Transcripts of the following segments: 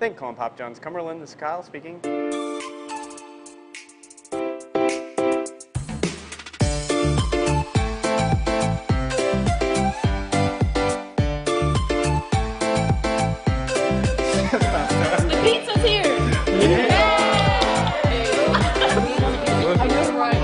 Thank you, calling Pop John's Cumberland. This is Kyle speaking. The pizza's here! Yay! I know, right?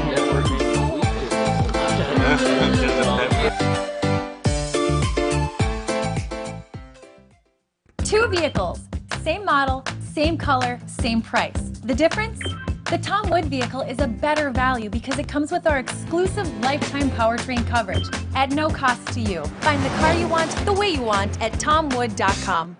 Two vehicles, same model, same color, same price. The difference? The Tom Wood vehicle is a better value because it comes with our exclusive lifetime powertrain coverage at no cost to you. Find the car you want the way you want at tomwood.com.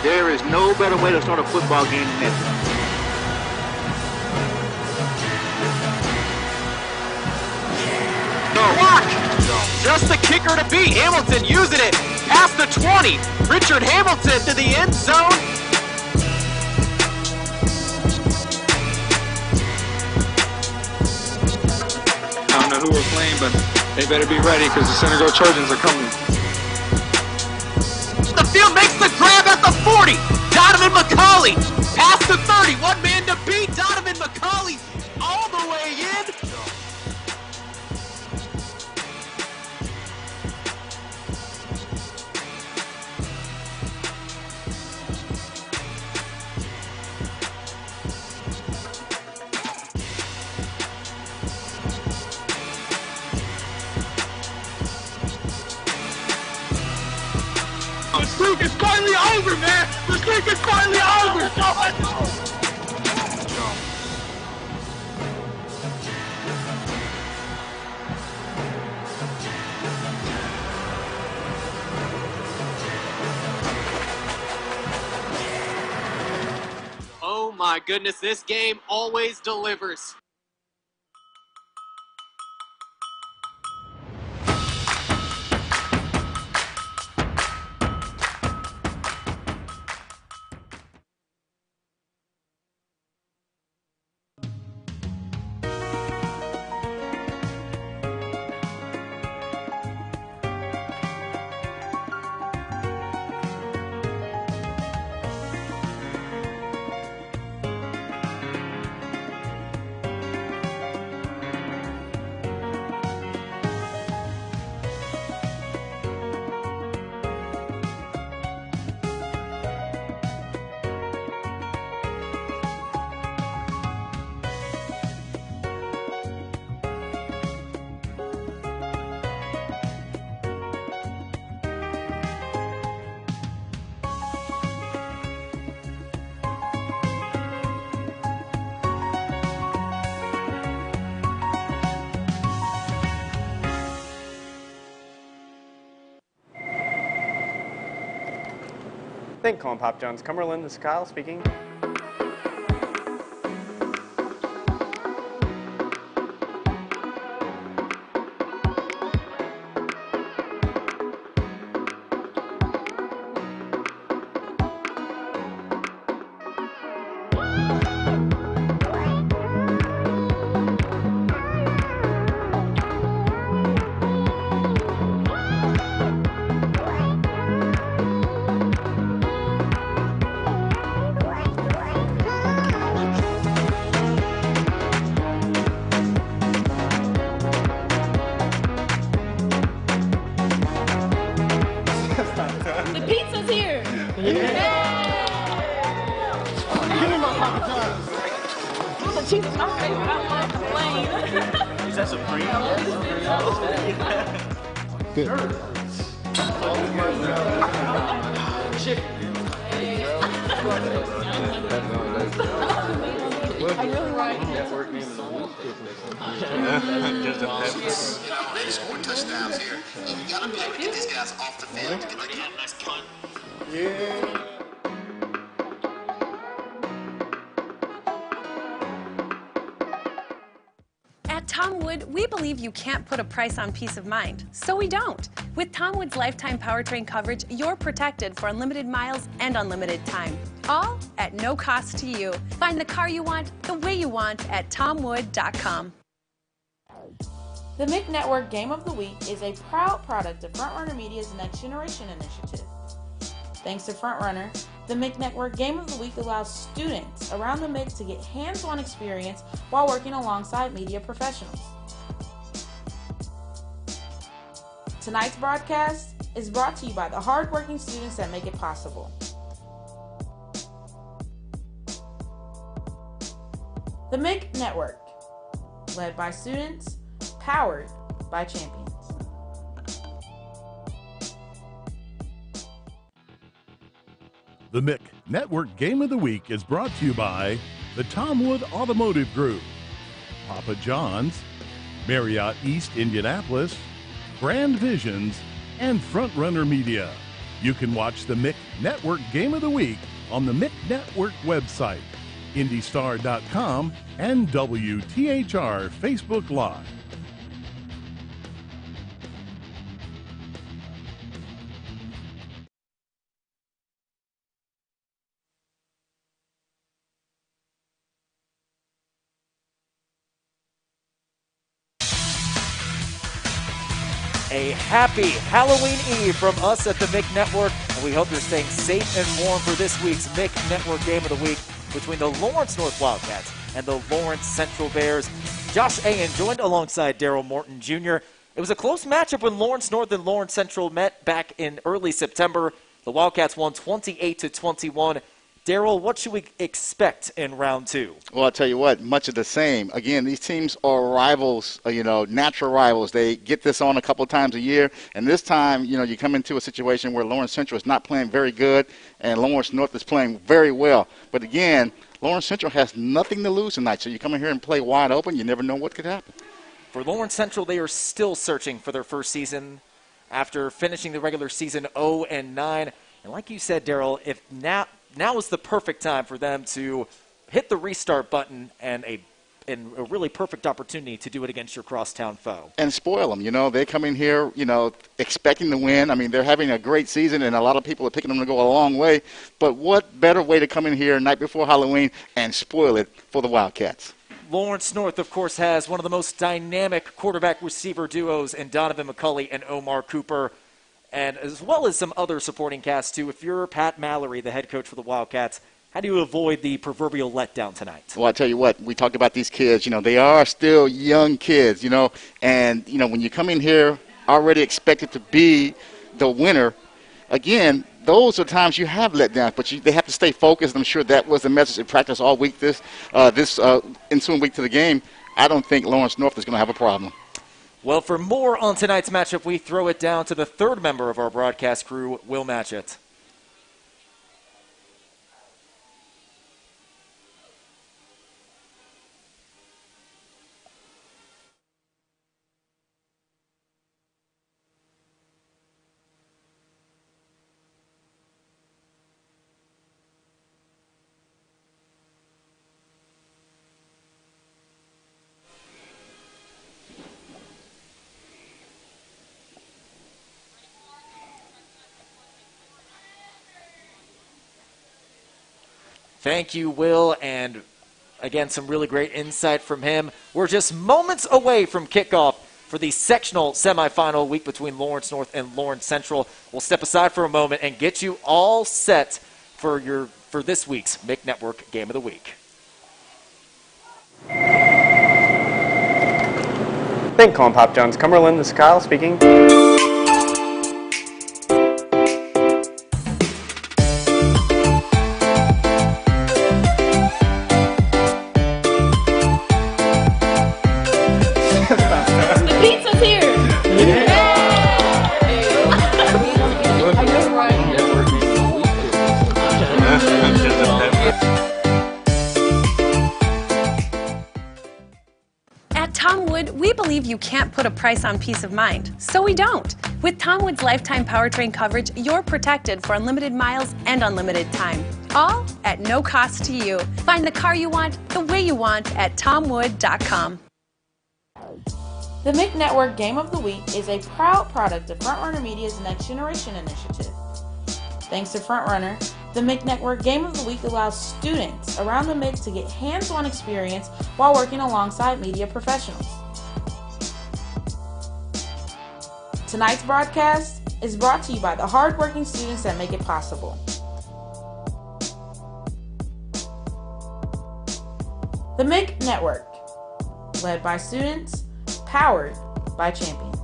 There is no better way to start a football game than this. Block! Just the kicker to beat. Hamilton using it. Past the 20. Richard Hamilton to the end zone. I don't know who we're playing, but they better be ready because the Center Grove Trojans are coming. The field makes the grab at the 40. Donovan McCauley past the 30. One man to beat. Donovan McCauley all the way in. The streak is finally over, man! The streak is finally over! Oh my goodness, this game always delivers. Thank you, calling Pop John's Cumberland. This is Kyle speaking. Give me my Papa John's. The cheese is my favorite. I love the plain. Is that Supreme? Good. I really like it. They scored touchdowns here. You gotta be able to get these guys off the field to get the game. Nice punt. At Tom Wood, we believe you can't put a price on peace of mind, so we don't. With Tom Wood's lifetime powertrain coverage, you're protected for unlimited miles and unlimited time, all at no cost to you. Find the car you want, the way you want at tomwood.com. The MIC Network Game of the Week is a proud product of Frontrunner Media's Next Generation Initiative. Thanks to Frontrunner, the MIC Network Game of the Week allows students around the MIC to get hands-on experience while working alongside media professionals. Tonight's broadcast is brought to you by the hardworking students that make it possible. The MIC Network, led by students, powered by champions. The MIC Network Game of the Week is brought to you by the Tom Wood Automotive Group, Papa John's, Marriott East Indianapolis, Grand Visions, and Frontrunner Media. You can watch the MIC Network Game of the Week on the MIC Network website, IndyStar.com, and WTHR Facebook Live. A happy Halloween Eve from us at the MIC Network, and we hope you're staying safe and warm for this week's MIC Network Game of the Week between the Lawrence North Wildcats and the Lawrence Central Bears. Josh Ayen joined alongside Daryl Morton Jr. It was a close matchup when Lawrence North and Lawrence Central met back in early September. The Wildcats won 28-21. Daryl, what should we expect in round two? Well, I'll tell you what, much of the same. Again, these teams are rivals, natural rivals. They get this on a couple of times a year, and this time, you come into a situation where Lawrence Central is not playing very good, and Lawrence North is playing very well. But again, Lawrence Central has nothing to lose tonight, so you come in here and play wide open, you never know what could happen. For Lawrence Central, they are still searching for their first season after finishing the regular season 0-9. And like you said, Daryl, if now is the perfect time for them to hit the restart button and a really perfect opportunity to do it against your crosstown foe. And spoil them. They come in here, expecting to win. I mean, they're having a great season, and a lot of people are picking them to go a long way. But what better way to come in here night before Halloween and spoil it for the Wildcats? Lawrence North, of course, has one of the most dynamic quarterback-receiver duos in Donovan McCulley and Omar Cooper, and as well as some other supporting cast, too. If you're Pat Mallory, the head coach for the Wildcats, how do you avoid the proverbial letdown tonight? Well, I tell you what, we talked about these kids. They are still young kids, and, when you come in here already expected to be the winner, again, those are times you have letdowns, but they have to stay focused. I'm sure that was the message in practice all week, this ensuing week to the game. I don't think Lawrence North is going to have a problem. Well, for more on tonight's matchup, we throw it down to the third member of our broadcast crew, Will Matchett. Thank you, Will, and again, some really great insight from him. We're just moments away from kickoff for the sectional semifinal week between Lawrence North and Lawrence Central. We'll step aside for a moment and get you all set for this week's MIC Network Game of the Week. Thank you, calling Pop John's Cumberland. This is Kyle speaking. believe you can't put a price on peace of mind, so we don't. With Tom Wood's lifetime powertrain coverage, you're protected for unlimited miles and unlimited time, all at no cost to you. Find the car you want the way you want at tomwood.com. The MIC Network Game of the Week is a proud product of FrontRunner Media's Next Generation initiative. Thanks to FrontRunner, the MIC Network Game of the Week allows students around the MIC to get hands-on experience while working alongside media professionals. Tonight's broadcast is brought to you by the hardworking students that make it possible. The MIC Network, led by students, powered by champions.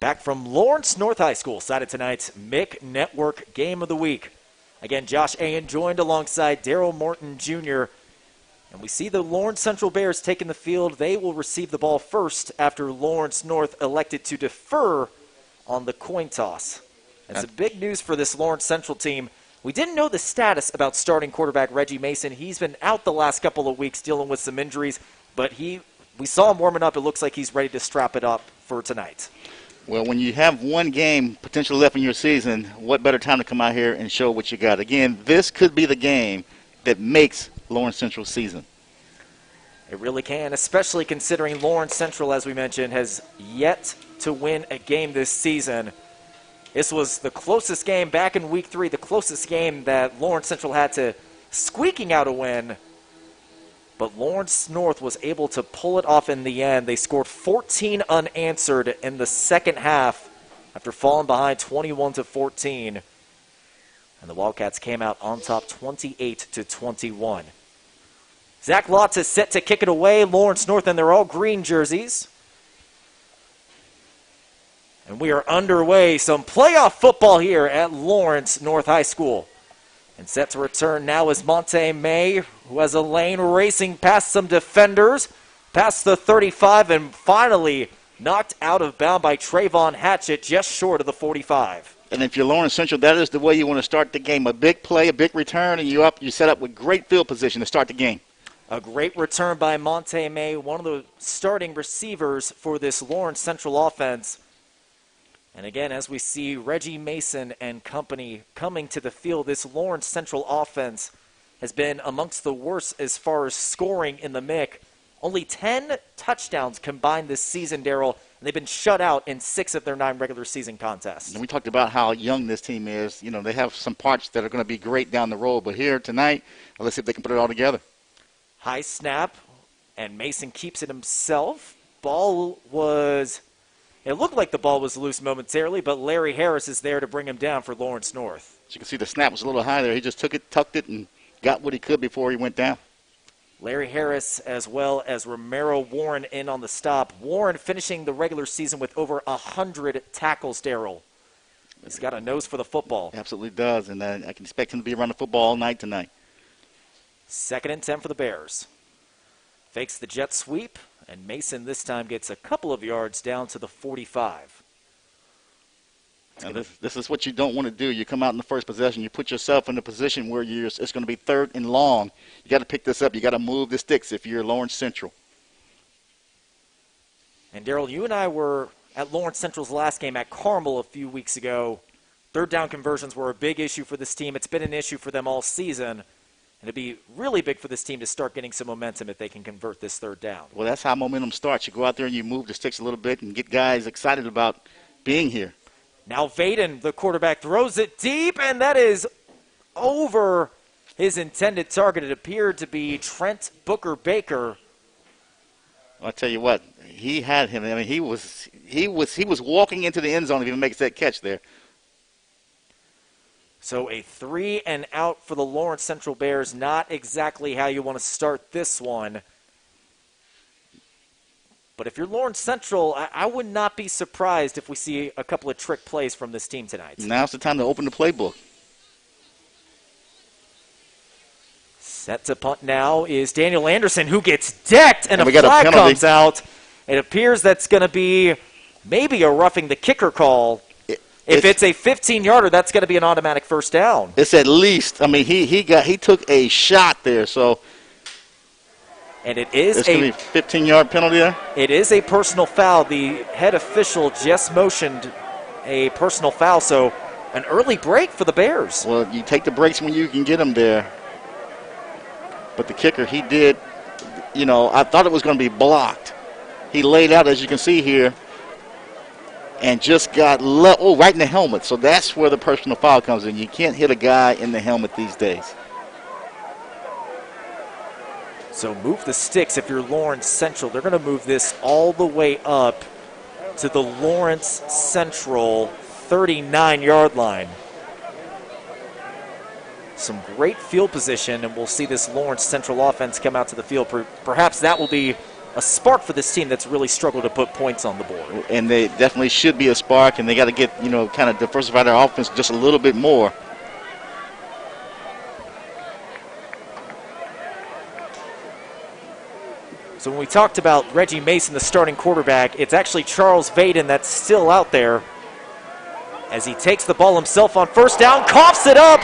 Back from Lawrence North High School, side of tonight's MIC Network Game of the Week. Again, Josh Ayen joined alongside Daryl Morton Jr. And we see the Lawrence Central Bears taking the field. They will receive the ball first after Lawrence North elected to defer on the coin toss. That's a big news for this Lawrence Central team. We didn't know the status about starting quarterback Reggie Mason. He's been out the last couple of weeks dealing with some injuries, but we saw him warming up. It looks like he's ready to strap it up for tonight. Well, when you have one game potentially left in your season, what better time to come out here and show what you got? Again, this could be the game that makes Lawrence Central's season. It really can, especially considering Lawrence Central, as we mentioned, has yet to win a game this season. This was the closest game back in Week 3, the closest game that Lawrence Central had to squeaking out a win. But Lawrence North was able to pull it off in the end. They scored 14 unanswered in the second half after falling behind 21-14. And the Wildcats came out on top 28-21. Zach Lotz is set to kick it away. Lawrence North in their all green jerseys. And we are underway. Some playoff football here at Lawrence North High School. And set to return now is Monte May, who has a lane racing past some defenders, past the 35, and finally knocked out of bounds by Trayvon Hatchett just short of the 45. And if you're Lawrence Central, that is the way you want to start the game. A big play, a big return, and you set up with great field position to start the game. A great return by Monte May, one of the starting receivers for this Lawrence Central offense. And again, as we see Reggie Mason and company coming to the field, this Lawrence Central offense has been amongst the worst as far as scoring in the MIC. Only 10 touchdowns combined this season, Daryl, and they've been shut out in 6 of their 9 regular season contests. And we talked about how young this team is. You know, they have some parts that are going to be great down the road, but here tonight, let's see if they can put it all together. High snap, and Mason keeps it himself. Ball was... It looked like the ball was loose momentarily, but Larry Harris is there to bring him down for Lawrence North. As you can see, the snap was a little high there. He just took it, tucked it, and got what he could before he went down. Larry Harris as well as Romero Warren in on the stop. Warren finishing the regular season with over 100 tackles, Daryl. He's got a nose for the football. Absolutely does, and I can expect him to be around the football all night tonight. 2nd and 10 for the Bears. Fakes the jet sweep. And Mason this time gets a couple of yards down to the 45. Now this is what you don't want to do. You come out in the first possession. You put yourself in a position where it's going to be 3rd and long. You got to pick this up. You got to move the sticks if you're Lawrence Central. And, Daryl, you and I were at Lawrence Central's last game at Carmel a few weeks ago. 3rd down conversions were a big issue for this team. It's been an issue for them all season. And it'd be really big for this team to start getting some momentum if they can convert this 3rd down. Well, that's how momentum starts. You go out there and you move the sticks a little bit and get guys excited about being here. Now Vaden, the quarterback, throws it deep, and that is over his intended target. It appeared to be Trent Booker Baker. I'll tell you what, he had him. I mean, he was walking into the end zone if he makes that catch there. So a 3 and out for the Lawrence Central Bears. Not exactly how you want to start this one. But if you're Lawrence Central, I would not be surprised if we see a couple of trick plays from this team tonight. Now's the time to open the playbook. Set to punt now is Daniel Anderson, who gets decked, and a got flag a penalty. comes out. It appears that's going to be maybe a roughing the kicker call. If it's a 15-yarder, that's going to be an automatic first down. It's at least. I mean, he took a shot there, so. And it is it's going to be a 15-yard penalty there. It is a personal foul. The head official just motioned a personal foul, so an early break for the Bears. Well, you take the breaks when you can get them there. But the kicker, he did. I thought it was going to be blocked. He laid out, as you can see here, and just got right in the helmet. So that's where the personal foul comes in. You can't hit a guy in the helmet these days. So move the sticks if you're Lawrence Central. They're going to move this all the way up to the Lawrence Central 39-yard line. Some great field position, and we'll see this Lawrence Central offense come out to the field. Perhaps that will be a spark for this team that's really struggled to put points on the board. And they definitely should be a spark, and they got to get, kind of diversify their offense just a little bit more. So when we talked about Reggie Mason, the starting quarterback, it's actually Charles Vaden that's still out there as he takes the ball himself on first down, coughs it up,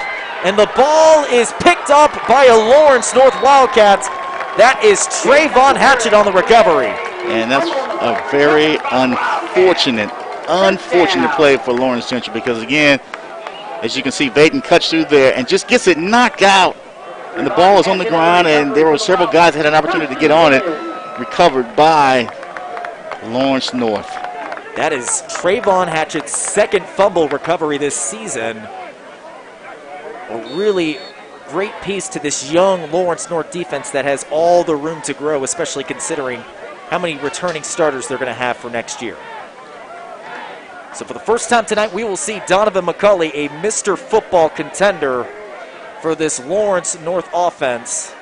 and the ball is picked up by a Lawrence North Wildcats. That is Trayvon Hatchett on the recovery. And that's a very unfortunate play for Lawrence Central because, again, as you can see, Vaden cuts through there and just gets it knocked out. And the ball is on the ground, and there were several guys that had an opportunity to get on it. Recovered by Lawrence North. That is Trayvon Hatchett's second fumble recovery this season. A really great piece to this young Lawrence North defense that has all the room to grow, especially considering how many returning starters they're going to have for next year. So for the first time tonight, we will see Donovan McCulley, a Mr. Football contender for this Lawrence North offense.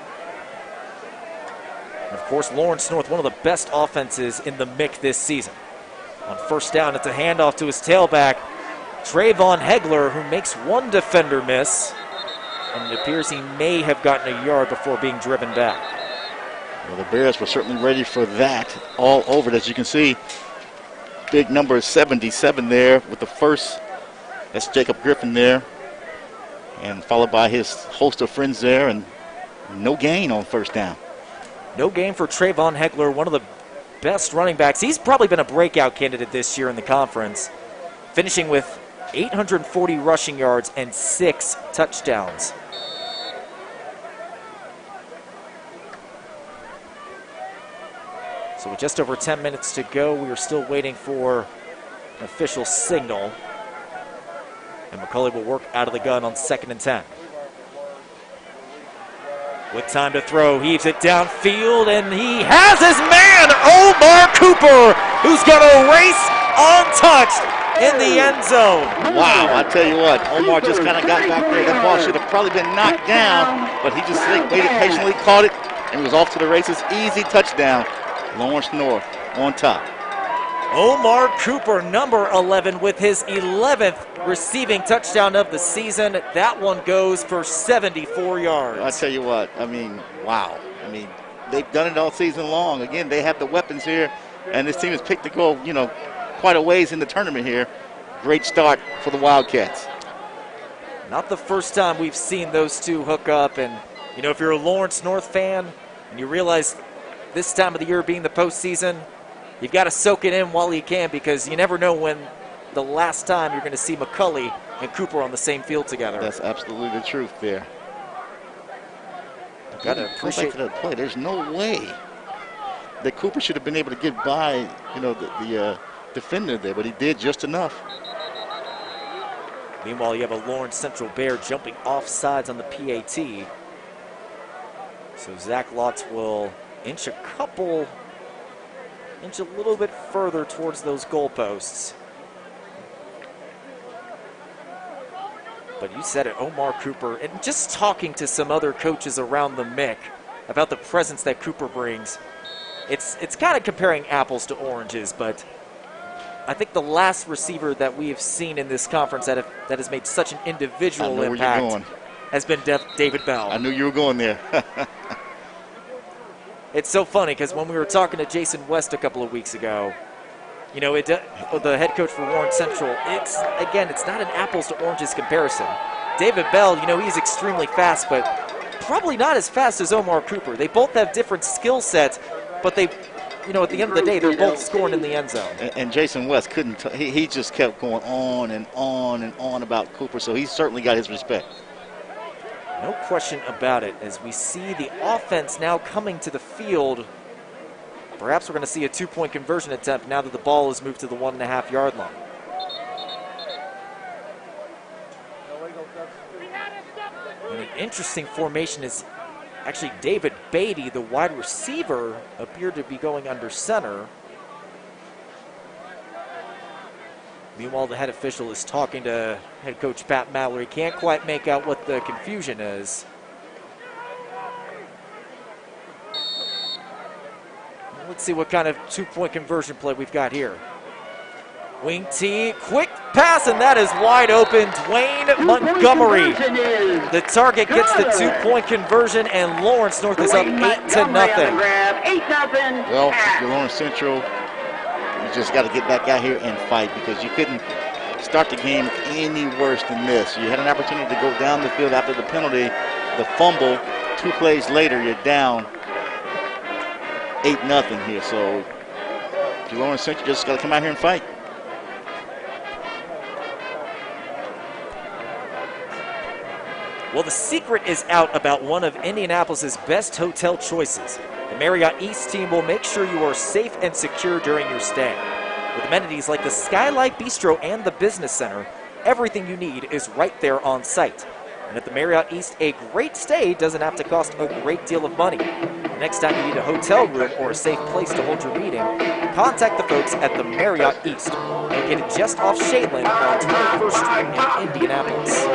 And of course, Lawrence North, one of the best offenses in the MIC this season. On first down, it's a handoff to his tailback, Trayvon Hegler, who makes one defender miss. And it appears he may have gotten a yard before being driven back. Well, the Bears were certainly ready for that all over it. As you can see, big number 77 there with the first. That's Jacob Griffin there. And followed by his host of friends there, and no gain on first down. No gain for Trayvon Hegler, one of the best running backs. He's probably been a breakout candidate this year in the conference, finishing with 840 rushing yards and 6 touchdowns. So with just over 10 minutes to go, we are still waiting for an official signal. And McCulley will work out of the gun on 2nd and 10. With time to throw, heaves it downfield, and he has his man, Omar Cooper, who's going to race untouched in the end zone. Wow, I tell you what, Omar just kind of got back there. That ball should have probably been knocked down, but he just waited patiently, caught it, and was off to the races. Easy touchdown. Lawrence North on top. Omar Cooper, number 11, with his 11th receiving touchdown of the season. That one goes for 74 yards. I tell you what, I mean, wow. I mean, they've done it all season long. Again, they have the weapons here, and this team is picked to go, quite a ways in the tournament here. Great start for the Wildcats. Not the first time we've seen those two hook up, and, if you're a Lawrence North fan and you realize this time of the year being the postseason, you've got to soak it in while you can, because you never know when the last time you're going to see McCulley and Cooper on the same field together. That's absolutely the truth there. Got to appreciate that play. There's no way that Cooper should have been able to get by, the defender there, but he did just enough. Meanwhile, you have a Lawrence Central Bear jumping off sides on the PAT. So Zach Lotz will inch a little bit further towards those goalposts. But you said it, Omar Cooper, and just talking to some other coaches around the MIC about the presence that Cooper brings, it's kind of comparing apples to oranges, but I think the last receiver that we have seen in this conference that has made such an individual impact has been David Bell. I knew you were going there. It's so funny because when we were talking to Jason West a couple of weeks ago, You know, the head coach for Lawrence Central, it's not an apples to oranges comparison. David Bell, you know, he's extremely fast, but probably not as fast as Omar Cooper. They both have different skill sets, but they, you know, at the end of the day, they're both scoring in the end zone. And Jason West couldn't, he just kept going on and on and on about Cooper, so he's certainly got his respect. No question about it. As we see the offense now coming to the field, perhaps we're going to see a 2-point conversion attempt now that the ball has moved to the 1.5-yard line. And an interesting formation is actually David Beatty, the wide receiver, appeared to be going under center. Meanwhile, the head official is talking to head coach Pat Mallory. Can't quite make out what the confusion is. Let's see what kind of 2-point conversion play we've got here. Wing T, quick pass, and that is wide open. Dwayne Montgomery. The target gets the 2-point conversion, and Lawrence North is up 8-0. Well, if you're Lawrence Central, you just got to get back out here and fight, because you couldn't start the game any worse than this. You had an opportunity to go down the field after the penalty, the fumble. 2 plays later, you're down 8-0 here. So if you're Lawrence Central, you just got to come out here and fight. Well, the secret is out about one of Indianapolis's best hotel choices. The Marriott East team will make sure you are safe and secure during your stay. With amenities like the Skylight Bistro and the Business Center, everything you need is right there on site. And at the Marriott East, a great stay doesn't have to cost a great deal of money. The next time you need a hotel room or a safe place to hold your meeting, contact the folks at the Marriott East, located just off Shadeland on 21st Street in Indianapolis.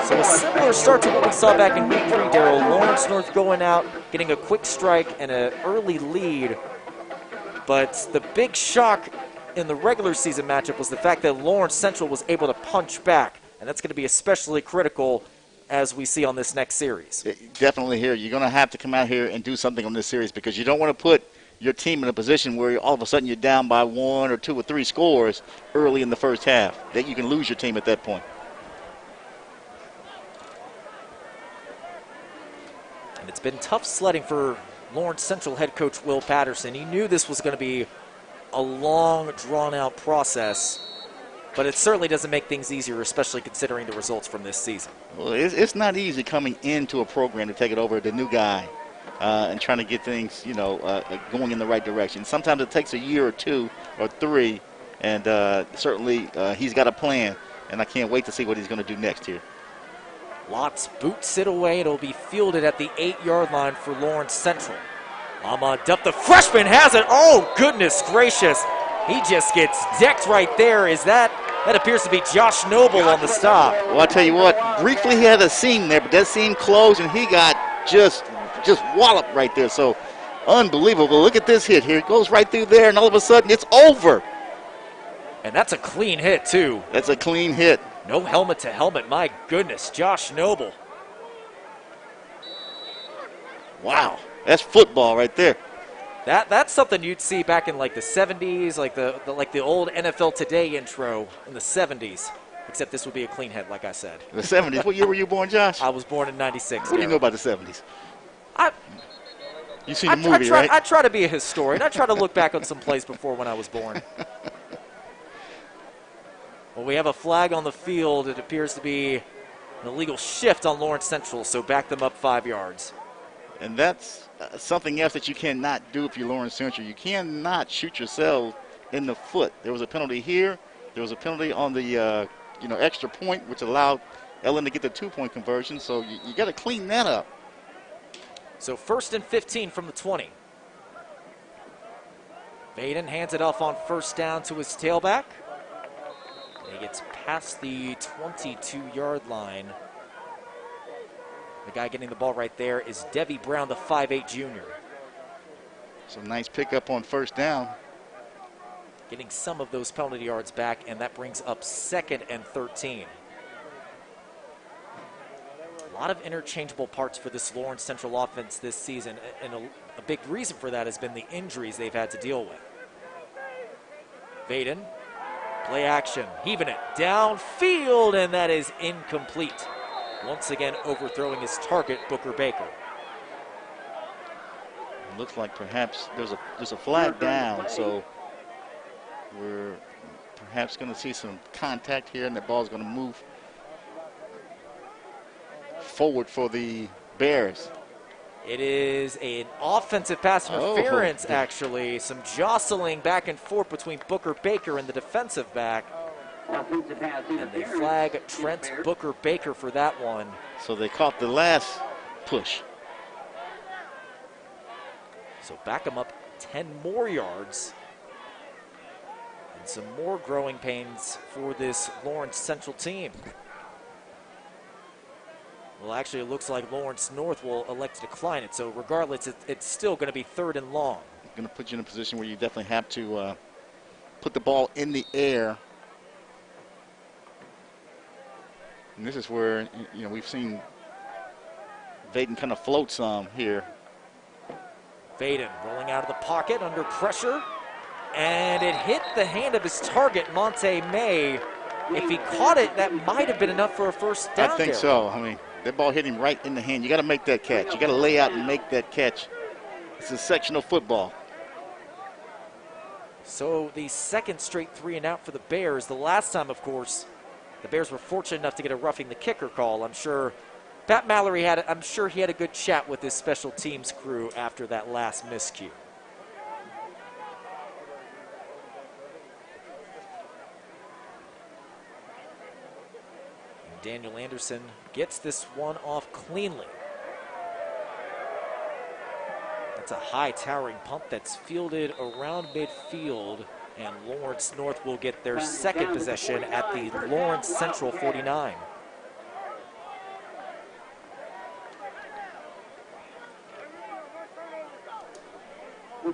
So a similar start to what we saw back in week 3, Darryl. Lawrence North going out, getting a quick strike and an early lead. But the big shock in the regular season matchup was the fact that Lawrence Central was able to punch back. And that's going to be especially critical as we see on this next series. Definitely here. You're going to have to come out here and do something on this series, because you don't want to put your team in a position where all of a sudden you're down by 1 or 2 or 3 scores early in the first half, that you can lose your team at that point. And it's been tough sledding for Lawrence Central head coach Will Patterson. He knew this was going to be a long, drawn-out process, but it certainly doesn't make things easier, especially considering the results from this season. Well, it's not easy coming into a program to take it over, the new guy, and trying to get things, going in the right direction. Sometimes it takes a year or 2 or 3, and certainly he's got a plan, and I can't wait to see what he's going to do next here. Lots boots it away. It'll be fielded at the 8-yard line for Lawrence Central. Ahmad Dupp, the freshman, has it. Oh, goodness gracious. He just gets decked right there. That appears to be Josh Noble on the stop. Well, I tell you what, briefly he had a seam there, but that seam closed, and he got just walloped right there. So unbelievable. Look at this hit here. It goes right through there, and all of a sudden it's over. And that's a clean hit, too. That's a clean hit. No helmet to helmet. My goodness, Josh Noble. Wow, that's football right there. That's something you'd see back in like the 70s, like the old NFL Today intro in the 70s. Except this would be a clean hit, like I said. The 70s. What year were you born, Josh? I was born in '96. What do you know about the 70s? You seen the I movie, right? I try to be a historian. I try to look back on some plays before when I was born. Well, we have a flag on the field. It appears to be an illegal shift on Lawrence Central, so back them up 5 yards. And that's something else that you cannot do if you're Lawrence Central. You cannot shoot yourself in the foot. There was a penalty here. There was a penalty on the extra point, which allowed Ellen to get the 2-point conversion. So you got to clean that up. So 1st and 15 from the 20. Baden hands it off on 1st down to his tailback. And he gets past the 22-yard line. The guy getting the ball right there is Debbie Brown, the 5'8 junior. So nice pickup on 1st down. Getting some of those penalty yards back, and that brings up 2nd and 13. A lot of interchangeable parts for this Lawrence Central offense this season, and a big reason for that has been the injuries they've had to deal with. Vaden, play action, heaving it downfield, and that is incomplete. Once again, overthrowing his target, Booker Baker. It looks like perhaps there's a flag down, so we're perhaps going to see some contact here, and the ball's going to move forward for the Bears. It is an offensive pass interference, actually. Some jostling back and forth between Booker Baker and the defensive back. And they flag Trent Booker Baker for that one. So they caught the last push. So back him up 10 more yards. And some more growing pains for this Lawrence Central team. Well, actually, it looks like Lawrence North will elect to decline it. So regardless, it's still going to be 3rd and long. Going to put you in a position where you definitely have to put the ball in the air. And this is where, you know, we've seen Vaden kind of float some here. Vaden rolling out of the pocket under pressure. And it hit the hand of his target, Monte May. If he caught it, that might have been enough for a first down. I think so. I mean, that ball hit him right in the hand. You got to make that catch. You got to lay out and make that catch. This is sectional football. So the second straight 3-and-out for the Bears. The last time, of course, the Bears were fortunate enough to get a roughing the kicker call. I'm sure Pat Mallory had a good chat with his special teams crew after that last miscue. Daniel Anderson gets this one off cleanly. That's a high towering punt that's fielded around midfield, and Lawrence North will get their second possession at the Lawrence Central 49. Well,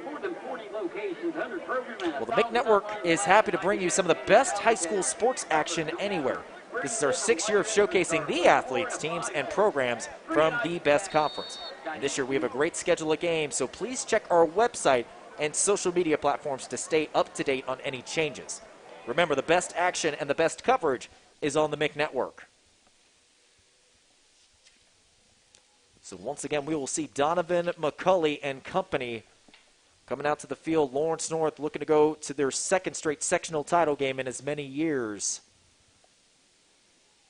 the MIC Network is happy to bring you some of the best high school sports action anywhere. This is our 6th year of showcasing the athletes, teams, and programs from the best conference. And this year we have a great schedule of games, so please check our website and social media platforms to stay up to date on any changes. Remember, the best action and the best coverage is on the MIC Network. So once again, we will see Donovan McCulley and company coming out to the field. Lawrence North looking to go to their second straight sectional title game in as many years.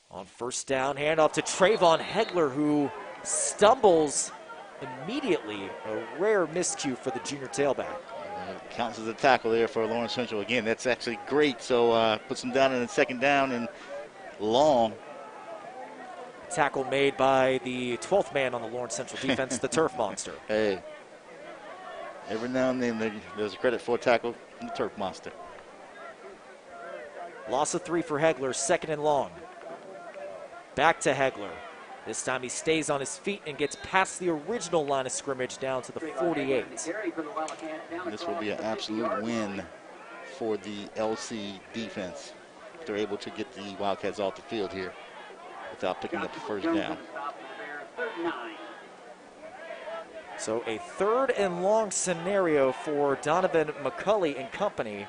On first down, handoff to Trayvon Hegler, who stumbles immediately. A rare miscue for the junior tailback. Counts as a tackle there for Lawrence Central. Again, that's actually great. So puts them down in the second down and long. Tackle made by the 12th man on the Lawrence Central defense, the Turf Monster. Hey, every now and then there's a credit for a tackle from the Turf Monster. Loss of 3 for Hegler, 2nd and long. Back to Hegler. This time he stays on his feet and gets past the original line of scrimmage down to the 48. This will be an absolute win for the LC defense if they're able to get the Wildcats off the field here without picking up the first down. So a 3rd and long scenario for Donovan McCulley and company.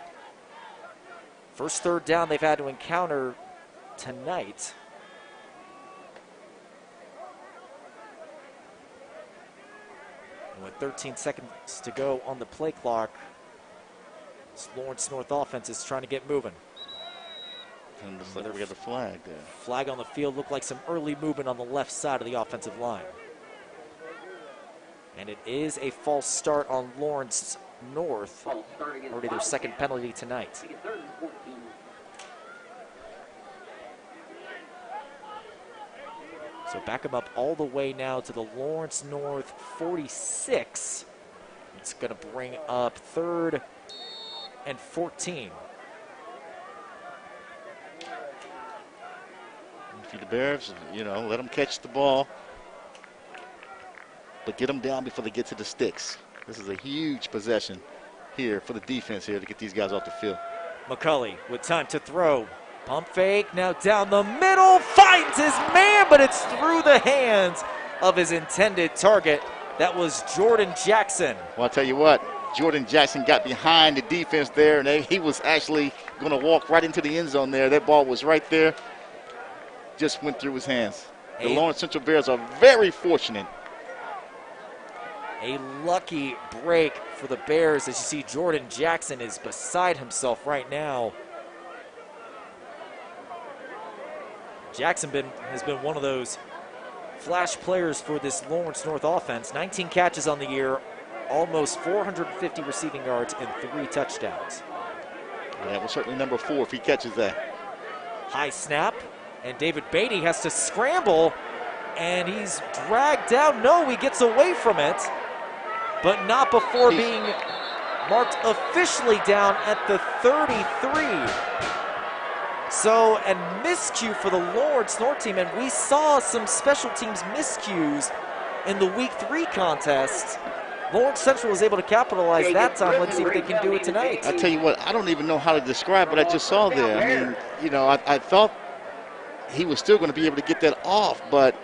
First 3rd down they've had to encounter tonight. And with 13 seconds to go on the play clock, this Lawrence North offense is trying to get moving. And looks like we got a flag there. Flag on the field, looked like some early movement on the left side of the offensive line. And it is a false start on Lawrence North, already their second penalty tonight. So back them up all the way now to the Lawrence North 46. It's going to bring up 3rd and 14. For the Bears, you know, let them catch the ball, but get them down before they get to the sticks. This is a huge possession here for the defense here to get these guys off the field. McCulley with time to throw. Pump fake, now down the middle, finds his man, but it's through the hands of his intended target. That was Jordan Jackson. Well, I'll tell you what, Jordan Jackson got behind the defense there, and he was actually going to walk right into the end zone there. That ball was right there, just went through his hands. The Lawrence Central Bears are very fortunate. A lucky break for the Bears. As you see, Jordan Jackson is beside himself right now. Jackson has been one of those flash players for this Lawrence North offense. 19 catches on the year, almost 450 receiving yards, and 3 touchdowns. Yeah, well, certainly number 4 if he catches that. High snap, and David Beatty has to scramble, and he's dragged down. No, he gets away from it, but not before being marked officially down at the 33. So, and miscue for the Lawrence North team, and we saw some special teams miscues in the Week 3 contest. Lawrence Central was able to capitalize that time. Let's see if they can do it tonight. I tell you what, I don't even know how to describe what I just saw there. I mean, you know, I thought he was still going to be able to get that off, but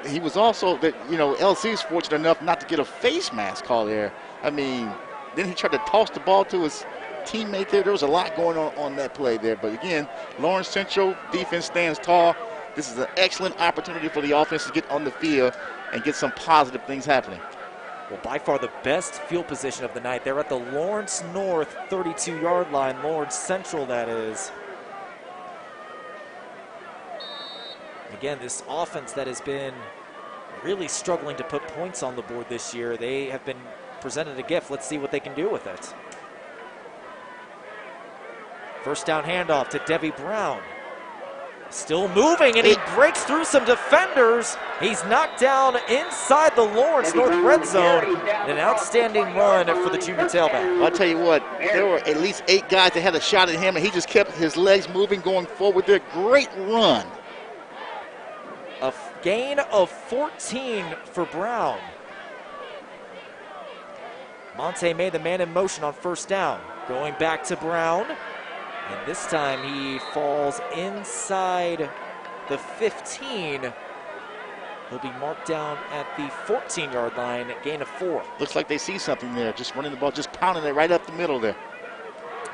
he was also, that you know, LC's fortunate enough not to get a face mask call there. I mean, then he tried to toss the ball to his teammate there. There was a lot going on that play there. But again, Lawrence Central defense stands tall. This is an excellent opportunity for the offense to get on the field and get some positive things happening. Well, by far the best field position of the night. They're at the Lawrence North 32-yard line. Lawrence Central, that is. Again, this offense that has been really struggling to put points on the board this year, they have been presented a gift. Let's see what they can do with it. First down handoff to Debbie Brown. Still moving, and he breaks through some defenders. He's knocked down inside the Lawrence North red zone. An outstanding run for the junior tailback. I'll tell you what, there were at least 8 guys that had a shot at him, and he just kept his legs moving, going forward there. Great run. A gain of 14 for Brown. Monte made the man in motion on first down. Going back to Brown. And this time he falls inside the 15. He'll be marked down at the 14-yard line, gain of 4. Looks like they see something there, just running the ball, just pounding it right up the middle there.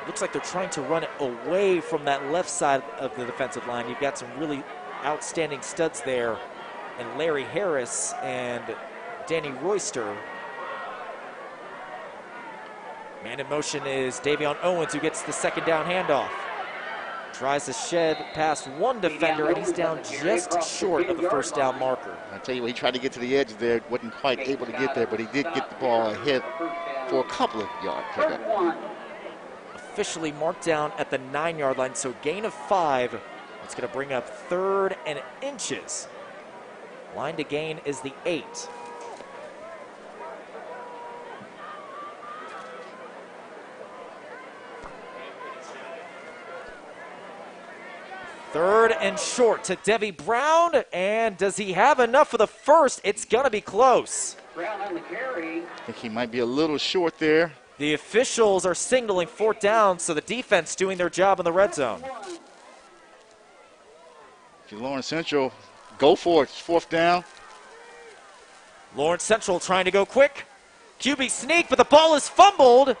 Looks like they're trying to run it away from that left side of the defensive line. You've got some really outstanding studs there, and Larry Harris and Danny Royster. Man in motion is Davion Owens, who gets the second down handoff. Tries to shed past one defender, and he's down just short of the first down marker. I tell you what, he tried to get to the edge there, wasn't quite able to get there, but he did get the ball ahead for a couple of yards. Officially marked down at the 9-yard line, so gain of 5. It's going to bring up 3rd and inches. Line to gain is the 8. Third and short to Debbie Brown, and does he have enough for the first? It's going to be close. I think he might be a little short there. The officials are signaling 4th down, so the defense doing their job in the red zone. If you're Lawrence Central, go for it. 4th down. Lawrence Central trying to go quick. QB sneak, but the ball is fumbled.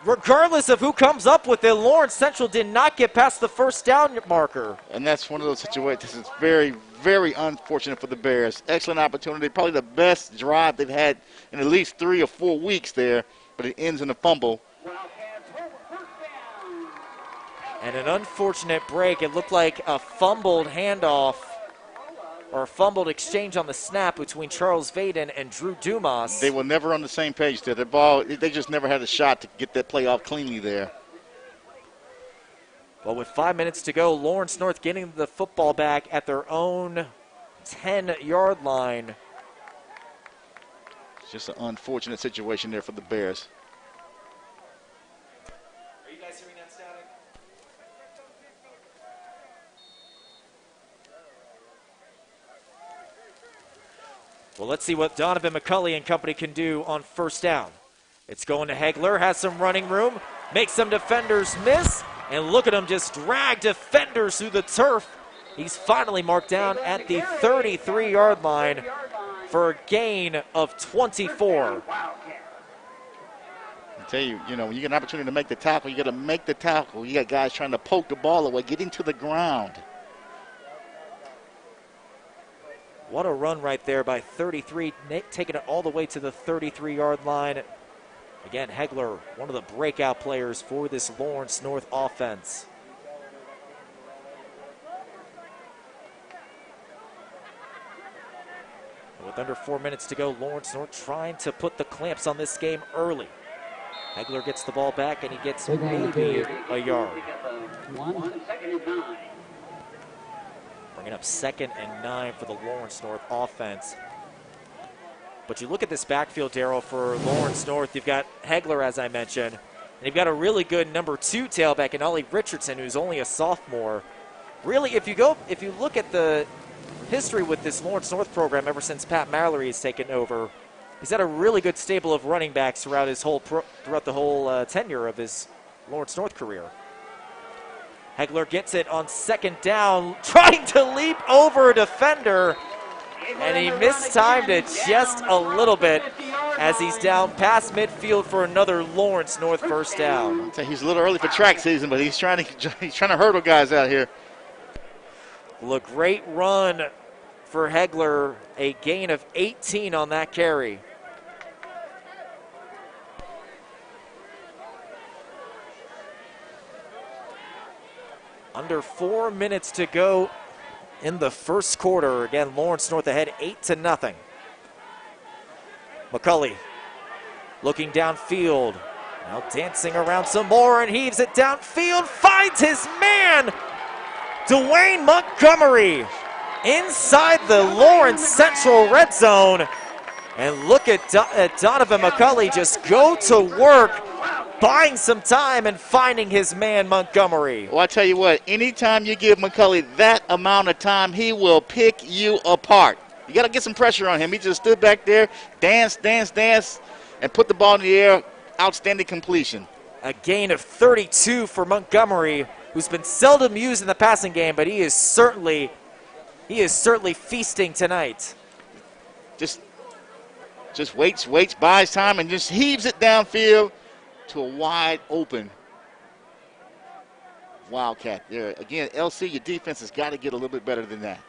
Regardless of who comes up with it, Lawrence Central did not get past the first down marker. And that's one of those situations that's very, very unfortunate for the Bears. Excellent opportunity, probably the best drive they've had in at least 3 or 4 weeks there, but it ends in a fumble. And an unfortunate break. It looked like a fumbled handoff or a fumbled exchange on the snap between Charles Vaden and Drew Dumas. They were never on the same page there. The ball, they just never had a shot to get that play off cleanly there. Well, with 5 minutes to go, Lawrence North getting the football back at their own 10-yard line. It's just an unfortunate situation there for the Bears. Are you guys hearing that static? Well, let's see what Donovan McCulley and company can do on first down. It's going to Hegler, has some running room, makes some defenders miss, and look at him just drag defenders through the turf. He's finally marked down at the 33-yard line for a gain of 24. tell you, when you get an opportunity to make the tackle, you got to make the tackle. You got guys trying to poke the ball away, getting to the ground. What a run right there by 33, taking it all the way to the 33-yard line. Again, Hegler, one of the breakout players for this Lawrence North offense. With under 4 minutes to go, Lawrence North trying to put the clamps on this game early. Hegler gets the ball back, and he gets maybe a yard. Bringing up 2nd and 9 for the Lawrence North offense. But you look at this backfield, Darryl, for Lawrence North. You've got Hegler, as I mentioned, and you've got a really good number 2 tailback in Ollie Richardson, who's only a sophomore. Really, if you look at the history with this Lawrence North program ever since Pat Mallory has taken over, he's had a really good stable of running backs throughout the whole tenure of his Lawrence North career. Hegler gets it on 2nd down, trying to leap over a defender, and he mistimed it just a little bit as he's down past midfield for another Lawrence North first down. He's a little early for track season, but he's trying to hurdle guys out here. Well, a great run for Hegler, a gain of 18 on that carry. Under 4 minutes to go in the first quarter. Again, Lawrence North ahead 8-0. McCulley looking downfield. Now dancing around some more and heaves it downfield. Finds his man, Dwayne Montgomery, inside the Lawrence Central red zone. And look at Donovan McCulley just go to work, buying some time and finding his man Montgomery. Well, I tell you what, anytime you give McCulley that amount of time, he will pick you apart. You got to get some pressure on him. He just stood back there, danced, and put the ball in the air. Outstanding completion. A gain of 32 for Montgomery, who's been seldom used in the passing game, but he is certainly feasting tonight. Just waits, buys time, and just heaves it downfield to a wide open Wildcat there. Again, LC, your defense has got to get a little bit better than that.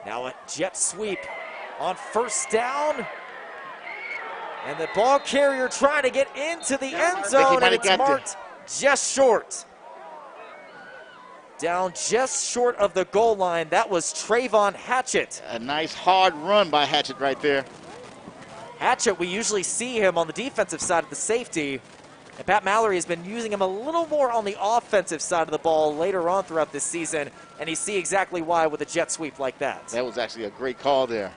Now a jet sweep on first down. And the ball carrier trying to get into the end zone, and it's marked just short. Down just short of the goal line. That was Trayvon Hatchett. A nice hard run by Hatchett right there. Hatchett, we usually see him on the defensive side of the safety, and Pat Mallory has been using him a little more on the offensive side of the ball later on throughout this season, and you see exactly why with a jet sweep like that. That was actually a great call there.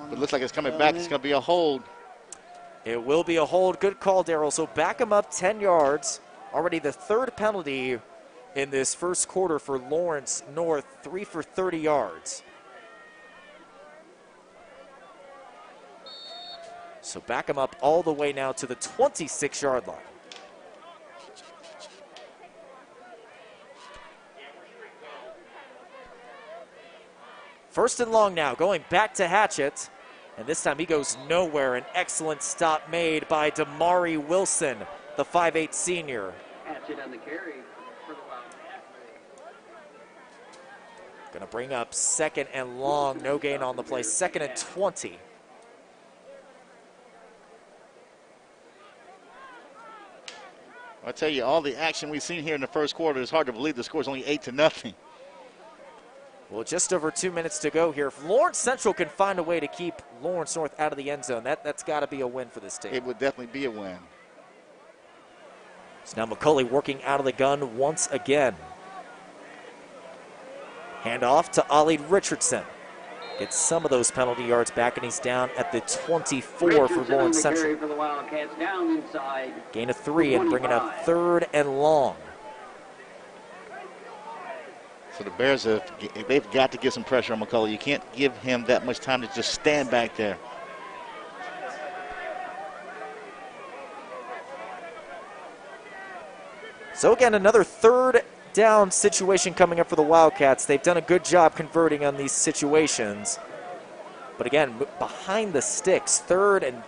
But it looks like it's coming back. It's going to be a hold. It will be a hold. Good call, Darryl. So back him up 10 yards. Already the third penalty in this first quarter for Lawrence North, 3 for 30 yards. So back him up all the way now to the 26-yard line. First and long now, going back to Hatchett. And this time he goes nowhere. An excellent stop made by Damari Wilson, the 5'8 senior. Hatchet on the carry for the Wildcats. Going to bring up 2nd and long. No gain on the play. 2nd and 20. I'll tell you, all the action we've seen here in the first quarter, it's hard to believe the score is only 8-0. Well, just over 2 minutes to go here. If Lawrence Central can find a way to keep Lawrence North out of the end zone, that's got to be a win for this team. It would definitely be a win. So now McCulley working out of the gun once again. Hand off to Ollie Richardson. Gets some of those penalty yards back, and he's down at the 24 for Lawrence Central. For the Wildcats, down inside. Gain of 3 and bringing up 3rd and long. So the Bears, they've got to get some pressure on McCulley. You can't give him that much time to just stand back there. So again, another 3rd down situation coming up for the Wildcats. They've done a good job converting on these situations. But again, behind the sticks, 3rd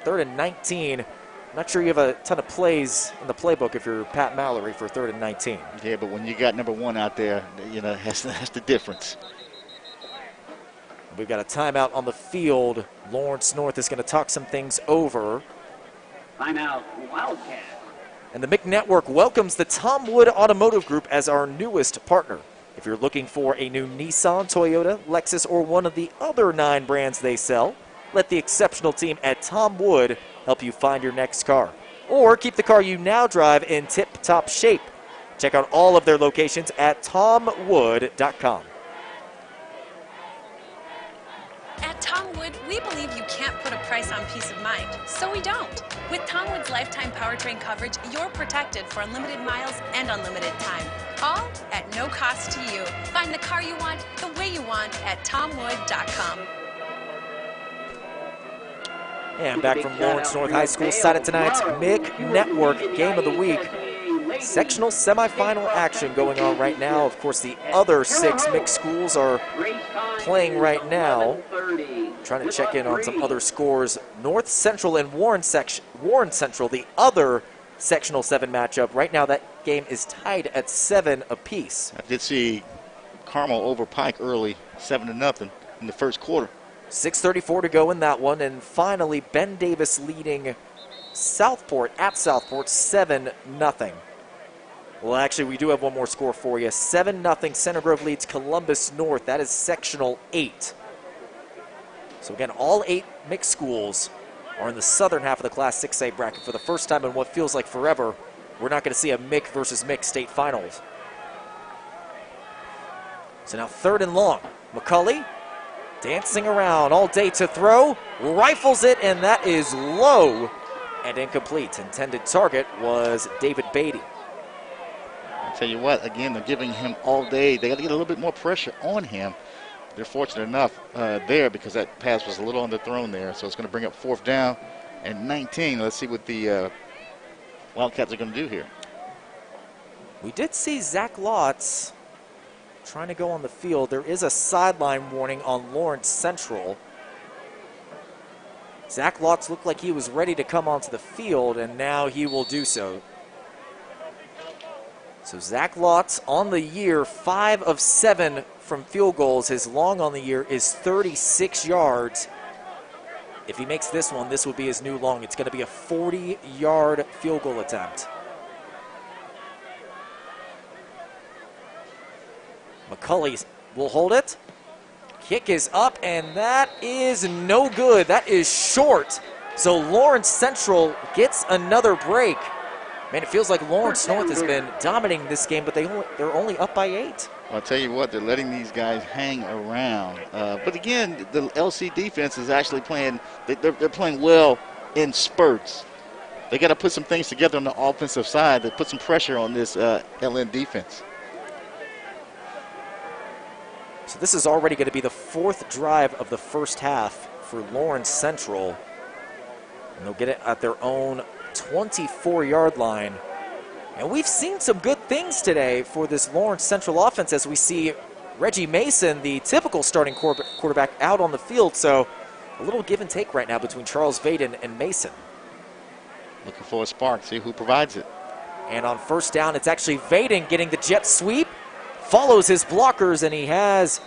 and 19. Not sure you have a ton of plays in the playbook if you're Pat Mallory for 3rd and 19. Yeah, but when you got number 1 out there, you know, that's the difference. We've got a timeout on the field. Lawrence North is going to talk some things over. Timeout, Wildcat. And the MIC Network welcomes the Tom Wood Automotive Group as our newest partner. If you're looking for a new Nissan, Toyota, Lexus, or one of the other 9 brands they sell, let the exceptional team at Tom Wood help you find your next car. Or keep the car you now drive in tip-top shape. Check out all of their locations at tomwood.com. At Tom Wood, we believe you can't put a price on peace of mind, so we don't. With Tom Wood's lifetime powertrain coverage, you're protected for unlimited miles and unlimited time, all at no cost to you. Find the car you want the way you want at tomwood.com. And back from Lawrence North High School side of tonight's MIC Network Game of the Week. Sectional semifinal action going on right now. Of course, the other 6 MIC schools are playing right now. Trying to check in on some other scores. North Central and Warren Central, the other Sectional 7 matchup. Right now, that game is tied at 7 apiece. I did see Carmel over Pike early, 7-0 in the first quarter. 6:34 to go in that one. And finally, Ben Davis leading Southport at Southport 7-0. Well, actually, we do have one more score for you. 7-0. Center Grove leads Columbus North. That is Sectional 8. So again, all 8 mixed schools are in the southern half of the Class 6A bracket. For the first time in what feels like forever, we're not going to see a MIC versus MIC state finals. So now 3rd and long. McCulley dancing around all day to throw. Rifles it, and that is low and incomplete. Intended target was David Beatty. I'll tell you what, again, they're giving him all day. They got to get a little bit more pressure on him. They're fortunate enough there because that pass was a little underthrown there. So it's going to bring up 4th down and 19. Let's see what the Wildcats are going to do here. We did see Zach Lotz trying to go on the field. There is a sideline warning on Lawrence Central. Zach Lotz looked like he was ready to come onto the field, and now he will do so. So Zach Lotz on the year, 5 of 7 from field goals. His long on the year is 36 yards. If he makes this one, this would be his new long. It's going to be a 40-yard field goal attempt. McCulley will hold it. Kick is up, and that is no good. That is short. So Lawrence Central gets another break. Man, it feels like Lawrence North has been dominating this game, but they're only up by 8. I'll tell you what, they're letting these guys hang around. But again, the LC defense is actually playing, they're playing well in spurts. They got to put some things together on the offensive side to put some pressure on this LN defense. So this is already going to be the 4th drive of the first half for Lawrence Central. And they'll get it at their own 24-yard line. And we've seen some good things today for this Lawrence Central offense as we see Reggie Mason, the typical starting quarterback, out on the field. So a little give and take right now between Charles Vaden and Mason. Looking for a spark, see who provides it. And on 1st down, it's actually Vaden getting the jet sweep. Follows his blockers, and he has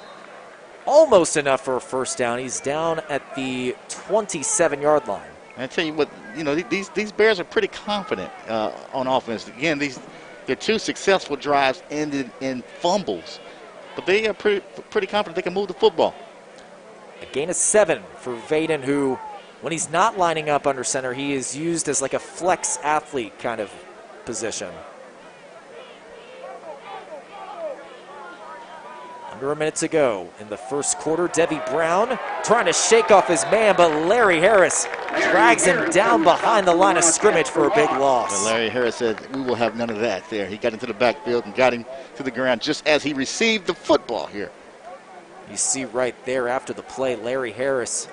almost enough for a 1st down. He's down at the 27-yard line. And I tell you what, you know, these Bears are pretty confident on offense. Again, their 2 successful drives ended in fumbles, but they are pretty confident they can move the football. A gain of 7 for Vaden, who, when he's not lining up under center, he is used as like a flex athlete kind of position. Under a minute to go in the first quarter. Debbie Brown trying to shake off his man, but Larry Harris drags him down behind the line of scrimmage for a big loss. But Larry Harris said, we will have none of that there. He got into the backfield and got him to the ground just as he received the football here. You see right there after the play, Larry Harris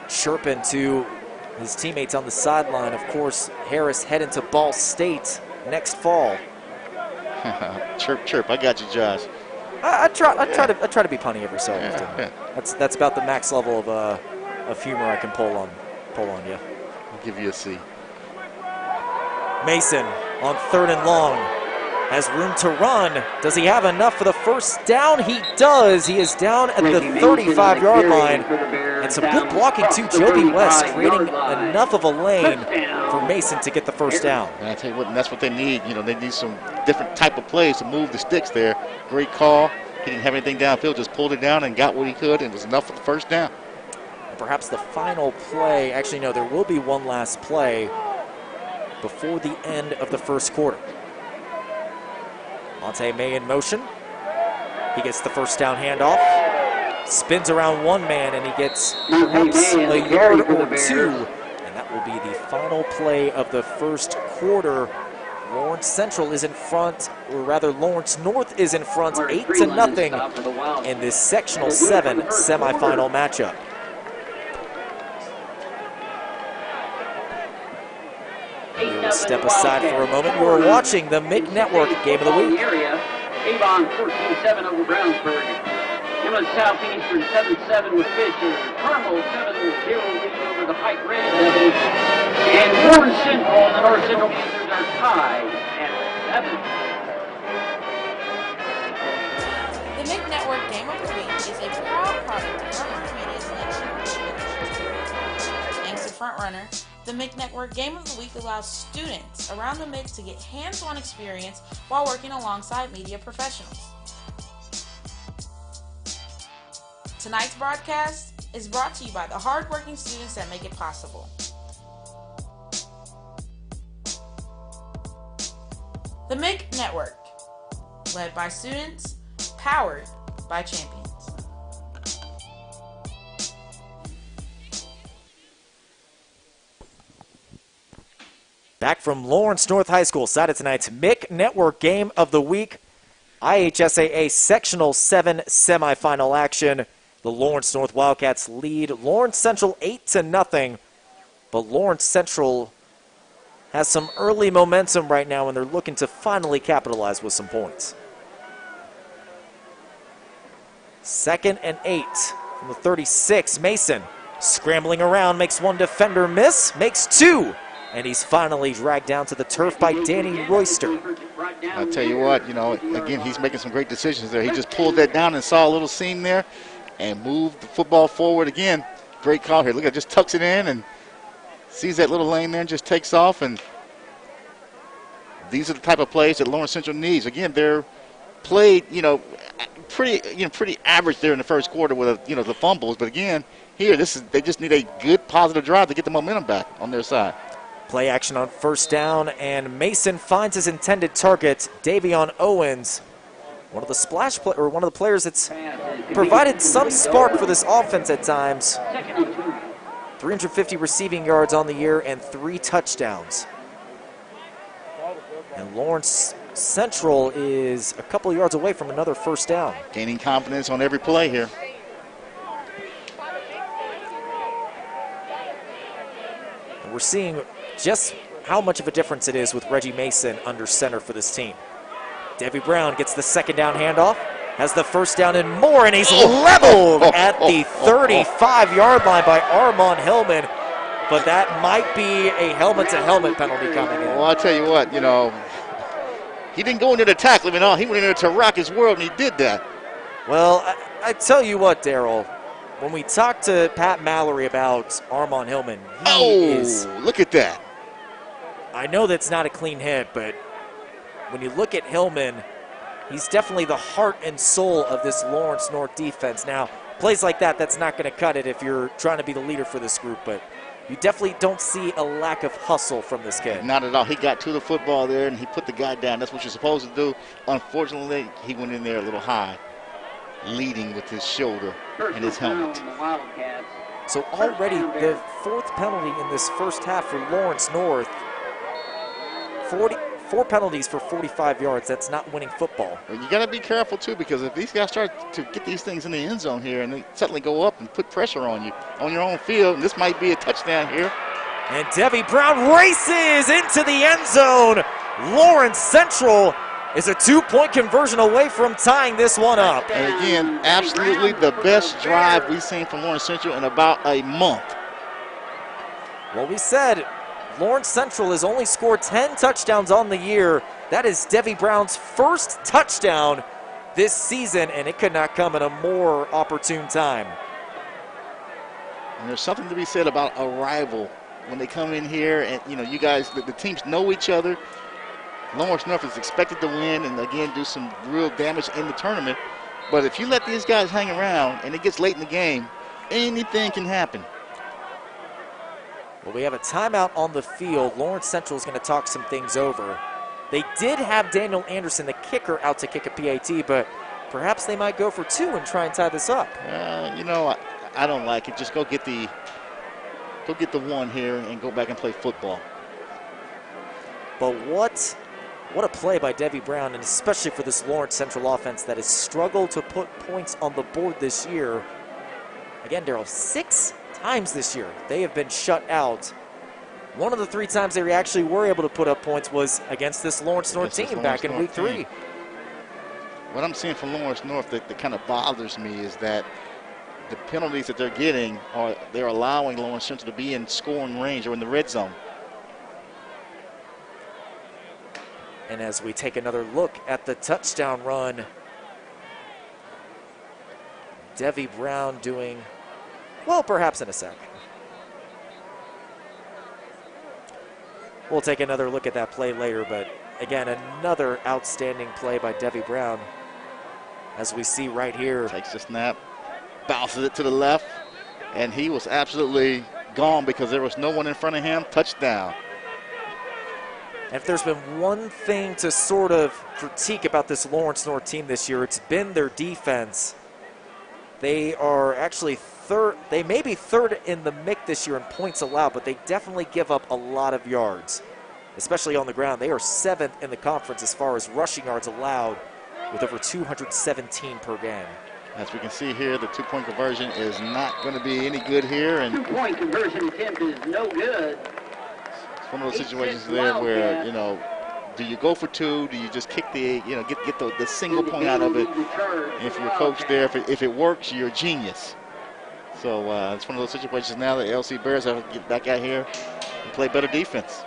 chirping to his teammates on the sideline. Of course, Harris heading to Ball State next fall. Chirp, chirp. I got you, Josh. I try to be punny every so often. Yeah. That's about the max level of humor I can pull on you. I'll give you a C. Mason on 3rd and long. Has room to run. Does he have enough for the first down? He does. He is down at the 35-yard line. And some good blocking too. Joby West creating enough of a lane for Mason to get the first down. And I tell you what, and that's what they need. You know, they need some different type of plays to move the sticks there. Great call. He didn't have anything downfield, just pulled it down and got what he could, and it was enough for the first down. Perhaps the final play. Actually, no, there will be one last play before the end of the first quarter. Monte May in motion. He gets the first down handoff. Spins around one man, and he gets perhaps a yard or two. And that will be the final play of the first quarter. Lawrence Central is in front, or rather Lawrence North is in front 8-0 in this Sectional 7 semifinal matchup. We'll step aside for a moment. We're watching the MIC Network Game of the Week. Avon 14-7 over Brownsburg. Inland Southeastern 7-7 with Fisher. Carmel 7-0 lead over the Pike Red Devils. And Warren Central and the North Central Panthers are tied at 7. The MIC Network Game of the Week is a proud product of Front Runner Media's Next Generation Initiative. Thanks to Front Runner, the MIC Network Game of the Week allows students around the MIC to get hands-on experience while working alongside media professionals. Tonight's broadcast is brought to you by the hard-working students that make it possible. The MIC Network, led by students, powered by champions. Back from Lawrence North High School, side of tonight's MIC Network Game of the Week. IHSAA Sectional 7 semifinal action. The Lawrence North Wildcats lead Lawrence Central 8-0, but Lawrence Central has some early momentum right now, and they're looking to finally capitalize with some points. 2nd and 8 from the 36. Mason scrambling around, makes one defender miss, makes two. And he's finally dragged down to the turf by Danny Royster. I'll tell you what, you know, again, he's making some great decisions there. He just pulled that down and saw a little seam there and moved the football forward again. Great call here. Look at, just tucks it in and sees that little lane there and just takes off. And these are the type of plays that Lawrence Central needs. Again, they're played, pretty average there in the first quarter with, the fumbles. But again, here, they just need a good positive drive to get the momentum back on their side. Play action on first down, and Mason finds his intended target, Davion Owens, one of the players that's provided some spark for this offense at times. 350 receiving yards on the year and 3 touchdowns. And Lawrence Central is a couple yards away from another first down. Gaining confidence on every play here. And we're seeing just how much of a difference it is with Reggie Mason under center for this team. Debbie Brown gets the second down handoff, has the first down and more, and he's leveled at the 35-yard line by Armand Hillman. But that might be a helmet-to-helmet penalty coming in. Well, I'll tell you what, he didn't go into the tackle him at all. He went in there to rock his world, and he did that. Well, I tell you what, Daryl, when we talked to Pat Mallory about Armand Hillman, look at that. I know that's not a clean hit, but when you look at Hillman, he's definitely the heart and soul of this Lawrence North defense. Now, plays like that, that's not going to cut it if you're trying to be the leader for this group, but you definitely don't see a lack of hustle from this kid. Not at all. He got to the football there, and he put the guy down. That's what you're supposed to do. Unfortunately, he went in there a little high, leading with his shoulder and his helmet. So already the 4th penalty in this first half for Lawrence North. 4 penalties for 45 yards. That's not winning football. Well, you got to be careful, too, because if these guys start to get these things in the end zone here and they suddenly go up and put pressure on you on your own field, and this might be a touchdown here. And Debbie Brown races into the end zone. Lawrence Central is a 2-point conversion away from tying this one up. And again, absolutely the best drive we've seen from Lawrence Central in about a month. Well, we said Lawrence Central has only scored 10 touchdowns on the year. That is Debbie Brown's first touchdown this season, and it could not come at a more opportune time. And there's something to be said about a rival when they come in here, and you guys, the teams know each other. Lawrence North is expected to win and again do some real damage in the tournament. But if you let these guys hang around and it gets late in the game, anything can happen. Well, we have a timeout on the field. Lawrence Central is going to talk some things over. They did have Daniel Anderson, the kicker, out to kick a PAT, but perhaps they might go for 2 and try and tie this up. I don't like it. Just go get the 1 here and go back and play football. But what a play by Debbie Brown, and especially for this Lawrence Central offense that has struggled to put points on the board this year. Again, Darryl, 6 times this year they have been shut out. One of the 3 times they actually were able to put up points was against this Lawrence North team back in week 3. What I'm seeing from Lawrence North that kind of bothers me is that the penalties that they're getting they're allowing Lawrence Central to be in scoring range or in the red zone. And as we take another look at the touchdown run, Debbie Brown doing well, perhaps in a sec. We'll take another look at that play later, but again, another outstanding play by Debbie Brown. As we see right here. Takes the snap, bounces it to the left, and he was absolutely gone because there was no one in front of him. Touchdown. And if there's been one thing to sort of critique about this Lawrence North team this year, it's been their defense. They are actually third. They may be third in the MIC this year in points allowed, but they definitely give up a lot of yards, especially on the ground. They are 7th in the conference as far as rushing yards allowed, with over 217 per game. As we can see here, the 2-point conversion is not going to be any good here. And 2-point conversion attempt is no good. It's one of those situations there where, do you go for 2? Do you just kick get the single point out of it? If you're coach there, if it works, you're a genius. So it's one of those situations now that LC Bears have to get back out here and play better defense.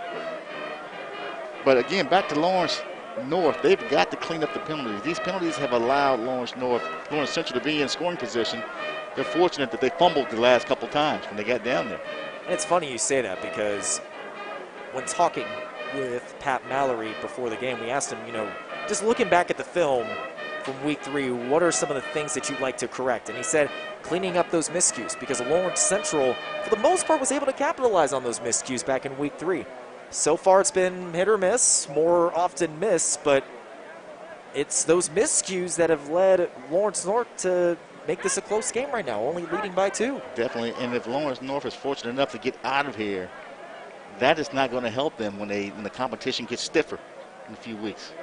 But again, back to Lawrence North, they've got to clean up the penalties. These penalties have allowed Lawrence Central to be in scoring position. They're fortunate that they fumbled the last couple times when they got down there. And it's funny you say that because when talking with Pat Mallory before the game, we asked him, just looking back at the film from week 3, what are some of the things that you'd like to correct? And he said cleaning up those miscues, because Lawrence Central, for the most part, was able to capitalize on those miscues back in week 3. So far, it's been hit or miss, more often miss, but it's those miscues that have led Lawrence North to make this a close game right now, only leading by 2. Definitely, and if Lawrence North is fortunate enough to get out of here, that is not going to help them when the competition gets stiffer in a few weeks.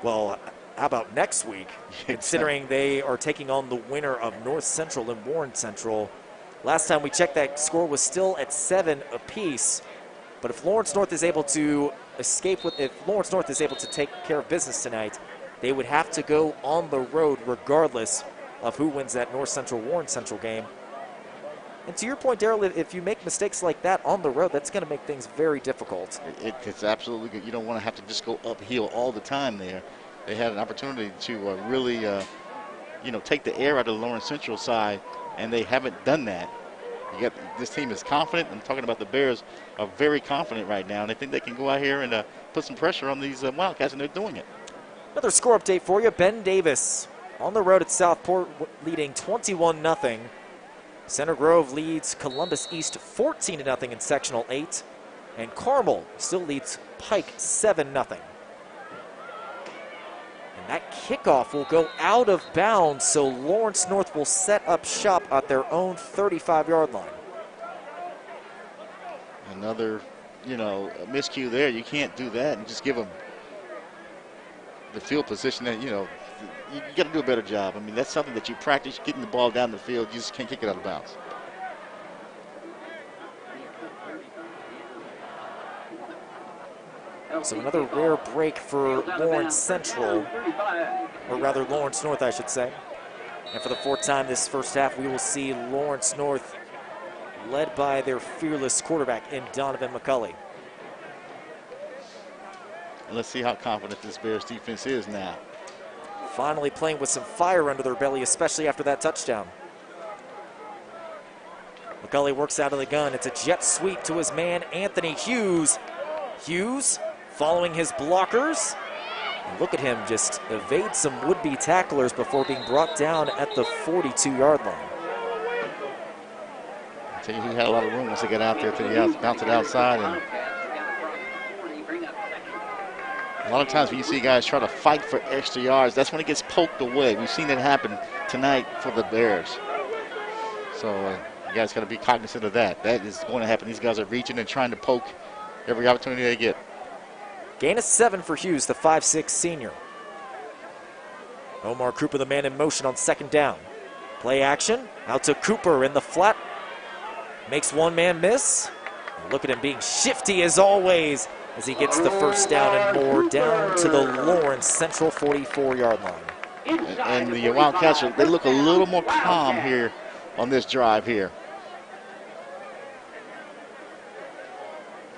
Well, how about next week, considering they are taking on the winner of North Central and Warren Central. Last time we checked, that score was still at 7 apiece. But if Lawrence North is able to if Lawrence North is able to take care of business tonight, they would have to go on the road regardless of who wins that North Central Warren Central game. And to your point, Darryl, if you make mistakes like that on the road, that's going to make things very difficult. It's absolutely good. You don't want to have to just go uphill all the time there. They had an opportunity to really, take the air out of the Lawrence Central side, and they haven't done that. This team is confident. I'm talking about the Bears are very confident right now, and they think they can go out here and put some pressure on these Wildcats, and they're doing it. Another score update for you. Ben Davis on the road at Southport leading 21-0. Center Grove leads Columbus East 14-0 in Sectional 8. And Carmel still leads Pike 7-0. And that kickoff will go out of bounds, so Lawrence North will set up shop at their own 35-yard line. Another, miscue there. You can't do that and just give them the field position that, you got to do a better job. I mean, that's something that you practice, getting the ball down the field. You just can't kick it out of bounds. So another rare break for Lawrence Central, or rather Lawrence North, I should say. And for the 4th time this first half, we will see Lawrence North led by their fearless quarterback in Donovan McCulley. Let's see how confident this Bears defense is now. Finally playing with some fire under their belly, especially after that touchdown. McCulley works out of the gun. It's a jet sweep to his man, Anthony Hughes. Hughes following his blockers. And look at him just evade some would-be tacklers before being brought down at the 42-yard line. I tell you, he had a lot of room once he got out there to the bounce it outside. And a lot of times when you see guys try to fight for extra yards, that's when it gets poked away. We've seen it happen tonight for the Bears. So you guys got to be cognizant of that. That is going to happen. These guys are reaching and trying to poke every opportunity they get. Gain of 7 for Hughes, the 5'6" senior. Omar Cooper, the man in motion on second down. Play action, out to Cooper in the flat. Makes one man miss. And look at him being shifty as always as he gets the first down and more down to the Lawrence Central 44-yard line. And the Wildcats, they look a little more calm here on this drive here.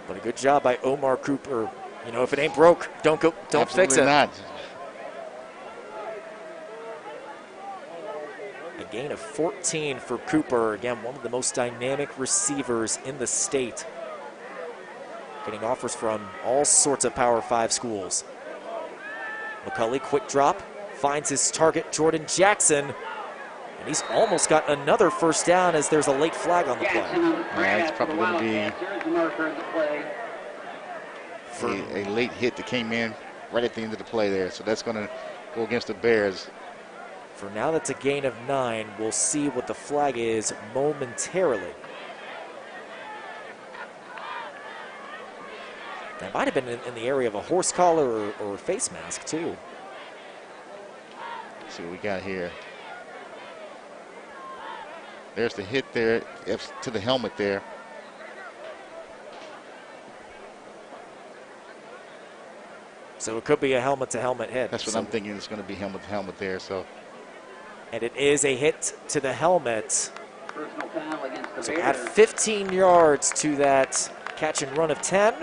But a good job by Omar Cooper. You know, if it ain't broke, don't fix it. Not. A gain of 14 for Cooper. Again, one of the most dynamic receivers in the state. Getting offers from all sorts of Power 5 schools. McCulley, quick drop, finds his target, Jordan Jackson. And he's almost got another first down as there's a late flag on the play. It's probably going to be a late hit that came in right at the end of the play there. So that's going to go against the Bears. For now, that's a gain of 9. We'll see what the flag is momentarily. That might have been in the area of a horse collar or face mask, too. Let's see what we got here. There's the hit there to the helmet there. So it could be a helmet-to-helmet hit. That's what I'm thinking. It's going to be helmet-to-helmet there. So, and it is a hit to the helmet. So add 15 yards to that catch and run of 10.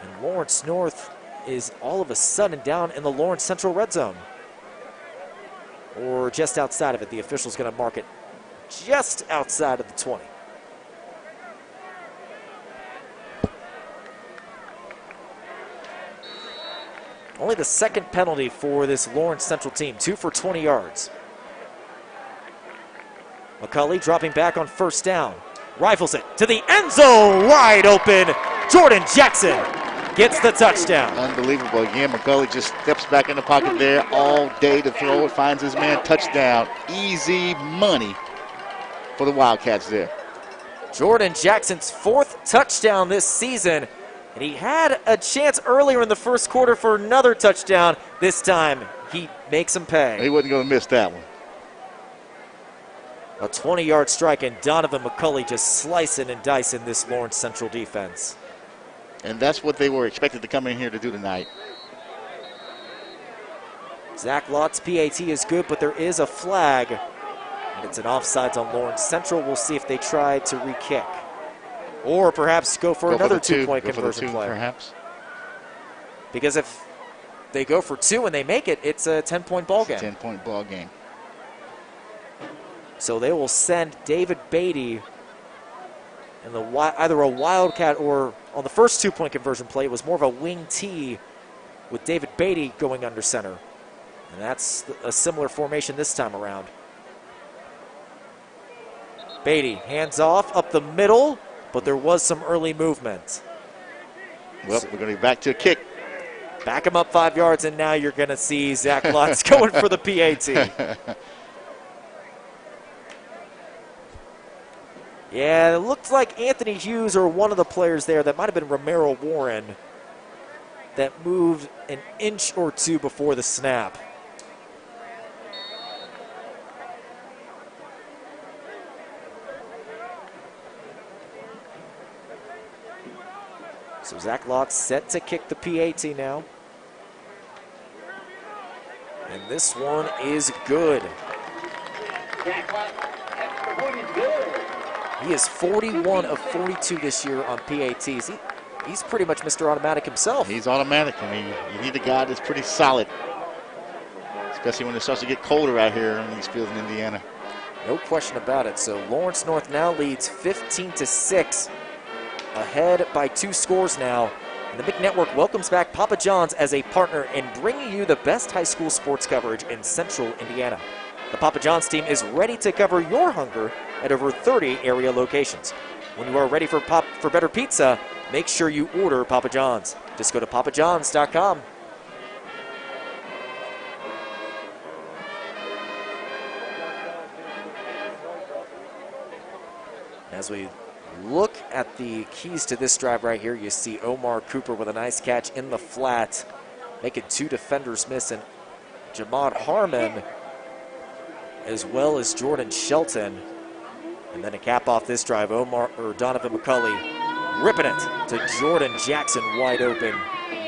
And Lawrence North is all of a sudden down in the Lawrence Central red zone. Or just outside of it. The official's going to mark it just outside of the 20. Only the second penalty for this Lawrence Central team, 2 for 20 yards. McCulley dropping back on first down. Rifles it to the end zone, wide open. Jordan Jackson gets the touchdown. Unbelievable. Again, McCulley just steps back in the pocket there all day to throw it, finds his man, touchdown. Easy money for the Wildcats there. Jordan Jackson's 4th touchdown this season. And he had a chance earlier in the first quarter for another touchdown. This time, he makes him pay. He wasn't going to miss that one. A 20-yard strike, and Donovan McCulley just slicing and dicing this Lawrence Central defense. And that's what they were expected to come in here to do tonight. Zach Lott's PAT is good, but there is a flag. And it's an offsides on Lawrence Central. We'll see if they try to re-kick. Or perhaps go for another two-point conversion play. Perhaps. Because if they go for 2 and they make it, it's a 10-point ball game. 10-point ball game. So they will send David Beatty in either a wildcat or on the first 2-point conversion play, it was more of a wing T with David Beatty going under center. And that's a similar formation this time around. Beatty hands off up the middle. But there was some early movement. Well, we're going to be back to a kick. Back him up 5 yards, and now you're going to see Zach Lutz going for the PAT. Yeah, it looked like Anthony Hughes or one of the players there, that might have been Romero Warren, that moved an inch or 2 before the snap. So Zach Lott set to kick the PAT now. And this one is good. He is 41 of 42 this year on PATs. he's pretty much Mr. Automatic himself. He's automatic. I mean, you need a guy that's pretty solid, especially when it starts to get colder out here in these fields in Indiana. No question about it. So Lawrence North now leads 15-6, ahead by 2 scores now. And the MIC Network welcomes back Papa John's as a partner in bringing you the best high school sports coverage in Central Indiana. The Papa John's team is ready to cover your hunger at over 30 area locations. When you are ready for better pizza, make sure you order Papa John's. Just go to papajohns.com. As we look at the keys to this drive right here, you see Omar Cooper with a nice catch in the flat, making 2 defenders miss, and Jamad Harmon as well as Jordan Shelton. And then to cap off this drive, Donovan McCulley ripping it to Jordan Jackson wide open.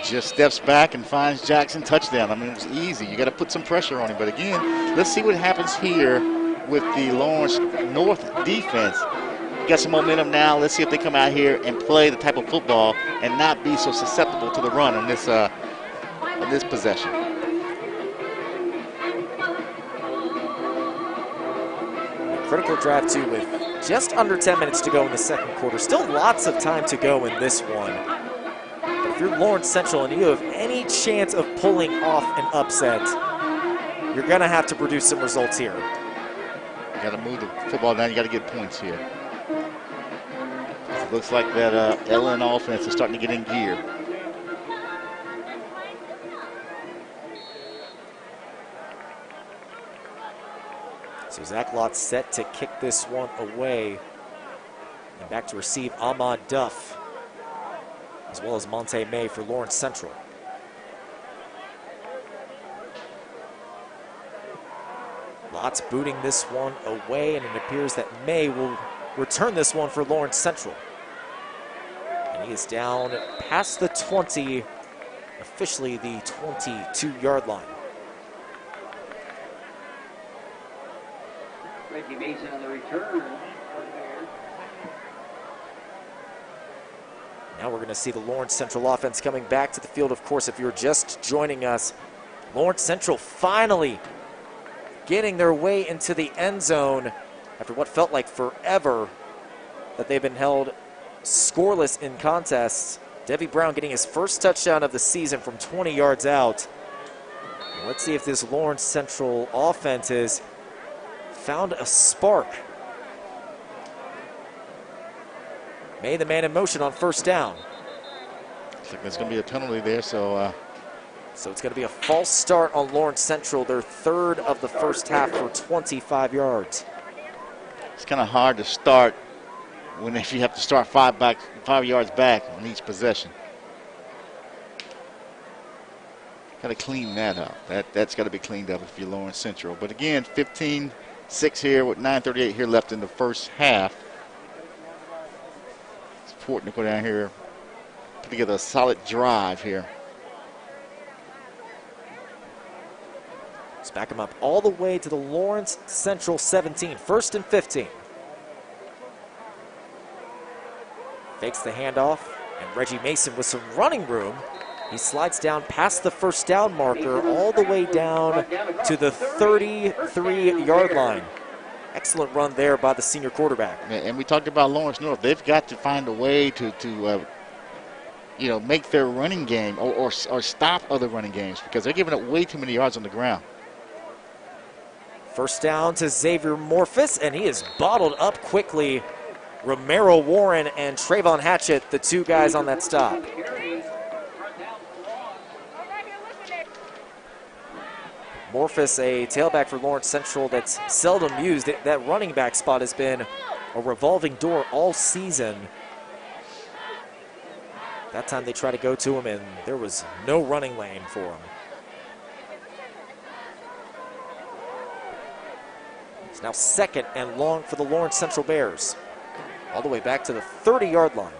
Just steps back and finds Jackson touchdown. I mean, it was easy. You got to put some pressure on him. But again, let's see what happens here with the Lawrence North defense. Got some momentum now. Let's see if they come out here and play the type of football and not be so susceptible to the run in this possession. Critical drive too, with just under 10 minutes to go in the second quarter. Still lots of time to go in this one. But if you're Lawrence Central and you have any chance of pulling off an upset, you're going to have to produce some results here. You got to move the football down. You got to get points here. It looks like that LN offense is starting to get in gear. So Zach Lott's set to kick this one away. And back to receive Ahmad Duff, as well as Monte May for Lawrence Central. Lott's booting this one away, and it appears that May will return this one for Lawrence Central. And he is down past the 20, officially the 22-yard line. Reggie Mason on the return. Now we're going to see the Lawrence Central offense coming back to the field. Of course, if you're just joining us, Lawrence Central finally getting their way into the end zone after what felt like forever that they've been held scoreless in contests. Debbie Brown getting his first touchdown of the season from 20 yards out. Let's see if this Lawrence Central offense has found a spark. May the man in motion on first down. Looks like there's going to be a penalty there, so it's going to be a false start on Lawrence Central, their third of the first half for 25 yards. It's kind of hard to start if you have to start 5 yards back on each possession. Got to clean that up. That's got to be cleaned up if you're Lawrence Central. But again, 15-6 here with 9:38 here left in the first half. It's important to go down here, put together a solid drive here. Let's back him up all the way to the Lawrence Central 17, 1st and 15. Fakes the handoff, and Reggie Mason with some running room. He slides down past the first down marker all the way down to the 33-yard line. Excellent run there by the senior quarterback. And we talked about Lawrence North. They've got to find a way to make their running game or stop other running games because they're giving up way too many yards on the ground. First down to Xavier Morphus, and he is bottled up quickly. Romero Warren and Trayvon Hatchett, the two guys on that stop. Morphus, a tailback for Lawrence Central that's seldom used. That running back spot has been a revolving door all season. That time they tried to go to him, and there was no running lane for him. It's now 2nd and long for the Lawrence Central Bears. All the way back to the 30-yard line.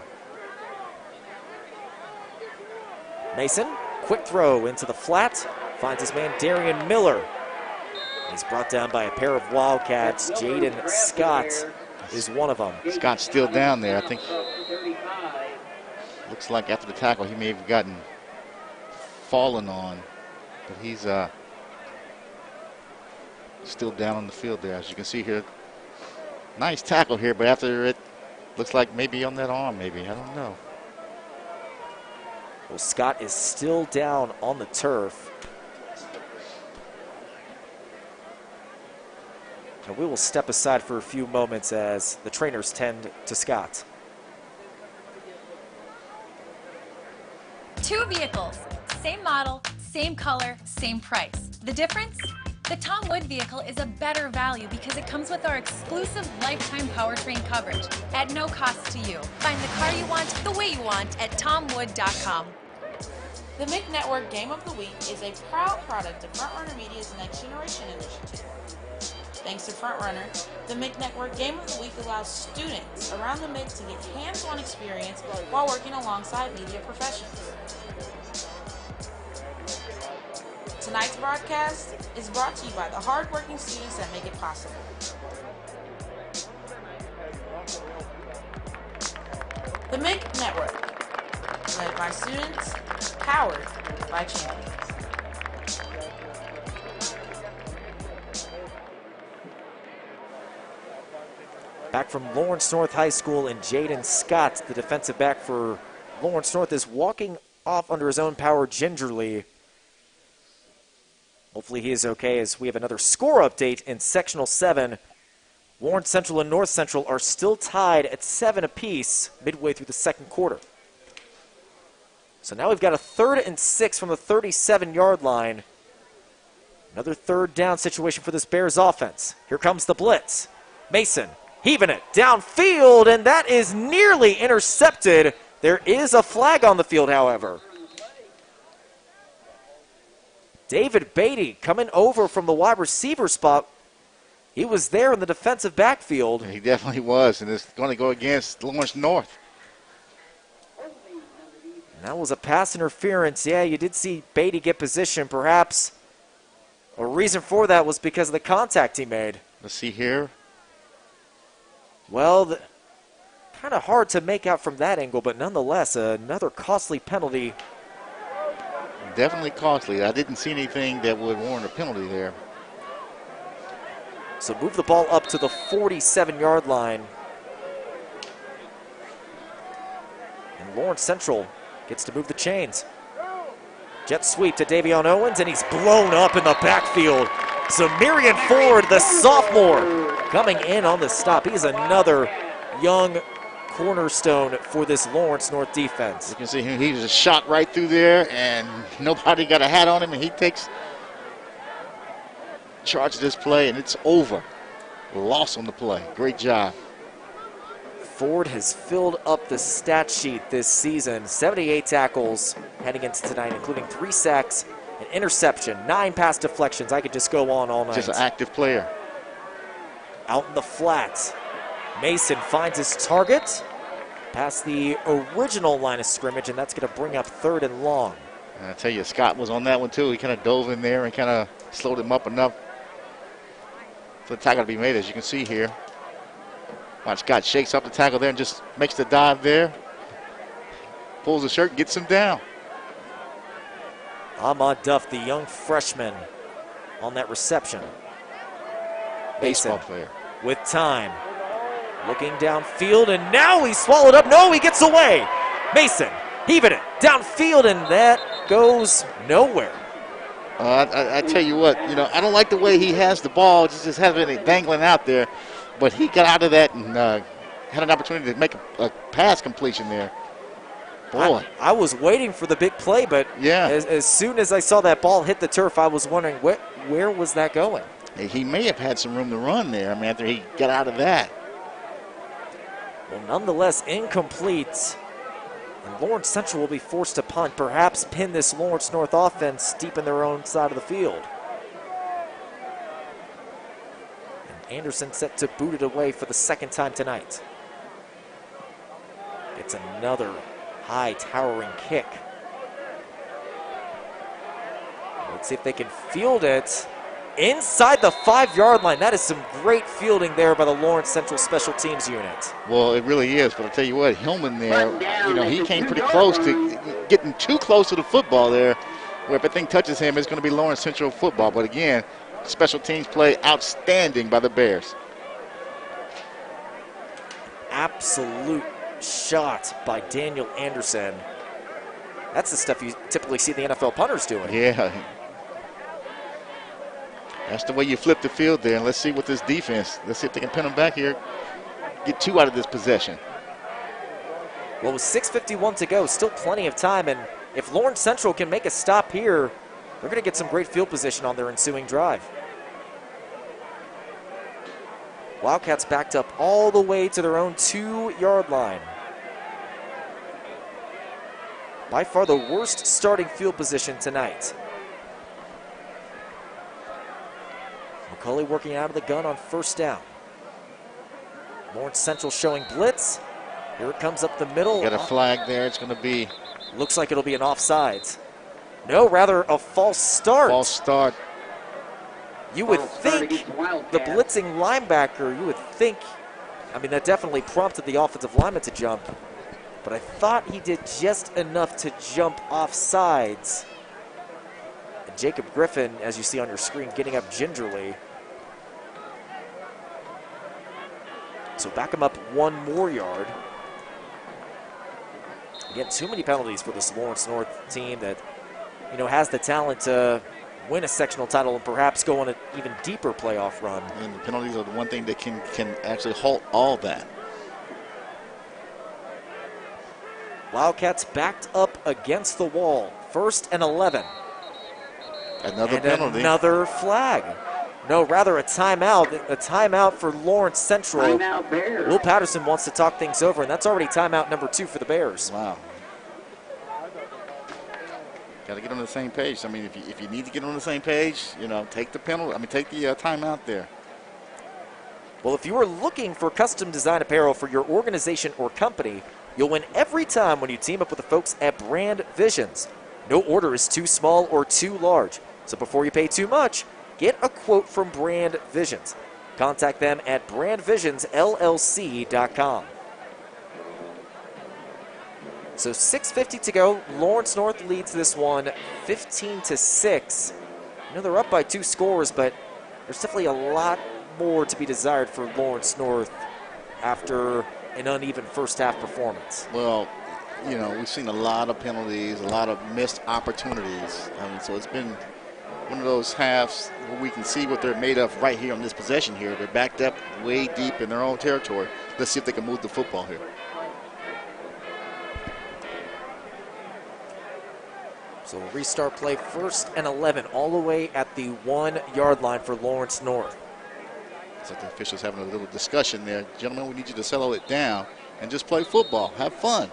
Mason, quick throw into the flat. Finds his man Darian Miller. He's brought down by a pair of Wildcats. Jaden Scott is one of them. Scott's still down there. I think Looks like after the tackle he may have gotten fallen on, but he's still down on the field there, as you can see here. Nice tackle here, but after it, looks like maybe on that arm, maybe. I don't know. Well, Scott is still down on the turf. And we will step aside for a few moments as the trainers tend to Scott. 2 vehicles, same model, same color, same price. The difference? The Tom Wood vehicle is a better value because it comes with our exclusive lifetime powertrain coverage at no cost to you. Find the car you want the way you want at tomwood.com. The MIC Network Game of the Week is a proud product of FrontRunner Media's Next Generation initiative. Thanks to FrontRunner, the MIC Network Game of the Week allows students around the MIC to get hands-on experience while working alongside media professionals. Tonight's broadcast is brought to you by the hard-working students that make it possible. The MIC Network, led by students, powered by champions. Back from Lawrence North High School, and Jaden Scott, the defensive back for Lawrence North, is walking off under his own power gingerly. Hopefully he is okay, as we have another score update in Sectional 7. Lawrence Central and North Central are still tied at 7 apiece midway through the second quarter. So now we've got a 3rd and 6 from the 37-yard line. Another third down situation for this Bears offense. Here comes the blitz. Mason heaving it downfield, and that is nearly intercepted. There is a flag on the field, however. David Beatty coming over from the wide receiver spot. He was there in the defensive backfield. He definitely was, and it's going to go against Lawrence North. And that was a pass interference. Yeah, you did see Beatty get position. Perhaps a reason for that was because of the contact he made. Let's see here. Well, kind of hard to make out from that angle, but nonetheless, another costly penalty. Definitely costly. I didn't see anything that would warrant a penalty there. So move the ball up to the 47-yard line. And Lawrence Central gets to move the chains. Jet sweep to Davion Owens, and he's blown up in the backfield. So Marion Ford, the sophomore, coming in on the stop. He's another young cornerstone for this Lawrence North defense. You can see him, he was shot right through there, and nobody got a hat on him, and he takes charge of this play, and it's over. Loss on the play. Great job. Ford has filled up the stat sheet this season. 78 tackles heading into tonight, including 3 sacks, an interception, 9 pass deflections. I could just go on all night. Just an active player. Out in the flat. Mason finds his target past the original line of scrimmage, and that's going to bring up 3rd and long. And I tell you, Scott was on that one too. He kind of dove in there and kind of slowed him up enough for the tackle to be made, as you can see here. Watch, Scott shakes up the tackle there and just makes the dive there. Pulls the shirt and gets him down. Ahmad Duff, the young freshman, on that reception. Baseball player. With time. Looking downfield, and now he's swallowed up. No, he gets away. Mason heaving it downfield, and that goes nowhere. I tell you what, you know, I don't like the way he has the ball, just having it dangling out there. But he got out of that and had an opportunity to make a pass completion there. Boy. I was waiting for the big play, but yeah, as soon as I saw that ball hit the turf, I was wondering where was that going? He may have had some room to run there, I mean, after he got out of that. Well, nonetheless, incomplete. And Lawrence Central will be forced to punt, perhaps pin this Lawrence North offense deep in their own side of the field. And Anderson set to boot it away for the 2nd time tonight. It's another high towering kick. Let's see if they can field it. inside the 5-yard line. That is some great fielding there by the Lawrence Central Special Teams unit. Well, it really is. But I'll tell you what, Hillman there, he came pretty close to getting too close to the football there. Where if anything touches him, it's going to be Lawrence Central football. But again, special teams play outstanding by the Bears. Absolute shot by Daniel Anderson. That's the stuff you typically see the NFL punters doing. Yeah. That's the way you flip the field there. And let's see what this defense, let's see if they can pin them back here, get 2 out of this possession. Well, with 6:51 to go, still plenty of time. And if Lawrence Central can make a stop here, they're going to get some great field position on their ensuing drive. Wildcats backed up all the way to their own 2-yard line. By far the worst starting field position tonight. McCulley working out of the gun on first down. Lawrence Central showing blitz. Here it comes up the middle. Got a flag there. It's going to be. Looks like it'll be an offsides. No, rather a false start. False start. You would think the blitzing linebacker, I mean, that definitely prompted the offensive lineman to jump. But I thought he did just enough to jump off sides. And Jacob Griffin, as you see on your screen, getting up gingerly. So back him up 1 more yard. Again, too many penalties for this Lawrence North team that, has the talent to win a sectional title and perhaps go on an even deeper playoff run. And the penalties are the one thing that can actually halt all that. Wildcats backed up against the wall. 1st and 11. Another penalty. Another flag. No, rather a timeout. A timeout for Lawrence Central. Timeout Bears. Will Patterson wants to talk things over, and that's already timeout number 2 for the Bears. Wow. Got to get on the same page. I mean, if you need to get on the same page, take the penalty. I mean, take the timeout there. Well, if you are looking for custom design apparel for your organization or company, you'll win every time when you team up with the folks at Brand Visions. No order is too small or too large. So before you pay too much, get a quote from Brand Visions. Contact them at brandvisionsllc.com. So 6:50 to go. Lawrence North leads this one 15-6. They're up by 2 scores, but there's definitely a lot more to be desired for Lawrence North after an uneven first half performance. Well, we've seen a lot of penalties, a lot of missed opportunities. I mean, so it's been one of those halves where we can see what they're made of right here on this possession here. They're backed up way deep in their own territory. Let's see if they can move the football here. So restart play, 1st and 11, all the way at the 1-yard line for Lawrence North. So the officials having a little discussion there. Gentlemen, we need you to settle it down and just play football. Have fun.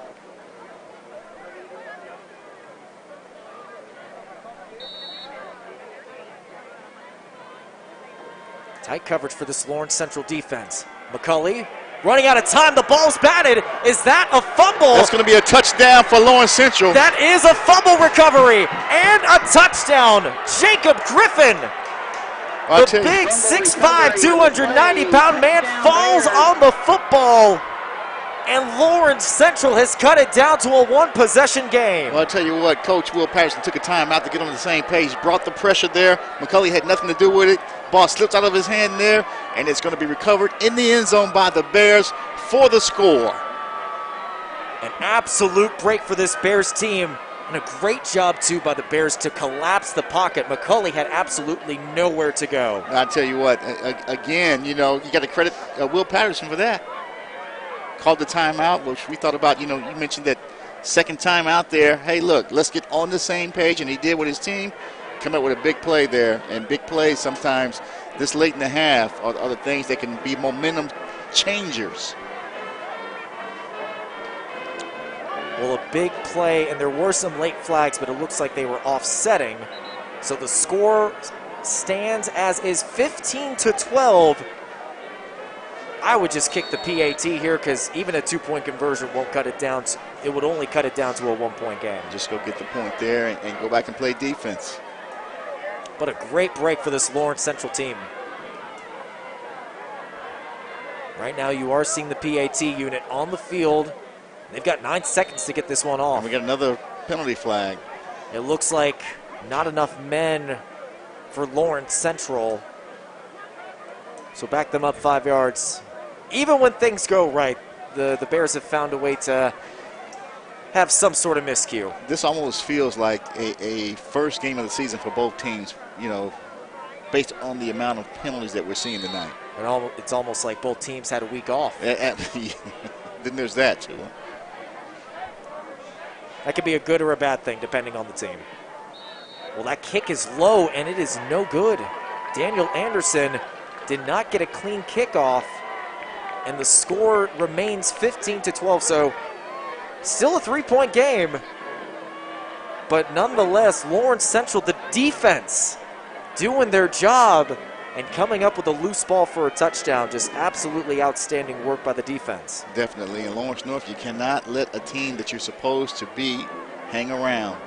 Tight coverage for this Lawrence Central defense. McCulley running out of time. The ball's batted. Is that a fumble? That's going to be a touchdown for Lawrence Central. That is a fumble recovery and a touchdown. Jacob Griffin, the big 6'5", 290-pound man, falls on the football. And Lawrence Central has cut it down to a 1-possession game. Well, I'll tell you what, Coach Will Patterson took a time out to get on the same page, brought the pressure there. McCulley had nothing to do with it. Ball slips out of his hand there, and it's going to be recovered in the end zone by the Bears for the score. An absolute break for this Bears team, and a great job, too, by the Bears to collapse the pocket. McCulley had absolutely nowhere to go. I'll tell you what, again, you got to credit Will Patterson for that. Called the timeout, which we thought about, you mentioned that second time out there. Hey, look, let's get on the same page, and he did with his team. Come up with a big play there, and big plays sometimes this late in the half are the things that can be momentum changers. Well, a big play, and there were some late flags, but it looks like they were offsetting. So the score stands as is 15-12. I would just kick the PAT here because even a 2-point conversion won't cut it down. It would only cut it down to a 1-point game. Just go get the point there and go back and play defense. But a great break for this Lawrence Central team. Right now you are seeing the PAT unit on the field. They've got 9 seconds to get this one off. And we got another penalty flag. It looks like not enough men for Lawrence Central. So back them up 5 yards. Even when things go right, the Bears have found a way to have some sort of miscue. This almost feels like a first game of the season for both teams, based on the amount of penalties that we're seeing tonight. And it's almost like both teams had a week off. Then there's that, too. That could be a good or a bad thing, depending on the team. Well, that kick is low, and it is no good. Daniel Anderson did not get a clean kickoff, and the score remains 15-12. So still a 3-point game, but nonetheless, Lawrence Central, the defense, doing their job and coming up with a loose ball for a touchdown. Just absolutely outstanding work by the defense. Definitely. In Lawrence North, you cannot let a team that you're supposed to be hang around.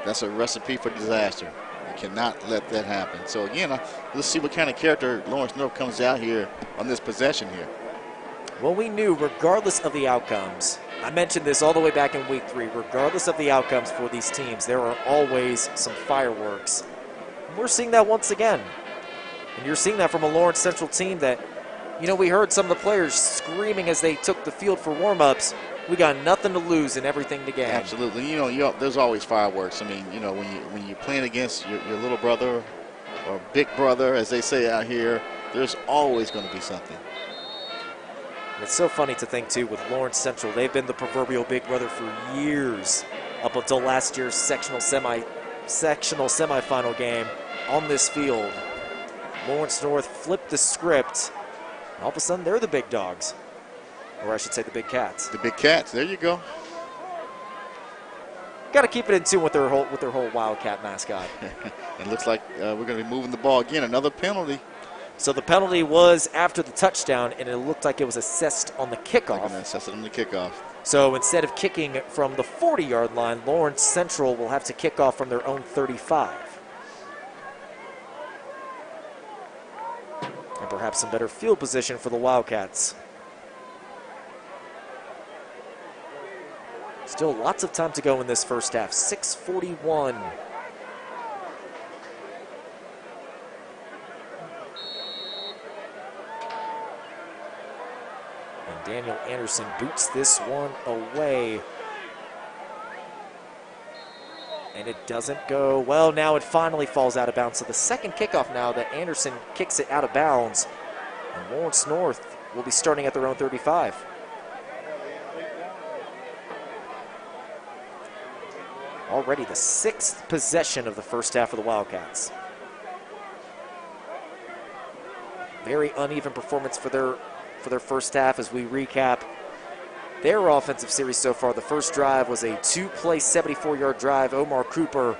That's a recipe for disaster. You cannot let that happen. So again, let's see what kind of character Lawrence North comes out here on this possession here. Well, we knew regardless of the outcomes, I mentioned this all the way back in week 3, regardless of the outcomes for these teams, there are always some fireworks. And we're seeing that once again. And you're seeing that from a Lawrence Central team that, we heard some of the players screaming as they took the field for warm-ups. We got nothing to lose and everything to gain. Absolutely. There's always fireworks. I mean, when you're playing against your little brother or big brother, as they say out here, there's always going to be something. It's so funny to think, too, with Lawrence Central, they've been the proverbial big brother for years, up until last year's sectional semifinal game on this field. Lawrence North flipped the script. All of a sudden, they're the big dogs. Or I should say the big cats. The big cats, there you go. Got to keep it in tune with their whole Wildcat mascot. It looks like we're going to be moving the ball again. Another penalty. So the penalty was after the touchdown, and it looked like it was assessed on the kickoff. Assessed on the kickoff. So instead of kicking from the 40-yard line, Lawrence Central will have to kick off from their own 35. And perhaps some better field position for the Wildcats. Still lots of time to go in this first half. 6:41. And Daniel Anderson boots this one away. And it doesn't go well. Now it finally falls out of bounds. So the second kickoff now that Anderson kicks it out of bounds. And Lawrence North will be starting at their own 35. Already the 6th possession of the first half of the Wildcats. Very uneven performance for their first half as we recap their offensive series so far. The first drive was a 2-play 74-yard drive. Omar Cooper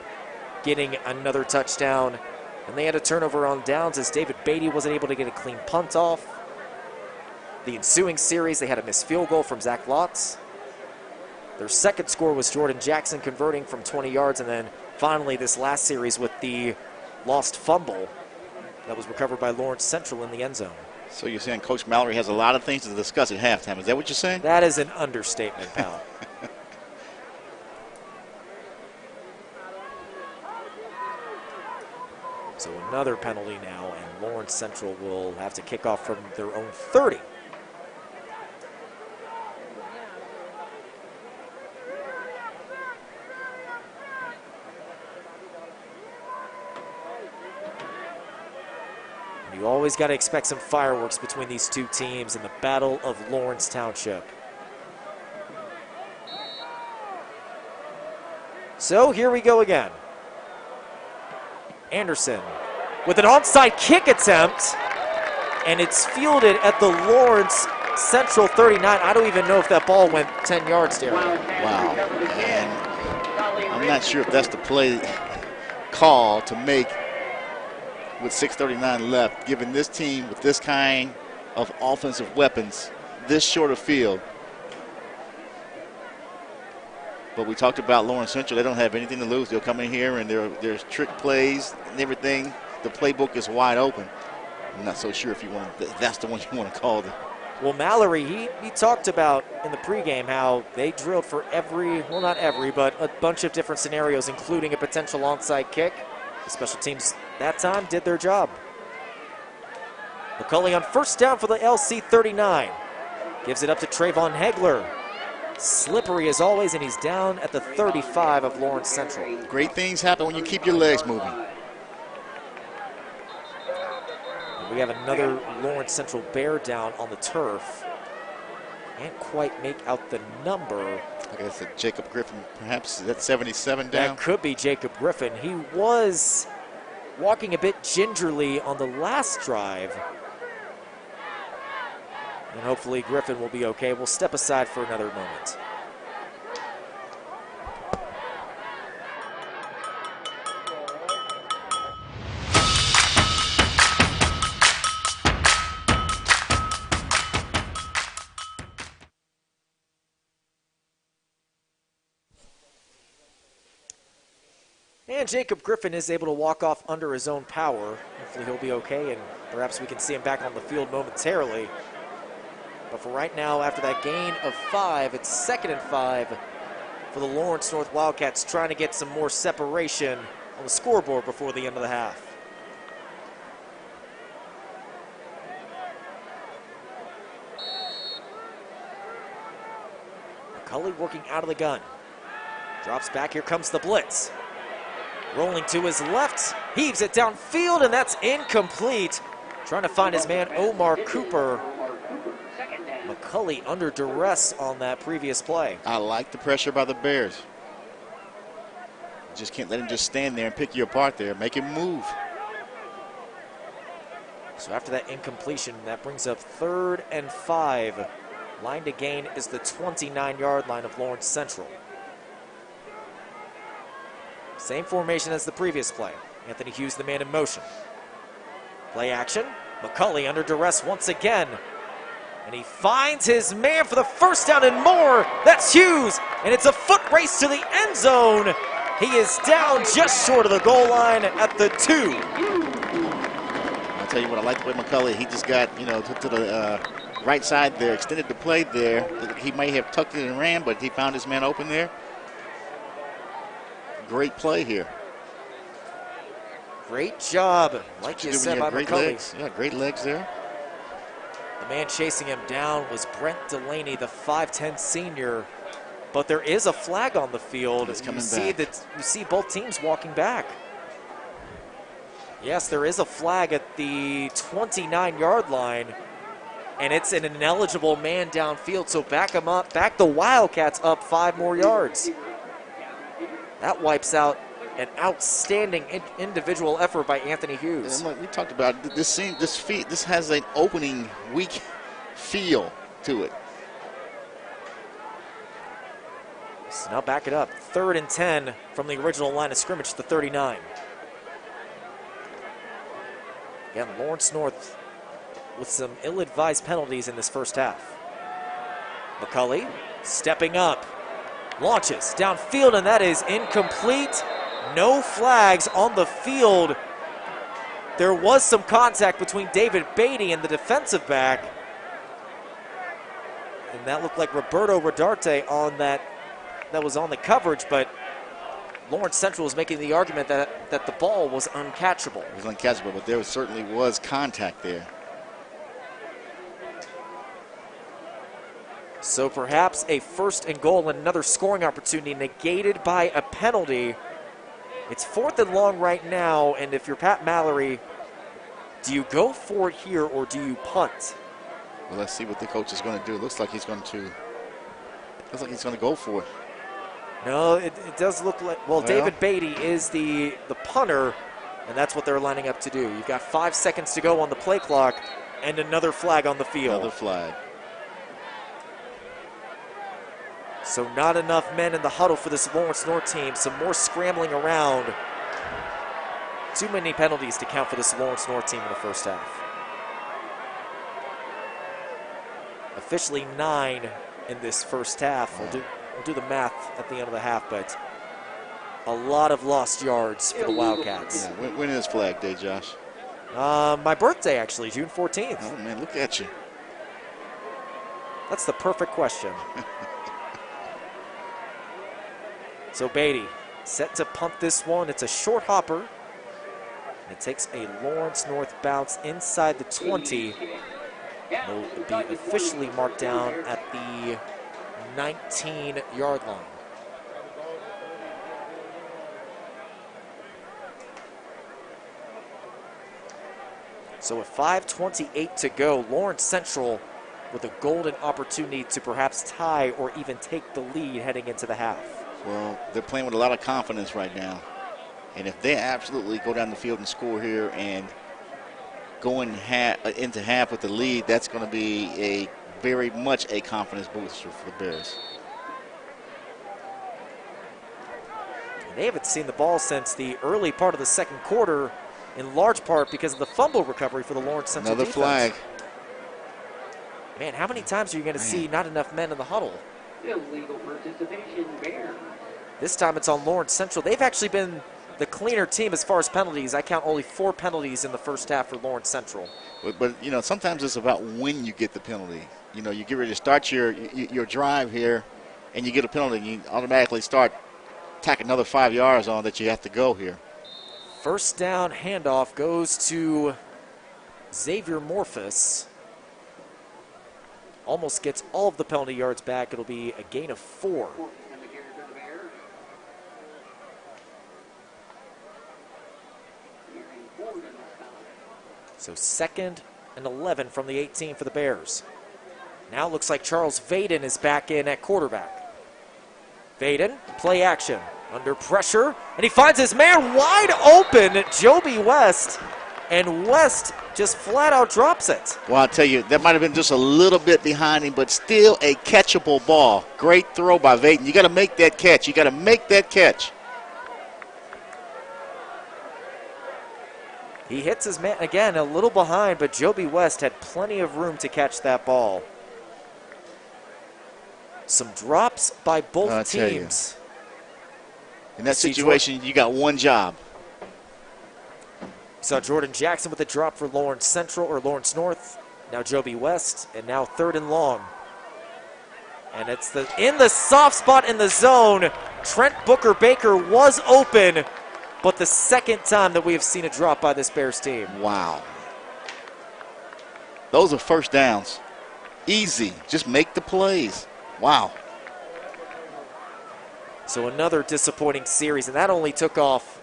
getting another touchdown. And they had a turnover on downs as David Beatty wasn't able to get a clean punt off. The ensuing series, they had a missed field goal from Zach Lotz. Their second score was Jordan Jackson converting from 20 yards. And then finally this last series with the lost fumble that was recovered by Lawrence Central in the end zone. So you're saying Coach Mallory has a lot of things to discuss at halftime. Is that what you're saying? That is an understatement, pal. So another penalty now, and Lawrence Central will have to kick off from their own 30. You always got to expect some fireworks between these two teams in the Battle of Lawrence Township. So here we go again. Anderson with an onside kick attempt, and it's fielded at the Lawrence Central 39. I don't even know if that ball went 10 yards there. Wow. And I'm not sure if that's the play call to make with 6:39 left, given this team with this kind of offensive weapons, this short of field. But we talked about Lawrence Central. They don't have anything to lose. They'll come in here and there's trick plays and everything. The playbook is wide open. I'm not so sure if that's the one you want to call them. Well, Mallory, he talked about in the pregame how they drilled for not every, but a bunch of different scenarios, including a potential onside kick. The special teams that time did their job. McCulley on first down for the LC 39. Gives it up to Trayvon Hegler. Slippery as always, and he's down at the 35 of Lawrence Central. Great things happen when you keep your legs moving. We have another Lawrence Central bear down on the turf. Can't quite make out the number. I guess it's Jacob Griffin, perhaps. Is that 77 down? That could be Jacob Griffin. He was walking a bit gingerly on the last drive. And hopefully Griffin will be okay. We'll step aside for another moment. And Jacob Griffin is able to walk off under his own power. Hopefully he'll be okay, and perhaps we can see him back on the field momentarily. But for right now, after that gain of 5, it's 2nd and 5 for the Lawrence North Wildcats, trying to get some more separation on the scoreboard before the end of the half. McCulley working out of the gun. Drops back, here comes the blitz. Rolling to his left, heaves it downfield, and that's incomplete. Trying to find his man, Omar Cooper. McCulley under duress on that previous play. I like the pressure by the Bears. Just can't let him just stand there and pick you apart there. Make him move. So after that incompletion, that brings up 3rd and 5. Line to gain is the 29-yard line of Lawrence Central. Same formation as the previous play. Anthony Hughes, the man in motion. Play action. McCulley under duress once again. And he finds his man for the first down and more. That's Hughes. And it's a foot race to the end zone. He is down just short of the goal line at the 2. I'll tell you what, I like the way McCulley, he just got, to the right side there, extended the play there. He may have tucked it and ran, but he found his man open there. Great play here. Great job, like you said, by great McCulley. legs. Yeah, great legs there. The man chasing him down was Brent Delaney, the 5'10 senior. But there is a flag on the field. It's coming back. You see both teams walking back. Yes, there is a flag at the 29-yard line. And it's an ineligible man downfield, so back them up. Back the Wildcats up 5 more yards. That wipes out an outstanding individual effort by Anthony Hughes. And like we talked about, this has an opening weak feel to it. So now back it up. 3rd and 10 from the original line of scrimmage, the 39. Again, Lawrence North with some ill-advised penalties in this first half. McCulley stepping up. Launches downfield, and that is incomplete. No flags on the field. There was some contact between David Beatty and the defensive back. And that looked like Roberto Rodarte on that was on the coverage, but Lawrence Central was making the argument that the ball was uncatchable. It was uncatchable, but there certainly was contact there. So perhaps a 1st and goal and another scoring opportunity negated by a penalty. It's 4th and long right now, and if you're Pat Mallory, do you go for it here or do you punt? Well, let's see what the coach is going to do. It looks like he's going to go for it. No, it does look like, well, David Beatty is the punter, and that's what they're lining up to do. You've got 5 seconds to go on the play clock and another flag on the field. Another flag. So not enough men in the huddle for this Lawrence North team. Some more scrambling around. Too many penalties to count for this Lawrence North team in the first half. Officially 9 in this first half. we'll do the math at the end of the half, but a lot of lost yards for the Wildcats. Yeah, when is Flag Day, Josh? My birthday, actually, June 14th. Oh, man, look at you. That's the perfect question. So Beatty set to punt this one. It's a short hopper. And it takes a Lawrence North bounce inside the 20. Will be officially marked down at the 19-yard line. So with 5:28 to go, Lawrence Central with a golden opportunity to perhaps tie or even take the lead heading into the half. Well, they're playing with a lot of confidence right now. And if they absolutely go down the field and score here and go into half with the lead, that's going to be very much a confidence booster for the Bears. They haven't seen the ball since the early part of the second quarter, in large part because of the fumble recovery for the Lawrence Central defense. Another flag. Man, how many times are you going to see not enough men in the huddle? Illegal participation, Bears. This time it's on Lawrence Central. They've actually been the cleaner team as far as penalties. I count only 4 penalties in the first half for Lawrence Central. But you know, sometimes it's about when you get the penalty. You know, you get ready to start your drive here, and you get a penalty, and you automatically start tack another 5 yards on that you have to go here. First down handoff goes to Xavier Morphus. Almost gets all of the penalty yards back. It'll be a gain of 4. So 2nd and 11 from the 18 for the Bears. Now it looks like Charles Vaden is back in at quarterback. Vaden, play action, under pressure, and he finds his man wide open, Joby West, and West just flat out drops it. Well, I'll tell you, that might have been just a little bit behind him, but still a catchable ball. Great throw by Vaden. You got to make that catch. You got to make that catch. He hits his man again, a little behind, but Joby West had plenty of room to catch that ball. Some drops by both teams. In that situation, you got one job. Saw Jordan Jackson with a drop for Lawrence Central or Lawrence North. Now Joby West, and now 3rd and long. And it's in the soft spot in the zone. Trent Booker Baker was open, but the second time that we have seen a drop by this Bears team. Wow. Those are first downs. Easy. Just make the plays. Wow. So another disappointing series, and that only took off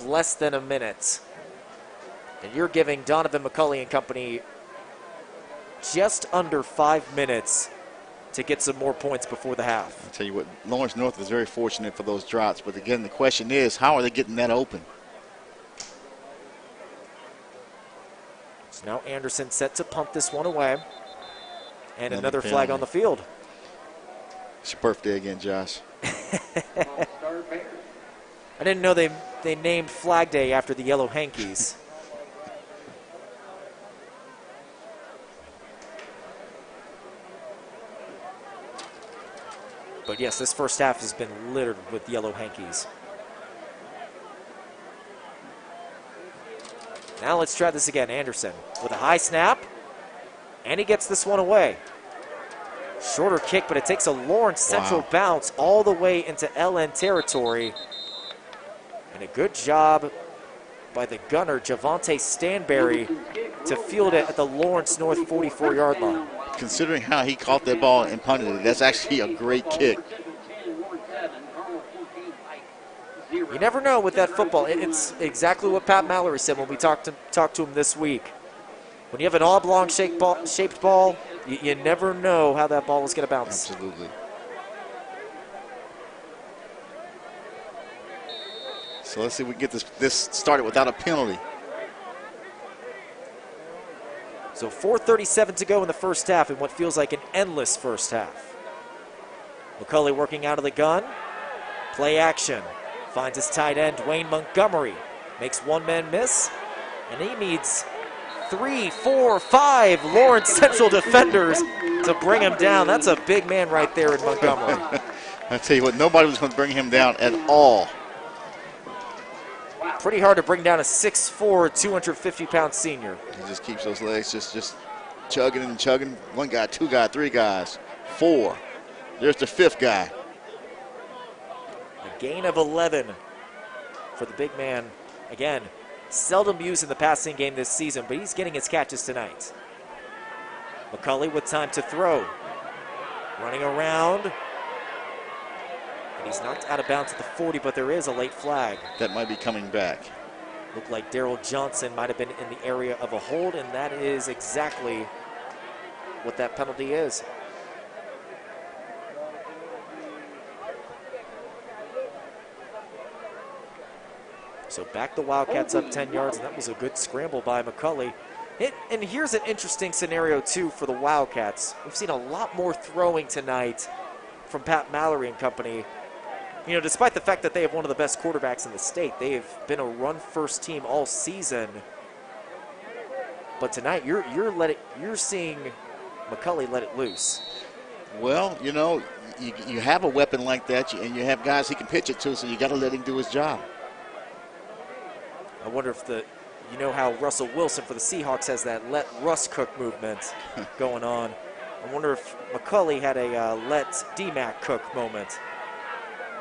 less than a minute. And you're giving Donovan McCulley and company just under 5 minutes to get some more points before the half. I'll tell you what, Lawrence North is very fortunate for those drops, but again, the question is, how are they getting that open? So now Anderson set to punt this one away. And another flag on the field. It's your birthday again, Josh. I didn't know they named Flag Day after the Yellow Hankies. But yes, this first half has been littered with Yellow Hankies. Now let's try this again. Anderson with a high snap. And he gets this one away. Shorter kick, but it takes a Lawrence Central bounce all the way into LN territory. And a good job by the gunner, Javante Stanberry, to field it at the Lawrence North 44-yard line. Considering how he caught that ball and punted it, that's actually a great kick. You never know with that football. It's exactly what Pat Mallory said when we talked to him this week. When you have an oblong-shaped ball, you never know how that ball is going to bounce. Absolutely. So let's see if we can get this started without a penalty. So 4:37 to go in the first half in what feels like an endless first half. McCulley working out of the gun. Play action. Finds his tight end, Dwayne Montgomery. Makes one man miss. And he needs 3, 4, 5 Lawrence Central defenders to bring him down. That's a big man right there in Montgomery. I tell you what, nobody was going to bring him down at all. Pretty hard to bring down a 6'4", 250-pound senior. He just keeps those legs just chugging and chugging. 1 guy, 2 guys, 3 guys, 4. There's the 5th guy. A gain of 11 for the big man. Again, seldom used in the passing game this season, but he's getting his catches tonight. McCulley with time to throw. Running around. And he's knocked out of bounds at the 40, but there is a late flag. That might be coming back. Looked like Darrell Johnson might have been in the area of a hold, and that is exactly what that penalty is. So back the Wildcats up 10 yards, and that was a good scramble by McCulley. And here's an interesting scenario, too, for the Wildcats. We've seen a lot more throwing tonight from Pat Mallory and company. You know, despite the fact that they have one of the best quarterbacks in the state, they have been a run-first team all season. But tonight, you're seeing McCulley let it loose. Well, you know, you have a weapon like that, and you have guys he can pitch it to, so you got to let him do his job. I wonder if you know how Russell Wilson for the Seahawks has that let Russ cook movement going on. I wonder if McCulley had a let D-Mac cook moment.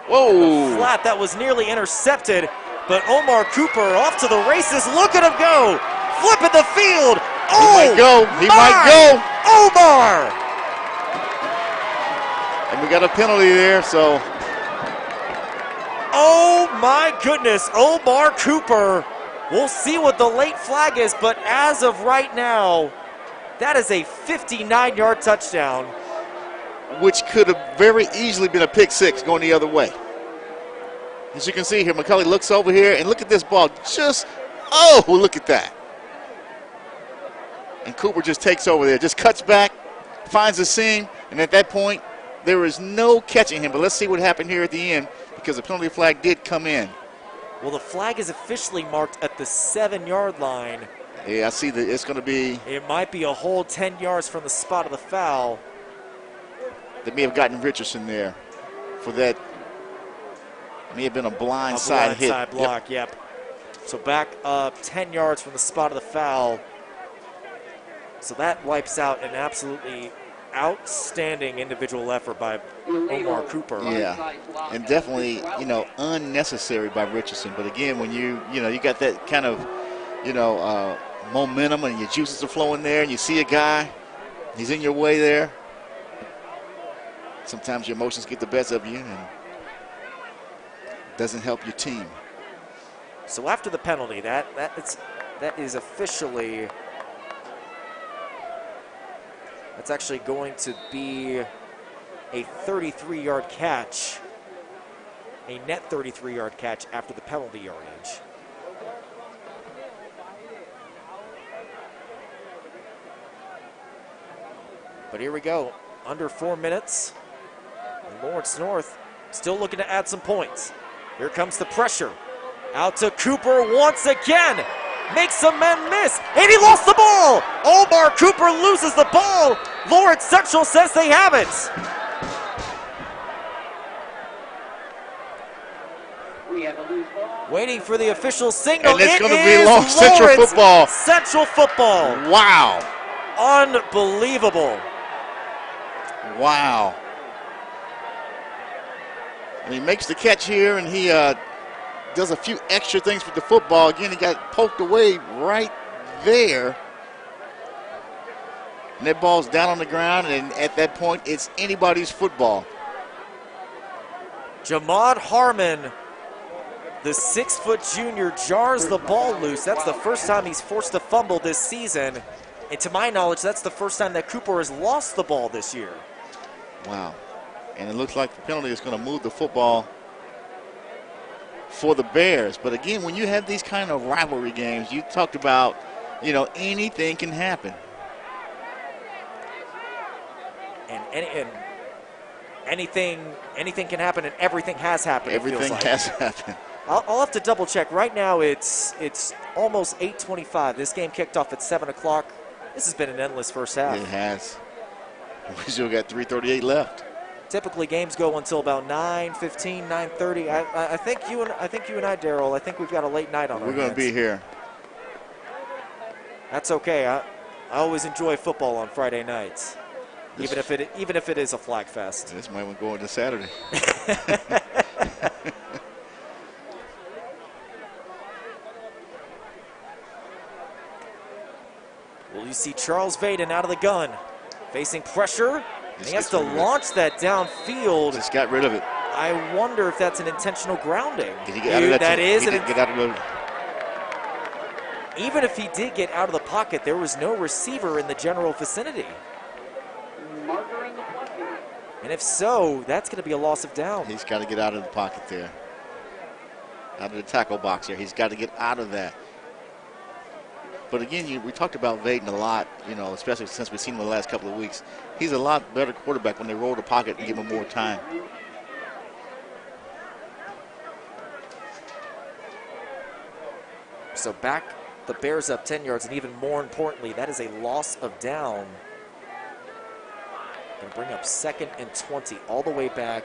Whoa! Flat that was nearly intercepted, but Omar Cooper off to the races. Look at him go! Flipping the field! Oh! He might go! He might go! Omar! And we got a penalty there, so. Oh my goodness, Omar Cooper. We'll see what the late flag is, but as of right now, that is a 59-yard touchdown. Which could have very easily been a pick 6 going the other way. As you can see here, McCulley looks over here, and look at this ball. Oh, look at that. And Cooper just takes over there, just cuts back, finds the seam, and at that point, there is no catching him. But let's see what happened here at the end, because the penalty flag did come in. Well, the flag is officially marked at the 7-yard line. Yeah, I see that it's going to be. It might be a whole 10 yards from the spot of the foul. They may have gotten Richardson there for that. May have been a blind side hit. Side block, yep. So back up 10 yards from the spot of the foul. So that wipes out an absolutely outstanding individual effort by Omar Cooper. Yeah, and definitely, you know, unnecessary by Richardson. But again, when you got that kind of, momentum and your juices are flowing there, and you see a guy, he's in your way there. Sometimes your emotions get the best of you, and it doesn't help your team. So after the penalty, that is officially. That's actually going to be a 33-yard catch, a net 33-yard catch after the penalty yardage. But here we go, under 4 minutes. And Lawrence North still looking to add some points. Here comes the pressure. Out to Cooper once again. Makes some men miss, and he lost the ball. Omar Cooper loses the ball. Lawrence Central says they have it. Waiting for the official signal. And it's going to be Lawrence Central football. Central football. Wow. Unbelievable. Wow. And he makes the catch here, and he does a few extra things with the football. Again, he got poked away right there. And that ball's down on the ground, and at that point, it's anybody's football. Jamad Harmon, the 6-foot junior, jars the ball loose. That's the first time he's forced a fumble this season. And to my knowledge, that's the first time that Cooper has lost the ball this year. Wow. And it looks like the penalty is going to move the football for the Bears. But again, when you have these kind of rivalry games, you talked about, anything can happen. And anything can happen, and everything has happened. Everything it feels like. has happened. I'll have to double check. Right now it's almost 8:25. This game kicked off at 7 o'clock. This has been an endless first half. It has. We still got 3:38 left. Typically games go until about 9:15, 9:30. I think you and I, Daryl, I think we've got a late night on our We're going to be here. That's okay. I always enjoy football on Friday nights, even if it is a flag fest. This might want to go into Saturday. Well, you see Charles Vaden out of the gun, facing pressure. And he has to launch that downfield. Just got rid of it. I wonder if that's an intentional grounding. Did he get out of that? That is. He didn't get out of the. Even if he did get out of the pocket, there was no receiver in the general vicinity. And if so, that's going to be a loss of down. He's got to get out of the pocket there. Out of the tackle box here. He's got to get out of that. But again, we talked about Vaden a lot, especially since we've seen him the last couple of weeks. He's a lot better quarterback when they roll the pocket and give him more time. So back the Bears up 10 yards, and even more importantly, that is a loss of down. Going to bring up 2nd and 20 all the way back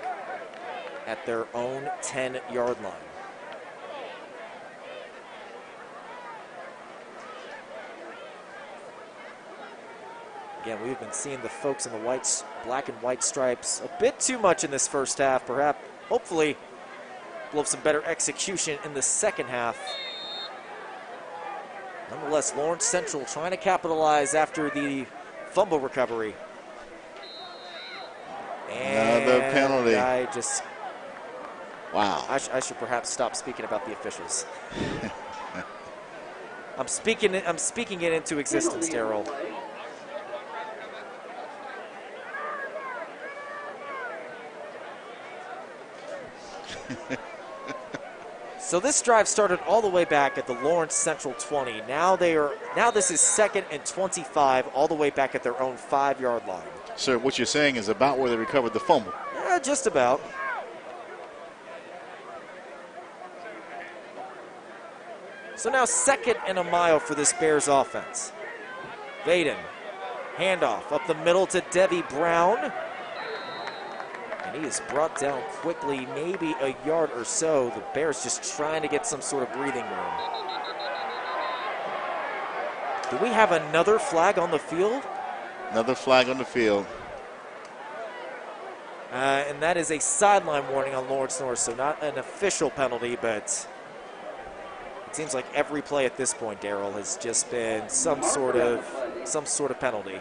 at their own 10-yard line. Again, we've been seeing the folks in the black and white stripes a bit too much in this first half. Perhaps, hopefully, we'll have some better execution in the second half. Nonetheless, Lawrence Central trying to capitalize after the fumble recovery. Another penalty. Wow. I should perhaps stop speaking about the officials. I'm speaking it into existence, Daryl. So this drive started all the way back at the Lawrence Central 20. Now this is 2nd and 25, all the way back at their own 5-yard line. Sir, what you're saying is about where they recovered the fumble. Just about. So now 2nd and a mile for this Bears offense. Vaden, handoff up the middle to Debbie Brown. And he is brought down quickly, maybe a yard or so. The Bears just trying to get some sort of breathing room. Do we have another flag on the field? Another flag on the field. And that is a sideline warning on Lawrence North, so not an official penalty, but it seems like every play at this point, Daryl, has just been some sort of penalty.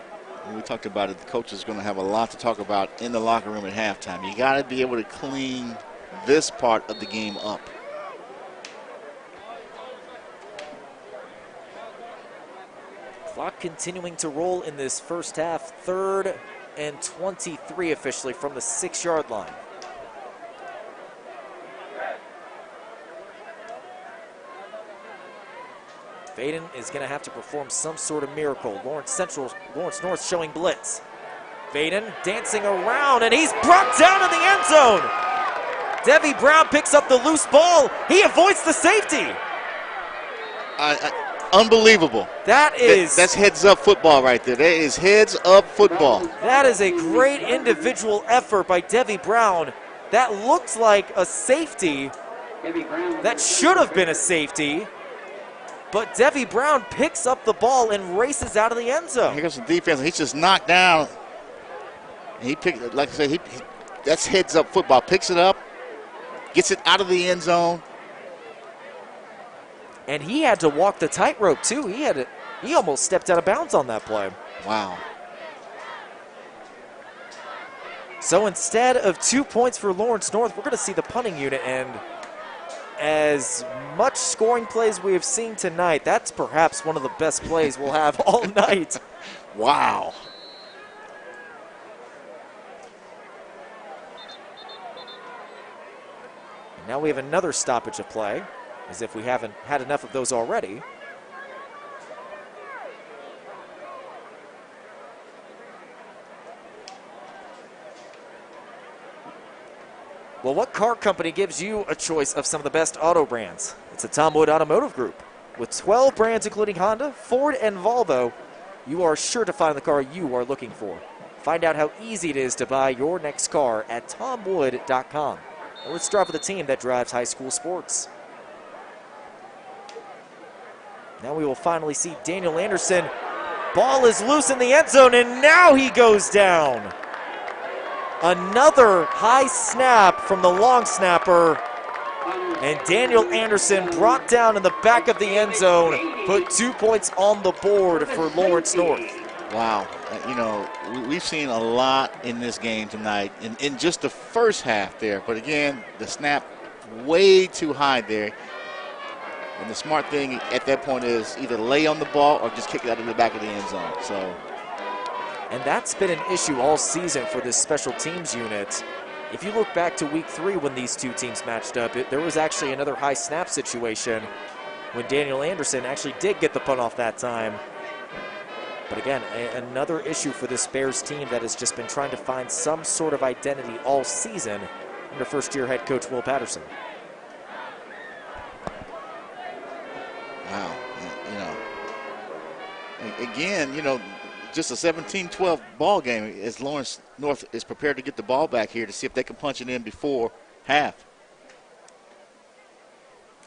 We talked about it. The coach is going to have a lot to talk about in the locker room at halftime. You got to be able to clean this part of the game up. Clock continuing to roll in this first half. 3rd and 23 officially from the 6-yard line. Vaden is going to have to perform some sort of miracle. Lawrence North showing blitz. Vaden dancing around, and he's brought down in the end zone. Debbie Brown picks up the loose ball. He avoids the safety. Unbelievable. That's heads-up football right there. That is heads-up football. That is a great individual effort by Debbie Brown. That looked like a safety. That should have been a safety. But Debbie Brown picks up the ball and races out of the end zone. Here comes the defense. He's just knocked down. He picked, like I said, that's heads-up football. Picks it up, gets it out of the end zone. And he had to walk the tightrope too. He almost stepped out of bounds on that play. Wow. So instead of 2 points for Lawrence North, we're going to see the punting unit, and as much scoring plays we have seen tonight, that's perhaps one of the best plays we'll have all night. Wow. And now we have another stoppage of play, as if we haven't had enough of those already. Well, what car company gives you a choice of some of the best auto brands? It's the Tom Wood Automotive Group. With 12 brands including Honda, Ford, and Volvo, you are sure to find the car you are looking for. Find out how easy it is to buy your next car at tomwood.com. And let's drive with a team that drives high school sports. Now we will finally see Daniel Anderson. Ball is loose in the end zone, and now he goes down. Another high snap from the long snapper, and Daniel Anderson brought down in the back of the end zone, put 2 points on the board for Lawrence North. Wow. You know, we've seen a lot in this game tonight in just the first half there. But again, the snap way too high there. And the smart thing at that point is either lay on the ball or just kick it out of the back of the end zone. And that's been an issue all season for this special teams unit. If you look back to week 3 when these two teams matched up, there was actually another high snap situation when Daniel Anderson actually did get the punt off that time. But again, another issue for this Bears team that has just been trying to find some sort of identity all season under first-year head coach Will Patterson. Wow. Again, just a 17-12 ball game as Lawrence North is prepared to get the ball back here to see if they can punch it in before half.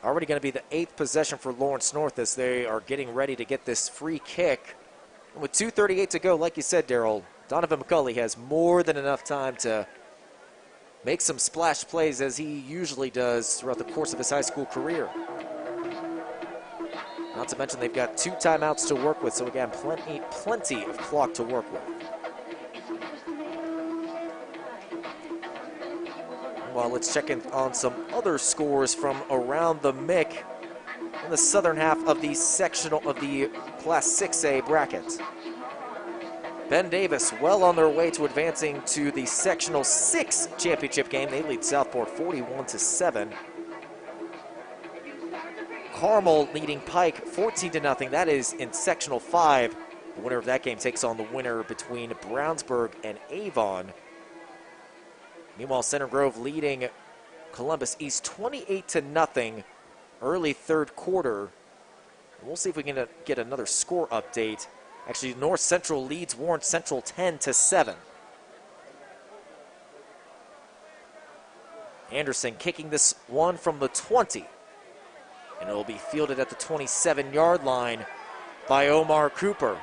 Already going to be the 8th possession for Lawrence North as they are getting ready to get this free kick. And with 2:38 to go, like you said, Darryl, Donovan McCulley has more than enough time to make some splash plays as he usually does throughout the course of his high school career. Not to mention they've got 2 timeouts to work with, so again, plenty of clock to work with. Well, let's check in on some other scores from around the MIC in the southern half of the sectional of the Class 6A bracket. Ben Davis well on their way to advancing to the Sectional 6 championship game. They lead Southport 41-7. Carmel leading Pike 14-0. That is in Sectional 5. The winner of that game takes on the winner between Brownsburg and Avon. Meanwhile, Center Grove leading Columbus East 28-0 early third quarter. We'll see if we can get another score update. Actually, North Central leads Warren Central 10-7. Anderson kicking this one from the 20. And it will be fielded at the 27-yard line by Omar Cooper.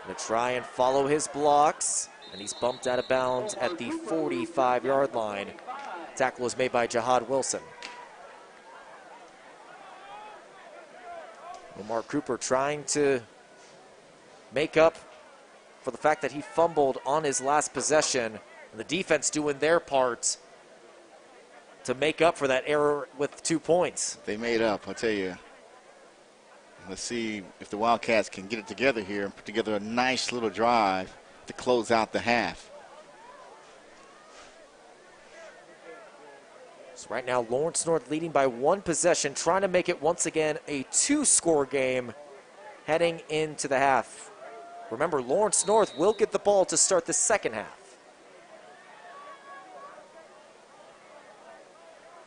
Going to try and follow his blocks. And he's bumped out of bounds at the 45-yard line. Tackle is made by Jihad Wilson. Omar Cooper trying to make up for the fact that he fumbled on his last possession. And the defense doing their part to make up for that error with 2 points. They made up, I'll tell you. Let's see if the Wildcats can get it together here and put together a nice little drive to close out the half. So right now, Lawrence North leading by 1 possession, trying to make it once again a 2-score game heading into the half. Remember, Lawrence North will get the ball to start the second half.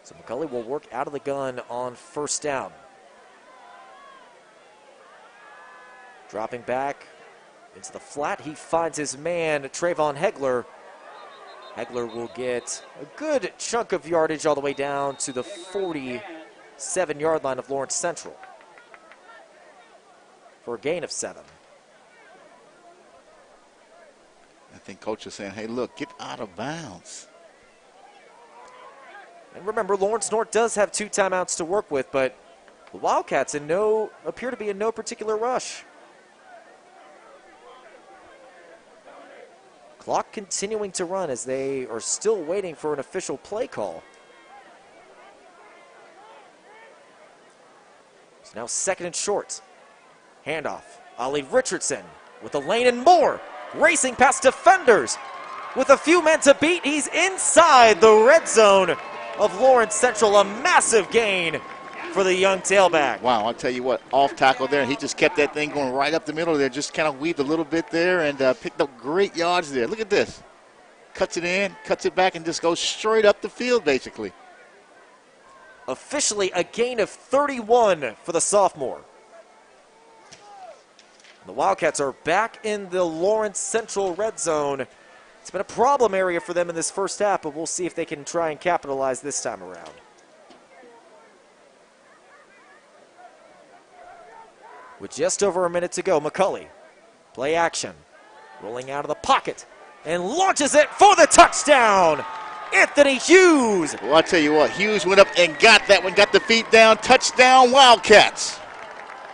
So McCulley will work out of the gun on first down. Dropping back into the flat, he finds his man, Trayvon Hegler. Hegler will get a good chunk of yardage all the way down to the 47-yard line of Lawrence Central for a gain of 7. I think Coach is saying, hey, look, get out of bounds. And remember, Lawrence North does have 2 timeouts to work with, but the Wildcats appear to be in no particular rush. Clock continuing to run as they are still waiting for an official play call. So now 2nd and short. Handoff. Ali Richardson with a lane and more. Racing past defenders. With a few men to beat, he's inside the red zone of Lawrence Central. A massive gain for the young tailback. Wow, I'll tell you what, off tackle there. He just kept that thing going right up the middle there, just kind of weaved a little bit there and picked up great yards there. Look at this. cuts it in, cuts it back, and just goes straight up the field, basically. Officially a gain of 31 for the sophomore. The Wildcats are back in the Lawrence Central red zone. It's been a problem area for them in this first half, but we'll see if they can try and capitalize this time around. With just over a minute to go, McCulley, play action, rolling out of the pocket, and launches it for the touchdown. Anthony Hughes. Well, I'll tell you what, Hughes went up and got that one, got the feet down, touchdown Wildcats.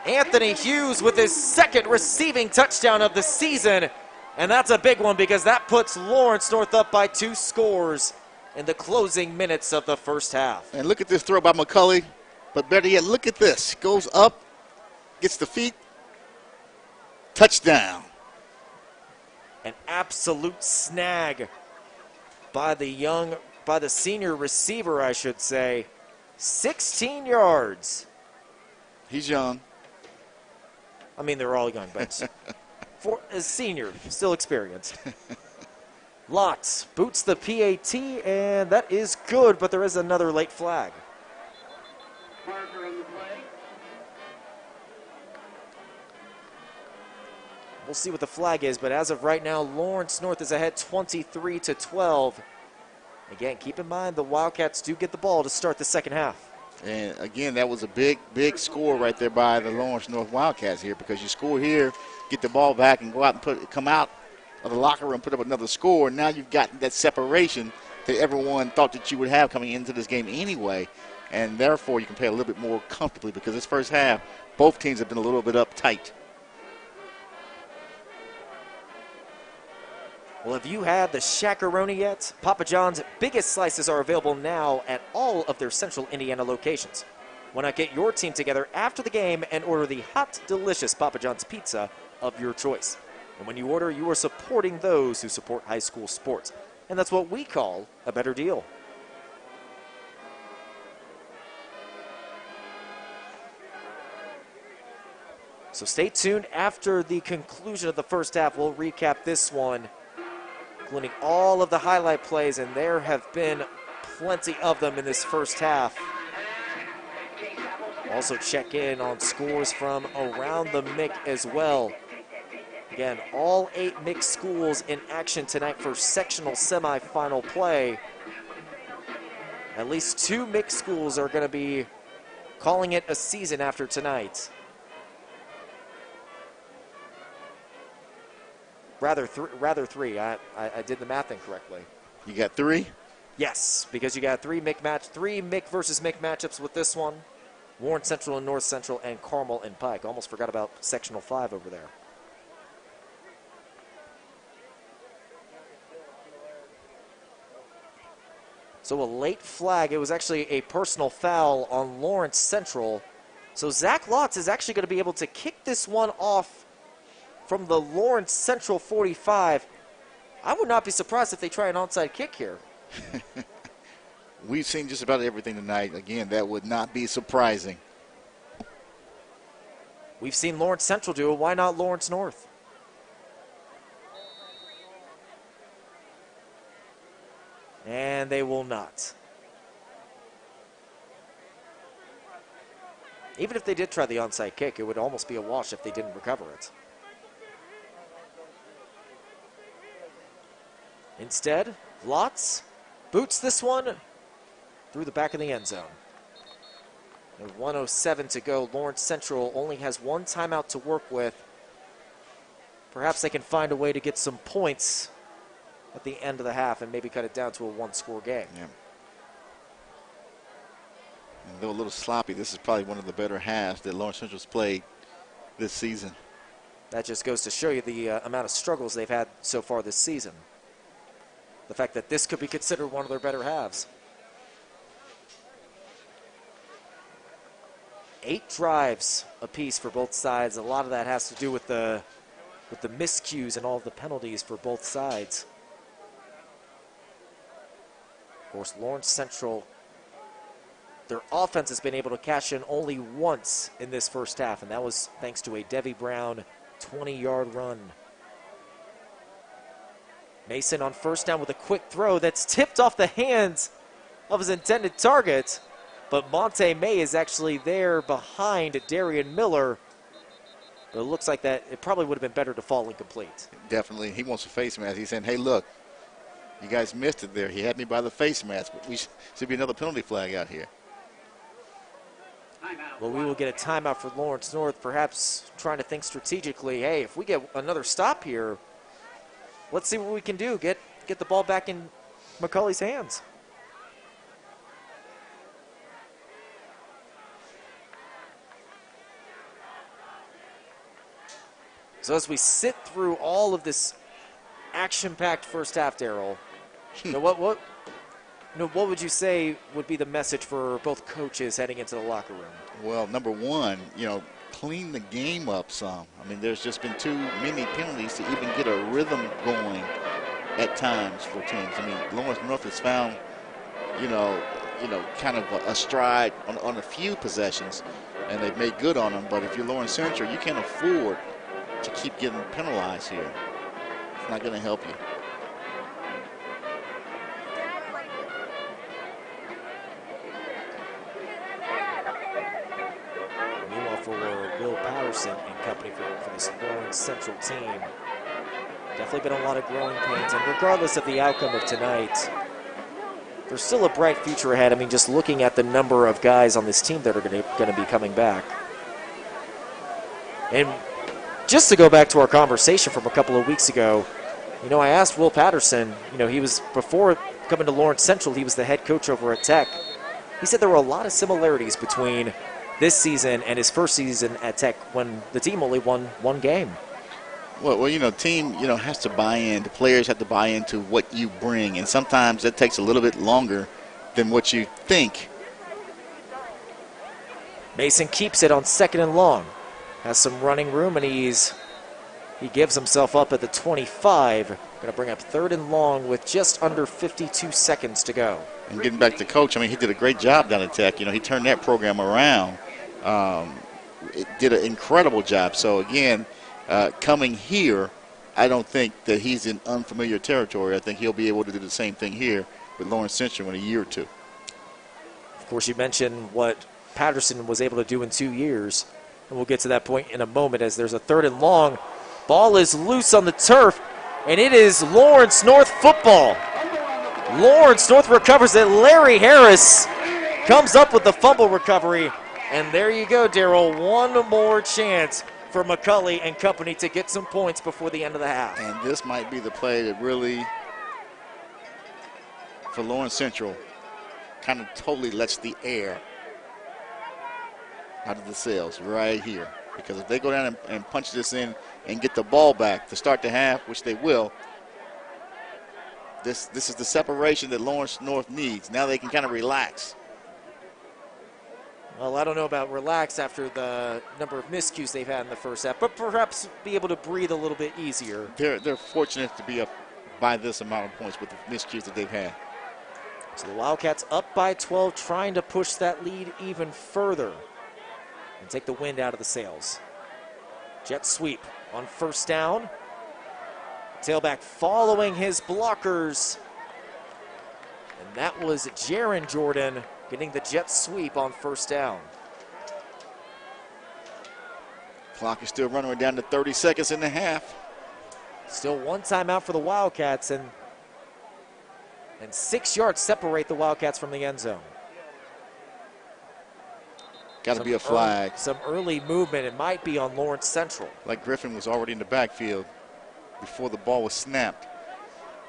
Anthony Hughes with his second receiving touchdown of the season, and that's a big one because that puts Lawrence North up by 2 scores in the closing minutes of the first half. And look at this throw by McCulley, but better yet, look at this. Goes up, gets the feet, touchdown. An absolute snag by the senior receiver, I should say. 16 yards. He's young. I mean, they're all young, but for a senior, still experienced. Lotz boots the PAT, and that is good, but there is another late flag. Parker on the play. We'll see what the flag is, but as of right now, Lawrence North is ahead 23-12. Again, keep in mind the Wildcats do get the ball to start the second half. And again, that was a big score right there by the Lawrence North Wildcats here, because you score here, get the ball back, and go out and come out of the locker room, put up another score. Now you've got that separation that everyone thought that you would have coming into this game anyway, and therefore you can play a little bit more comfortably, because this first half, both teams have been a little bit uptight. Well, have you had the Shakaroni yet? Papa John's biggest slices are available now at all of their Central Indiana locations. Why not get your team together after the game and order the hot, delicious Papa John's pizza of your choice? And when you order, you are supporting those who support high school sports. And that's what we call a better deal. So stay tuned after the conclusion of the first half. We'll recap this one, including all of the highlight plays, and there have been plenty of them in this first half. Also check in on scores from around the MIC as well. Again, all 8 MIC schools in action tonight for sectional semifinal play. At least 2 MIC schools are going to be calling it a season after tonight. Rather 3. I did the math incorrectly. You got 3? Yes, because you got 3 MIC versus MIC matchups with this one. Warren Central and North Central, and Carmel and Pike. Almost forgot about Sectional 5 over there. So a late flag. It was actually a personal foul on Lawrence Central. So Zach Lotz is actually going to be able to kick this one off from the Lawrence Central 45. I would not be surprised if they try an onside kick here. We've seen just about everything tonight. Again, that would not be surprising. We've seen Lawrence Central do it. Why not Lawrence North? And they will not. Even if they did try the onside kick, it would almost be a wash if they didn't recover it. Instead, Lotz boots this one through the back of the end zone. And 1:07 to go. Lawrence Central only has 1 timeout to work with. Perhaps they can find a way to get some points at the end of the half and maybe cut it down to a 1-score game. Yeah. And though a little sloppy, this is probably one of the better halves that Lawrence Central's played this season. That just goes to show you the amount of struggles they've had so far this season. The fact that this could be considered one of their better halves. 8 drives apiece for both sides. A lot of that has to do with the miscues and all of the penalties for both sides. Of course, Lawrence Central, their offense has been able to cash in only once in this first half, and that was thanks to a Devi Brown 20-yard run. Mason on first down with a quick throw that's tipped off the hands of his intended target, but Monte May is actually there behind Darian Miller. But it looks like that it probably would have been better to fall incomplete. Definitely. He wants a face mask. He's saying, hey, look, you guys missed it there. He had me by the face mask, but we should be another penalty flag out here. Well, we will get a timeout for Lawrence North, perhaps trying to think strategically, hey, if we get another stop here, let's see what we can do. Get the ball back in McCulley's hands. So as we sit through all of this action-packed first half, Darryl, what would you say would be the message for both coaches heading into the locker room? Well, number one, clean the game up some. I mean, there's just been too many penalties to even get a rhythm going at times for teams. I mean, Lawrence North has found, kind of a stride on a few possessions, and they've made good on them. But if you're Lawrence Central, you can't afford to keep getting penalized here. It's not going to help you. Meanwhile, for Will Patterson and company for this Lawrence Central team, definitely been a lot of growing pains. And regardless of the outcome of tonight, there's still a bright future ahead. I mean, just looking at the number of guys on this team that are going to be coming back. And just to go back to our conversation from a couple of weeks ago, I asked Will Patterson, he was, before coming to Lawrence Central, he was the head coach over at Tech. He said there were a lot of similarities between this season and his first season at Tech when the team only won one game. Well, team, has to buy in. The players have to buy into what you bring, and sometimes that takes a little bit longer than what you think. Mason keeps it on 2nd and long. Has some running room, and he gives himself up at the 25. Going to bring up 3rd and long with just under 52 seconds to go. And getting back to coach, he did a great job down at Tech. He turned that program around. It did an incredible job. So, again, coming here, I don't think that he's in unfamiliar territory. I think he'll be able to do the same thing here with Lawrence Central in a year or two. Of course, you mentioned what Patterson was able to do in 2 years. And we'll get to that point in a moment as there's a 3rd and long. Ball is loose on the turf, and it is Lawrence North football. Lawrence North recovers it. Larry Harris comes up with the fumble recovery. And there you go, Darryl. One more chance for McCulley and company to get some points before the end of the half. And this might be the play that really, for Lawrence Central, kind of totally lets the air out of the sails right here. Because if they go down and punch this in and get the ball back to start the half, which they will, this is the separation that Lawrence North needs. Now they can kind of relax. Well, I don't know about relax after the number of miscues they've had in the first half, but perhaps be able to breathe a little bit easier. They're fortunate to be up by this amount of points with the miscues that they've had. So the Wildcats up by 12, trying to push that lead even further and take the wind out of the sails. Jet sweep on 1st down. Tailback following his blockers. And that was Jaron Jordan getting the jet sweep on 1st down. Clock is still running. We're down to 30 seconds in the half. Still one timeout for the Wildcats, and 6 yards separate the Wildcats from the end zone. Got to be a flag. Some early movement. It might be on Lawrence Central. Like Griffin was already in the backfield before the ball was snapped.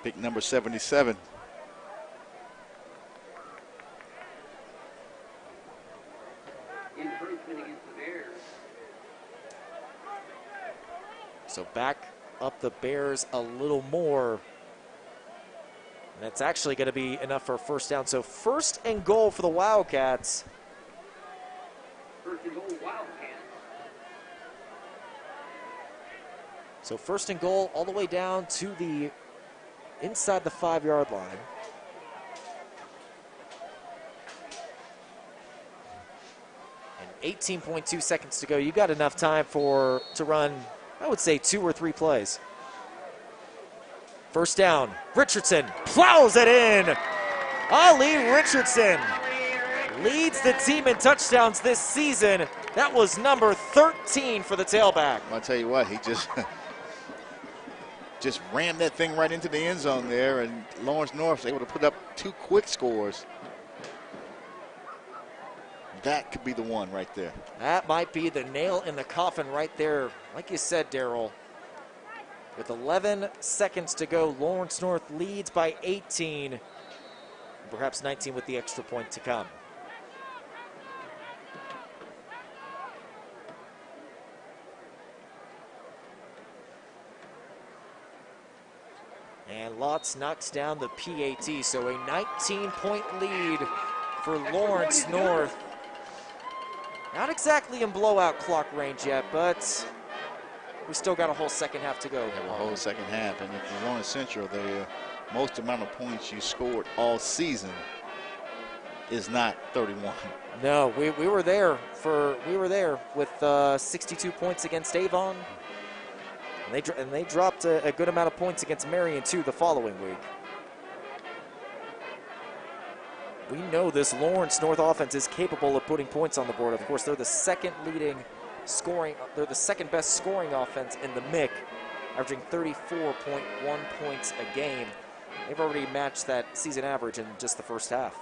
Pick number 77. So back up the Bears a little more. And that's actually going to be enough for a 1st down. So 1st and goal for the Wildcats. 1st and goal, Wildcats. So 1st and goal all the way down to the inside the 5-yard line. And 18.2 seconds to go. You got enough time to run, I would say, 2 or 3 plays. First down, Richardson plows it in. Ali Richardson leads the team in touchdowns this season. That was number 13 for the tailback. I'll tell you what, he just rammed that thing right into the end zone there, and Lawrence North was able to put up 2 quick scores. That could be the one right there. That might be the nail in the coffin right there. Like you said, Darryl, with 11 seconds to go, Lawrence North leads by 18, perhaps 19 with the extra point to come. And Lotz knocks down the PAT, so a 19-point lead for Lawrence North. Not exactly in blowout clock range yet, but we still got a whole second half to go. Have a whole second half, and if you're Lawrence Central, the most amount of points you scored all season is not 31. No, we were there with 62 points against Avon. And they dropped a good amount of points against Marion, too, the following week. We know this Lawrence North offense is capable of putting points on the board. Of course, they're the second best scoring offense in the MIC, averaging 34.1 points a game. They've already matched that season average in just the first half.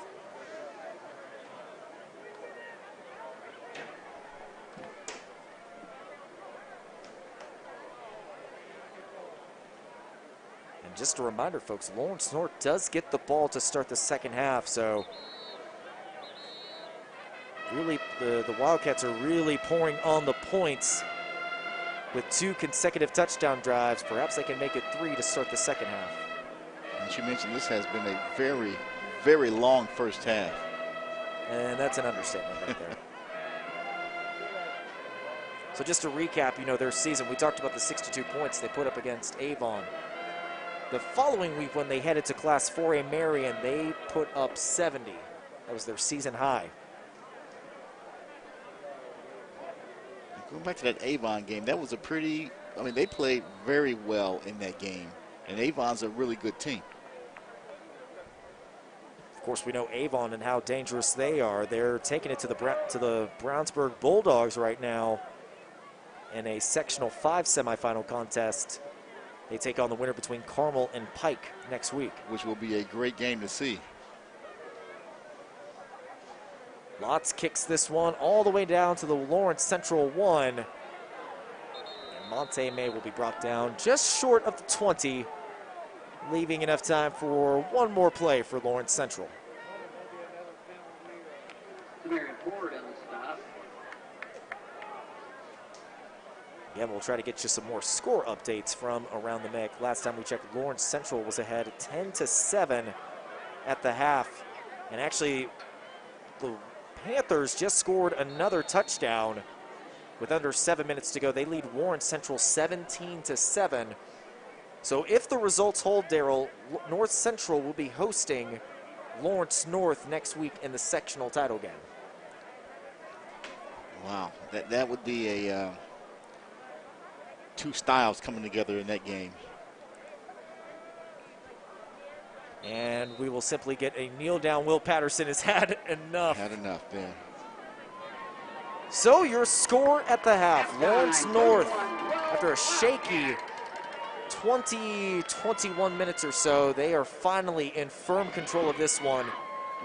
Just a reminder, folks, Lawrence North does get the ball to start the second half, so really the Wildcats are really pouring on the points with 2 consecutive touchdown drives. Perhaps they can make it 3 to start the second half. As you mentioned, this has been a very, very long first half. And that's an understatement right there. So just to recap, their season, we talked about the 62 points they put up against Avon. The following week, when they headed to Class 4A Marion, they put up 70. That was their season high. Going back to that Avon game, that was they played very well in that game. And Avon's a really good team. Of course, we know Avon and how dangerous they are. They're taking it to the Brownsburg Bulldogs right now in a Sectional 5 semifinal contest. They take on the winner between Carmel and Pike next week. Which will be a great game to see. Lotz kicks this one all the way down to the Lawrence Central 1. And Monte May will be brought down just short of the 20, leaving enough time for one more play for Lawrence Central. Again, we'll try to get you some more score updates from around the MIC. Last time we checked, Lawrence Central was ahead 10-7 at the half. And actually, the Panthers just scored another touchdown with under 7 minutes to go. They lead Warren Central 17-7. So if the results hold, Darryl, North Central will be hosting Lawrence North next week in the sectional title game. Wow, that would be a 2 styles coming together in that game. And we will simply get a kneel down. Will Patterson has had enough. Had enough, yeah. So your score at the half, Lawrence North, after a shaky 21 minutes or so, they are finally in firm control of this one,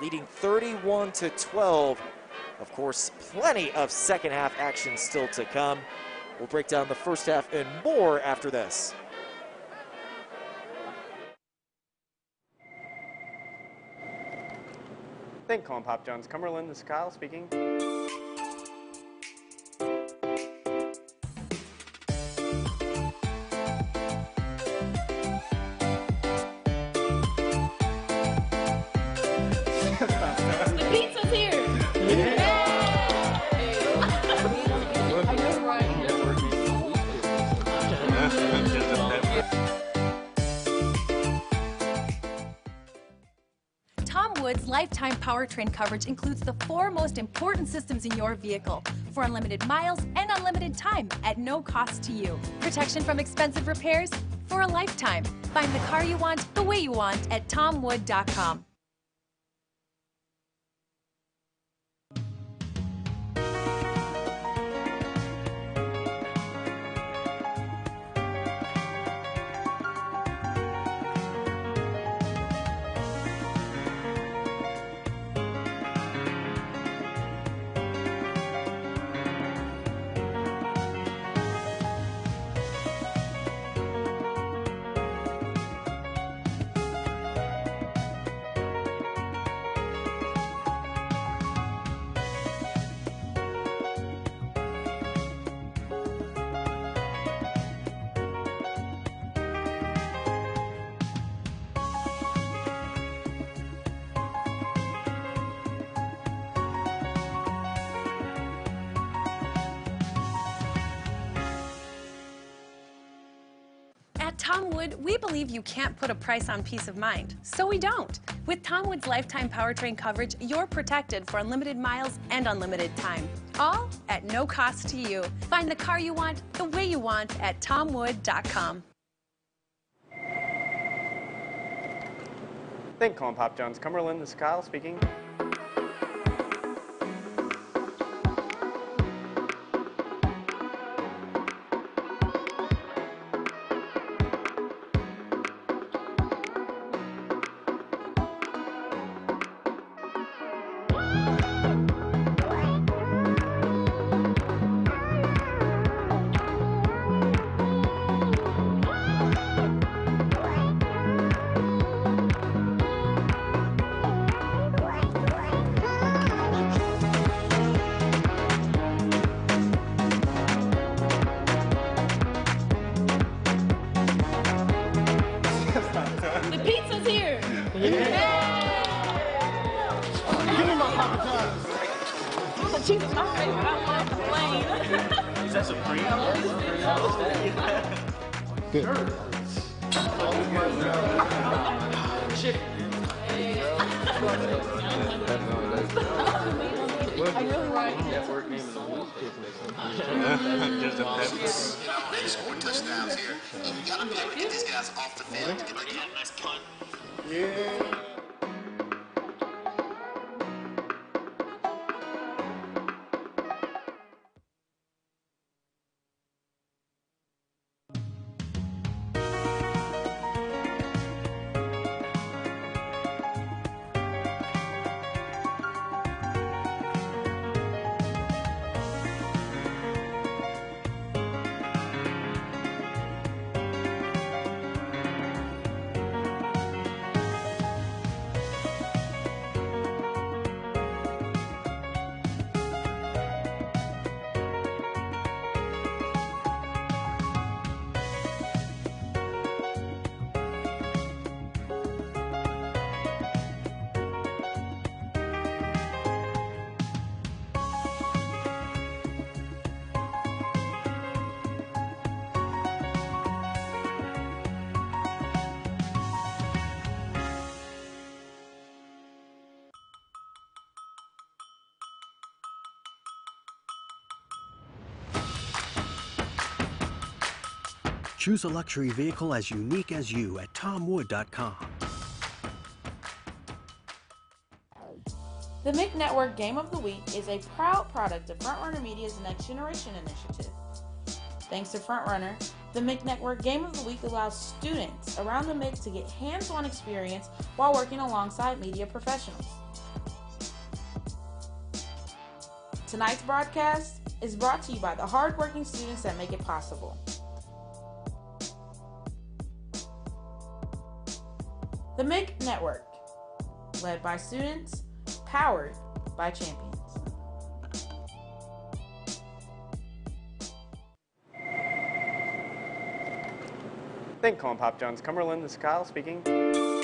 leading 31-12. Of course, plenty of second half action still to come. We'll break down the first half and more after this. Thank you, calling Pop John's Cumberland. This is Kyle speaking. The pizza's here! I know, right? Tom Wood's lifetime powertrain coverage includes the 4 most important systems in your vehicle for unlimited miles and unlimited time at no cost to you. Protection from expensive repairs for a lifetime. Find the car you want the way you want at tomwood.com. At Tom Wood, we believe you can't put a price on peace of mind, so we don't. With Tom Wood's lifetime powertrain coverage, you're protected for unlimited miles and unlimited time, all at no cost to you. Find the car you want the way you want at tomwood.com. Thank calling Pop John's Cumberland. This is Kyle speaking. The pizza's here. Give me my Papa John's. Oh, Jesus, my favorite. I love the plane. Is that Supreme? Good. I really like it. They scored touchdowns here. You gotta be able to get these guys off the field to get the nice punt. Yeah. Choose a luxury vehicle as unique as you at tomwood.com. The MIC Network Game of the Week is a proud product of FrontRunner Media's Next Generation initiative. Thanks to FrontRunner, the MIC Network Game of the Week allows students around the MIC to get hands-on experience while working alongside media professionals. Tonight's broadcast is brought to you by the hardworking students that make it possible. The MIC Network, led by students, powered by champions. Thank calling Pop John's Cumberland. This is Kyle speaking. The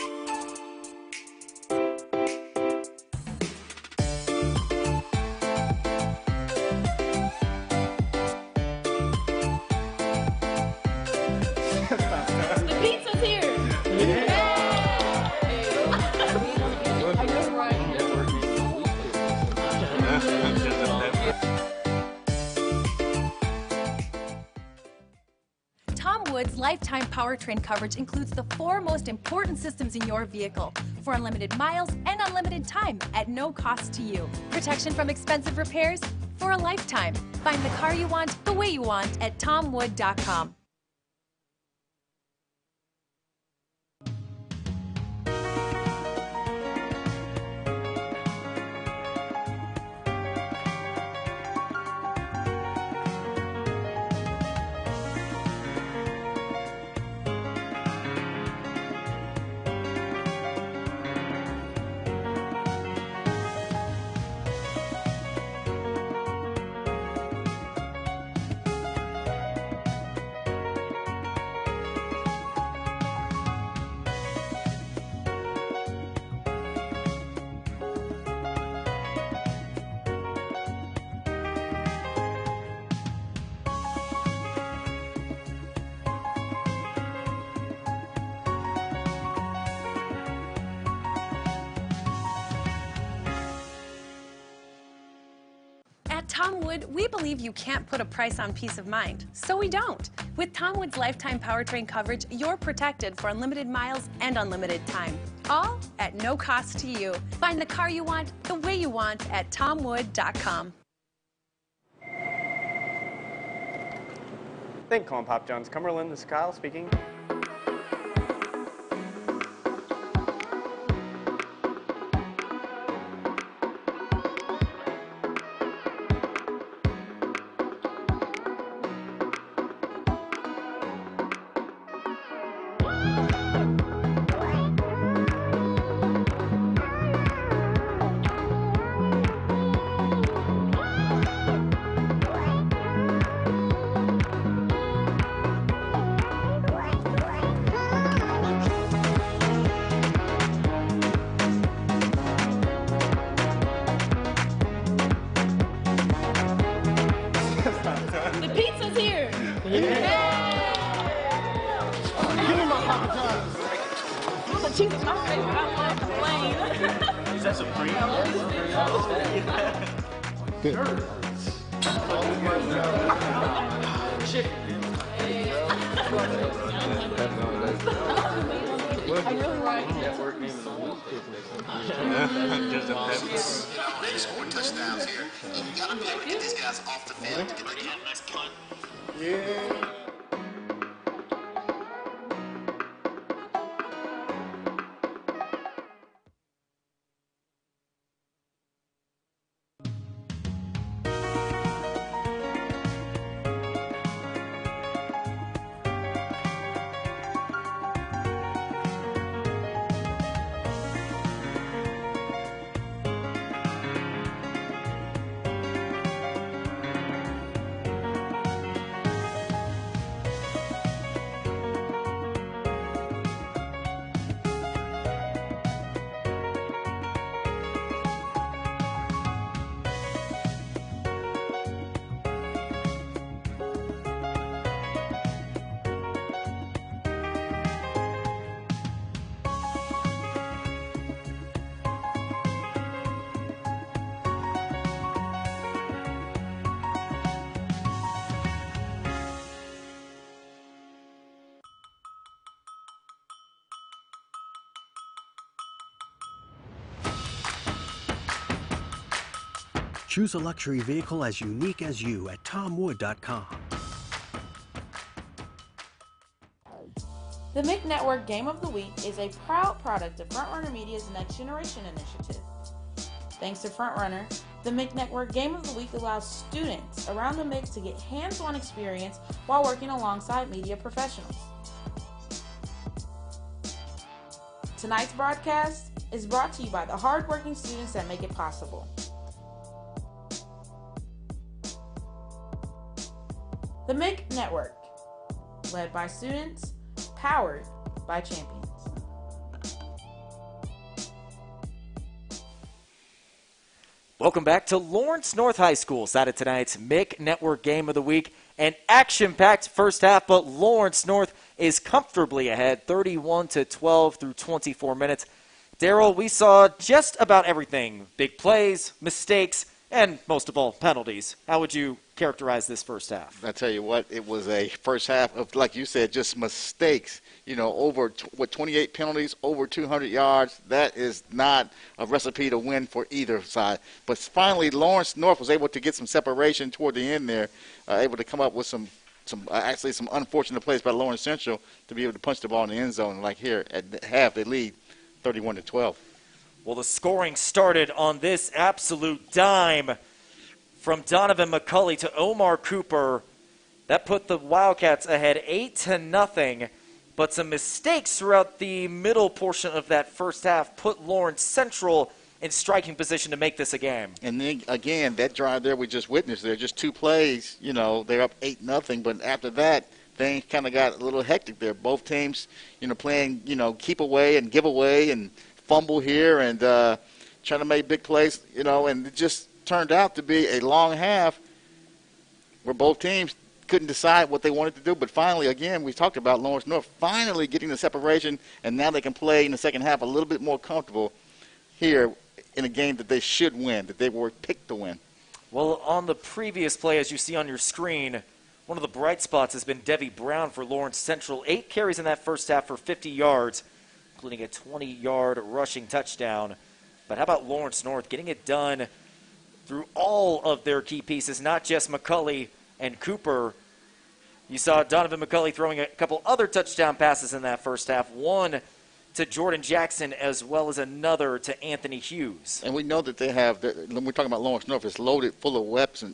pizza's here. Tom Wood's lifetime powertrain coverage includes the 4 most important systems in your vehicle for unlimited miles and unlimited time at no cost to you. Protection from expensive repairs for a lifetime. Find the car you want the way you want at tomwood.com. At Tom Wood, we believe you can't put a price on peace of mind, so we don't. With Tom Wood's lifetime powertrain coverage, you're protected for unlimited miles and unlimited time, all at no cost to you. Find the car you want the way you want at tomwood.com. Thank you, calling Pop John's Cumberland. This is Kyle speaking. The pizza's here! Give me my Papa John's. The cheese's my favorite. I love plain. Is that Supreme? Good. Chicken. I really like Network name of the week. Just a They scored touchdowns here. You gotta be able to get these guys off the field to get the game. Nice punt. Yeah. Choose a luxury vehicle as unique as you at tomwood.com. The MIC Network Game of the Week is a proud product of FrontRunner Media's Next Generation initiative. Thanks to FrontRunner, the MIC Network Game of the Week allows students around the MIC to get hands-on experience while working alongside media professionals. Tonight's broadcast is brought to you by the hardworking students that make it possible. The MIC Network, led by students, powered by champions. Welcome back to Lawrence North High School. Side of tonight's MIC Network Game of the Week. An action-packed first half, but Lawrence North is comfortably ahead, 31-12 through 24 minutes. Daryl, we saw just about everything. Big plays, mistakes, and most of all, penalties. How would you characterize this first half? I tell you what, it was a first half of, like you said, just mistakes. Over 28 penalties, over 200 yards. That is not a recipe to win for either side. But finally, Lawrence North was able to get some separation toward the end there, able to come up with some unfortunate plays by Lawrence Central to be able to punch the ball in the end zone. Like here at half, they lead 31-12. Well, the scoring started on this absolute dime from Donovan McCulley to Omar Cooper. That put the Wildcats ahead 8-0. But some mistakes throughout the middle portion of that first half put Lawrence Central in striking position to make this a game. And then, again, that drive there we just witnessed there, just 2 plays, they're up 8-0. But after that, things kind of got a little hectic there. Both teams, playing, keep away and give away and fumble here and trying to make big plays, and it just turned out to be a long half where both teams couldn't decide what they wanted to do. But finally, again, we talked about Lawrence North finally getting the separation, and now they can play in the second half a little bit more comfortable here in a game that they should win, that they were picked to win. Well, on the previous play, as you see on your screen, one of the bright spots has been Debbie Brown for Lawrence Central. 8 carries in that first half for 50 yards, including a 20-yard rushing touchdown. But how about Lawrence North getting it done through all of their key pieces, not just McCulley and Cooper. You saw Donovan McCulley throwing a couple other touchdown passes in that first half, one to Jordan Jackson as well as another to Anthony Hughes. And we know that they have, when we're talking about Lawrence North, it's loaded full of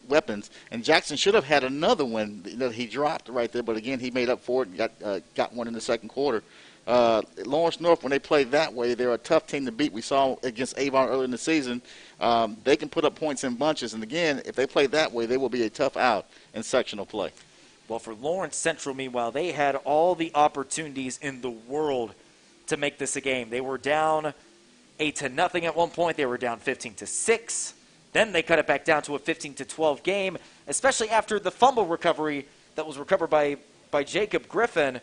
weapons. And Jackson should have had another one that he dropped right there, but again, he made up for it and got one in the second quarter. Lawrence North, when they play that way, they're a tough team to beat. We saw against Avon earlier in the season. They can put up points in bunches. And again, if they play that way, they will be a tough out in sectional play. Well, for Lawrence Central, meanwhile, they had all the opportunities in the world to make this a game. They were down 8-0 at one point. They were down 15-6. Then they cut it back down to a 15-12 game, especially after the fumble recovery that was recovered by Jacob Griffin.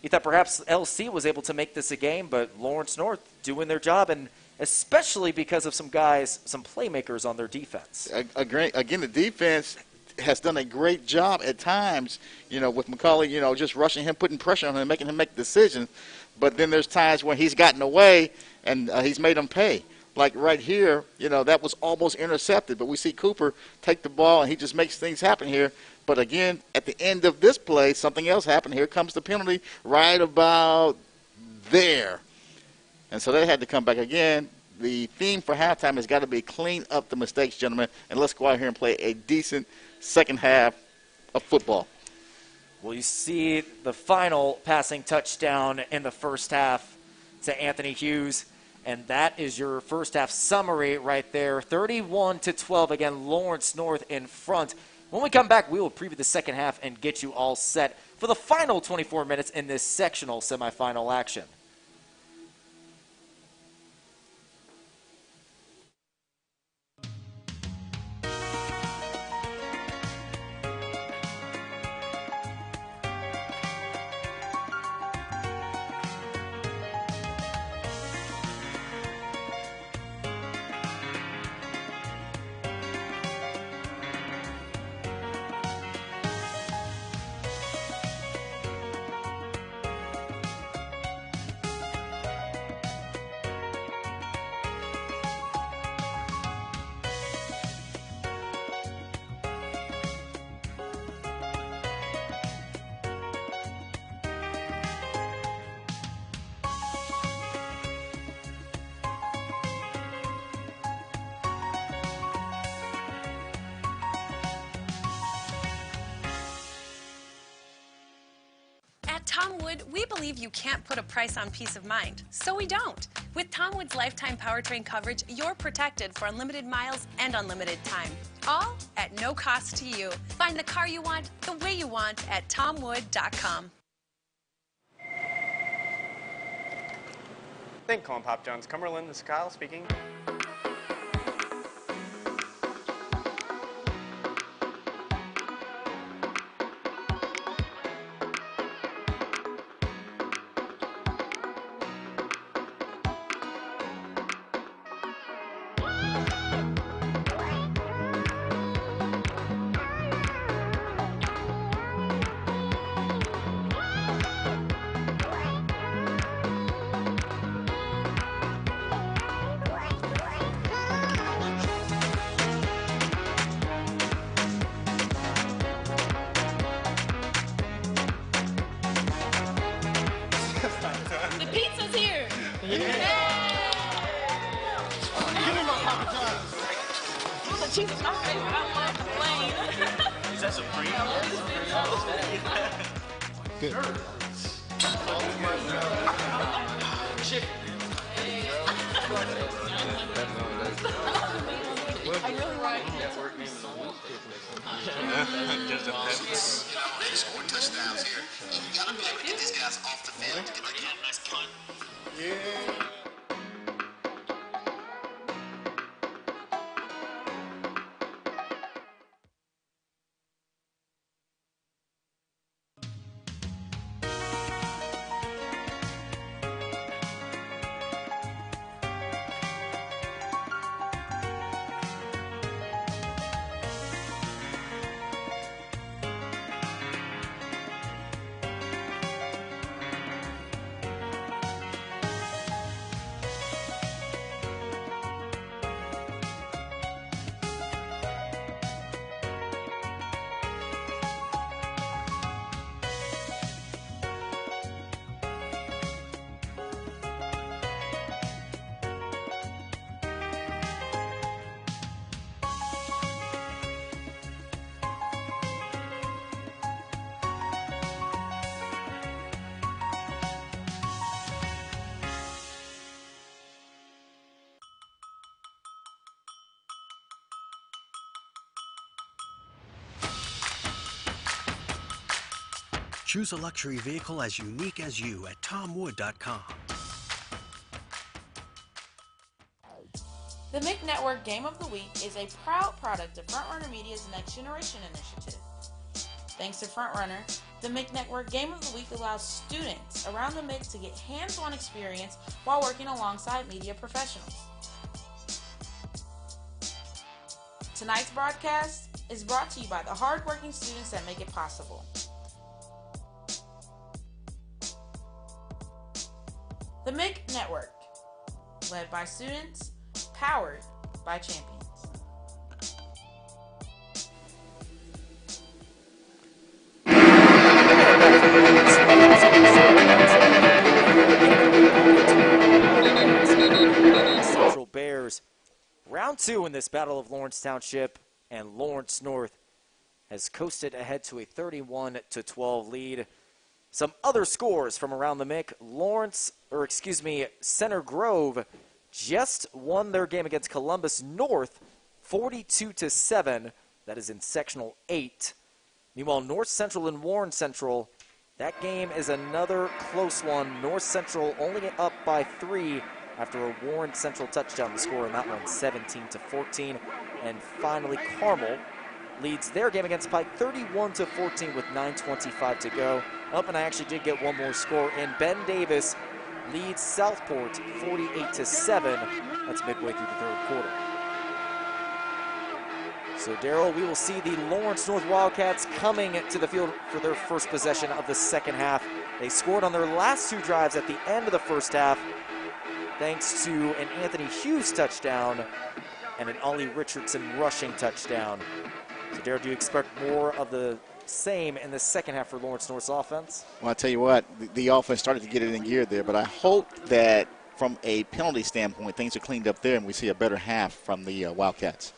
You thought perhaps LC was able to make this a game, but Lawrence North doing their job, and especially because of some guys, some playmakers on their defense. Again, the defense has done a great job at times, with McCulley, just rushing him, putting pressure on him, making him make decisions. But then there's times when he's gotten away and he's made them pay. Like right here, that was almost intercepted. But we see Cooper take the ball and he just makes things happen here. But again, at the end of this play, something else happened. Here comes the penalty right about there. And so they had to come back again. The theme for halftime has got to be clean up the mistakes, gentlemen, and let's go out here and play a decent second half of football. Well, you see the final passing touchdown in the first half to Anthony Hughes, and that is your first half summary right there. 31-12, again, Lawrence North in front. When we come back, we will preview the second half and get you all set for the final 24 minutes in this sectional semifinal action. Tom Wood, we believe you can't put a price on peace of mind, so we don't. With Tom Wood's lifetime powertrain coverage, you're protected for unlimited miles and unlimited time, all at no cost to you. Find the car you want the way you want at tomwood.com. Thank Colin Pop Jones. Cumberland, this is Kyle speaking. Is that Supreme? Good. I really like network name of the week. Just a pet. They scored touchdowns here. You gotta be able to get these guys off the field to get the game. Nice punt. Yeah. Choose a luxury vehicle as unique as you at TomWood.com. The MIC Network Game of the Week is a proud product of FrontRunner Media's Next Generation initiative. Thanks to FrontRunner, the MIC Network Game of the Week allows students around the MIC to get hands-on experience while working alongside media professionals. Tonight's broadcast is brought to you by the hardworking students that make it possible. The MIC Network, led by students, powered by champions. Central Bears, round 2 in this Battle of Lawrence Township, and Lawrence North has coasted ahead to a 31-12 lead. Some other scores from around the MIC. Center Grove just won their game against Columbus North 42-7. That is in Sectional 8. Meanwhile, North Central and Warren Central, that game is another close one. North Central only up by 3 after a Warren Central touchdown to score in that one, 17-14. And finally, Carmel leads their game against Pike 31-14 with 9:25 to go. Up, and I actually did get one more score in. Ben Davis leads Southport 48-7. That's midway through the third quarter. So, Darryl, we will see the Lawrence North Wildcats coming to the field for their first possession of the second half. They scored on their last 2 drives at the end of the first half, thanks to an Anthony Hughes touchdown and an Ollie Richardson rushing touchdown. So, Darryl, do you expect more of the same in the second half for Lawrence North's offense? Well, I tell you what, the offense started to get it in gear there, but I hope that from a penalty standpoint, things are cleaned up there and we see a better half from the Wildcats.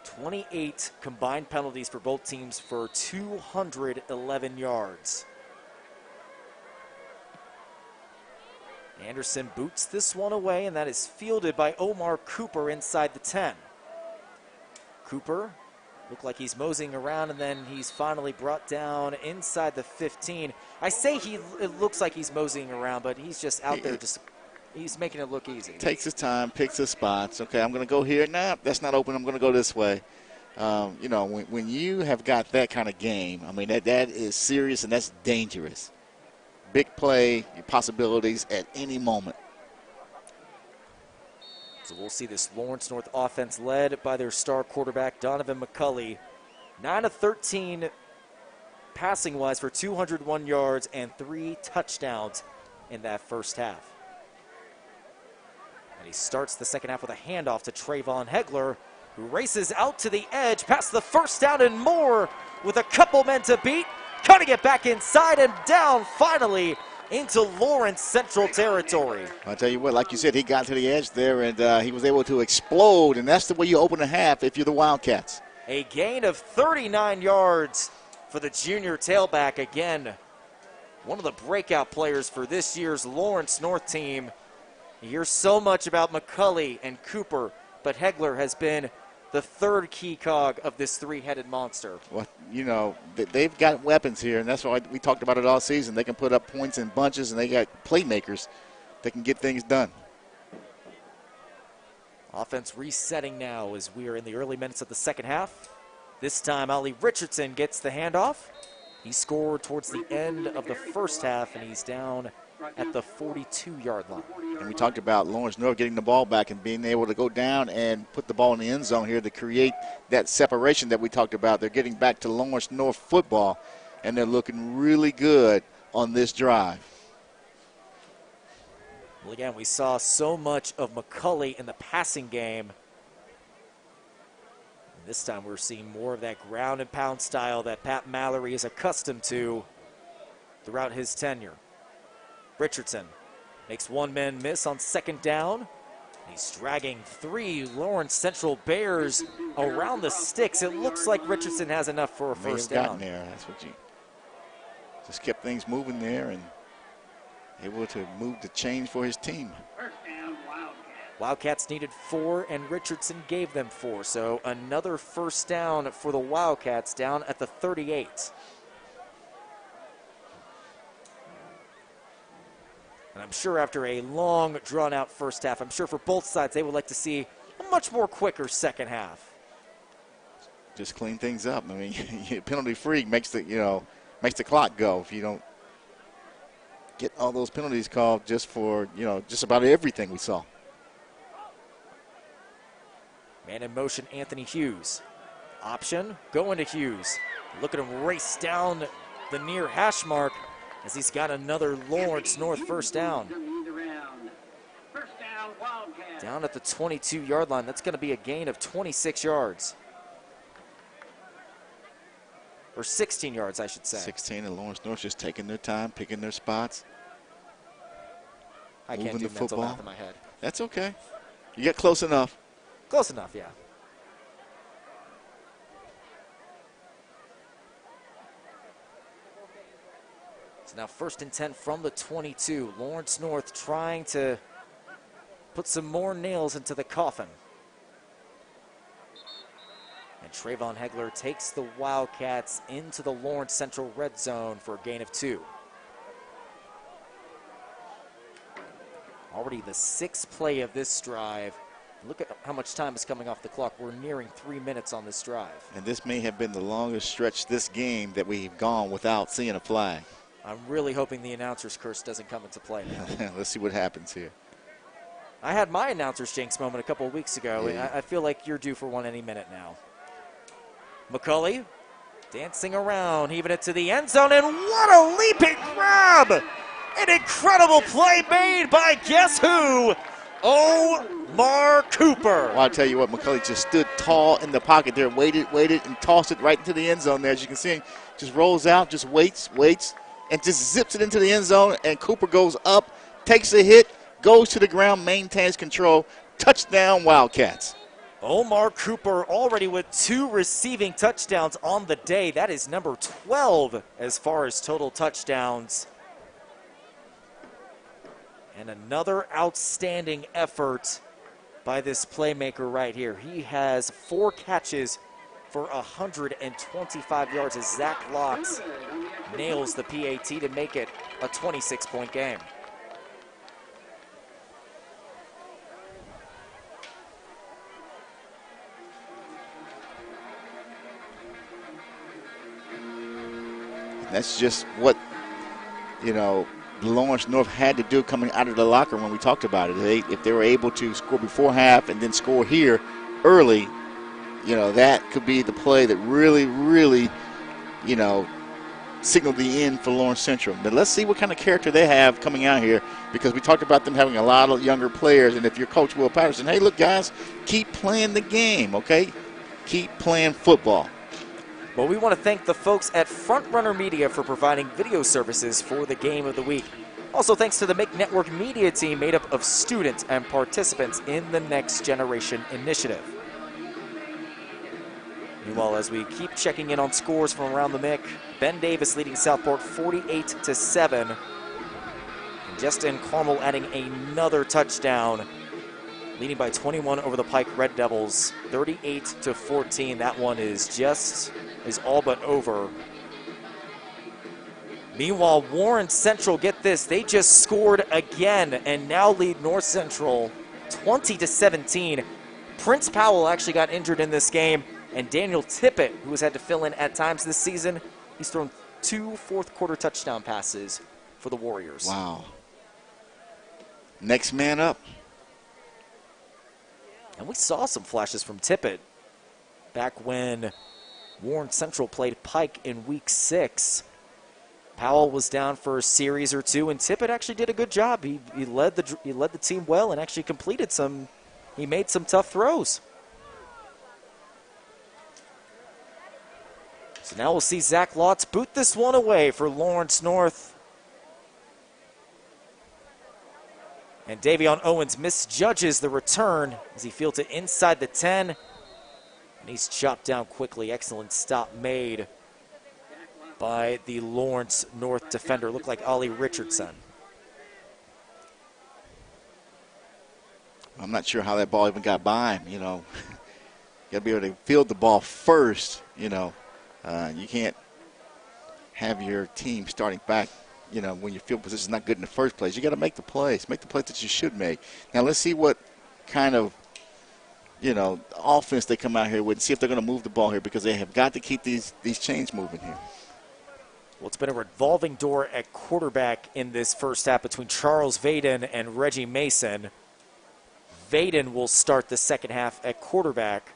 28 combined penalties for both teams for 211 yards. Anderson boots this one away, and that is fielded by Omar Cooper inside the 10. Cooper looked like he's moseying around, and then he's finally brought down inside the 15. I say it looks like he's moseying around, but he's just out there he's making it look easy. Takes his time, picks his spots. Okay, I'm going to go here. Nah, that's not open. I'm going to go this way. You know, when you have got that kind of game, I mean, that is serious and that's dangerous. Big play, possibilities at any moment. So we'll see this Lawrence North offense led by their star quarterback, Donovan McCulley. 9 of 13 passing-wise for 201 yards and 3 touchdowns in that first half. And he starts the second half with a handoff to Trayvon Hegler, who races out to the edge, past the first down and more with a couple men to beat. Cutting it back inside and down finally into Lawrence Central territory. I'll tell you what, like you said, he got to the edge there and he was able to explode, and that's the way you open a half if you're the Wildcats. A gain of 39 yards for the junior tailback. Again, one of the breakout players for this year's Lawrence North team. You hear so much about McCulley and Cooper, but Hegler has been the third key cog of this three-headed monster. Well, you know, they've got weapons here, and that's why we talked about it all season. They can put up points in bunches, and they got playmakers that can get things done. Offense resetting now as we are in the early minutes of the second half. This time, Ollie Richardson gets the handoff. He scored towards the end of the first half, and he's down at the 42-yard line. And we talked about Lawrence North getting the ball back and being able to go down and put the ball in the end zone here to create that separation that we talked about. They're getting back to Lawrence North football, and they're looking really good on this drive. Well, again, we saw so much of McCulley in the passing game. And this time we're seeing more of that ground and pound style that Pat Mallory is accustomed to throughout his tenure. Richardson makes one man miss on second down. He's dragging three Lawrence Central Bears around the sticks. It looks like Richardson has enough for a first down. Gotten there. That's what you just kept things moving there and able to move the change for his team. Wildcats needed 4, and Richardson gave them 4. So another first down for the Wildcats down at the 38. And I'm sure after a long, drawn-out first half, I'm sure for both sides they would like to see a much more quicker second half. Just clean things up. I mean, penalty-free makes the clock go. If you don't get all those penalties called just for, just about everything we saw. Man in motion, Anthony Hughes. Option, going to Hughes. Look at him race down the near hash mark as he's got another Lawrence North first down. Down at the 22-yard line. That's going to be a gain of 26 yards. Or 16 yards, I should say. 16, and Lawrence North just taking their time, picking their spots. I can't do mental math in my head. That's okay. You get close enough. Close enough, yeah. So now first and 10 from the 22. Lawrence North trying to put some more nails into the coffin. And Trayvon Hegler takes the Wildcats into the Lawrence Central red zone for a gain of 2. Already the 6th play of this drive. Look at how much time is coming off the clock. We're nearing 3 minutes on this drive. And this may have been the longest stretch this game that we've gone without seeing a flag. I'm really hoping the announcer's curse doesn't come into play now. Let's see what happens here. I had my announcer's jinx moment a couple of weeks ago. Yeah. I feel like you're due for one any minute now. McCulley dancing around, heaving it to the end zone, and what a leaping grab! An incredible play made by guess who? Omar Cooper. Well, I'll tell you what, McCulley just stood tall in the pocket there, waited, and tossed it right into the end zone there. As you can see, just rolls out, just waits, and just zips it into the end zone, and Cooper goes up, takes a hit, goes to the ground, maintains control. Touchdown, Wildcats. Omar Cooper already with 2 receiving touchdowns on the day. That is number 12 as far as total touchdowns. And another outstanding effort by this playmaker right here. He has 4 catches for 125 yards as Zach Locks nails the PAT to make it a 26-point game. That's just what, Lawrence North had to do coming out of the locker room when we talked about it. If they were able to score before half and then score here early, that could be the play that really, signaled the end for Lawrence Central. But let's see what kind of character they have coming out here, because we talked about them having a lot of younger players. And if you're Coach Will Patterson, hey, look, guys, keep playing the game, okay? Keep playing football. Well, we want to thank the folks at Frontrunner Media for providing video services for the Game of the Week. Also, thanks to the Make Network Media team made up of students and participants in the Next Generation Initiative. Meanwhile, as we keep checking in on scores from around the MIC, Ben Davis leading Southport 48-7. And Justin Carmel adding another touchdown, leading by 21 over the Pike Red Devils, 38-14. That one is all but over. Meanwhile, Warren Central, get this, they just scored again and now lead North Central 20-17. Prince Powell actually got injured in this game, and Daniel Tippett, who has had to fill in at times this season, he's thrown 2 fourth-quarter touchdown passes for the Warriors. Wow. Next man up. And we saw some flashes from Tippett back when Warren Central played Pike in Week 6. Powell was down for a series or two, and Tippett actually did a good job. He led the team well and actually he made some tough throws. So now we'll see Zach Lotz boot this one away for Lawrence North. And Davion Owens misjudges the return as he fields it inside the 10. And he's chopped down quickly. Excellent stop made by the Lawrence North defender. Looked like Ollie Richardson. I'm not sure how that ball even got by him, you know. You got to be able to field the ball first, you know. You can't have your team starting back, you know, when your field position is not good in the first place. You got to make the plays that you should make. Now let's see what kind of, you know, offense they come out here with and see if they're going to move the ball here, because they have got to keep these chains moving here. Well, it's been a revolving door at quarterback in this first half between Charles Vaden and Reggie Mason. Vaden will start the second half at quarterback.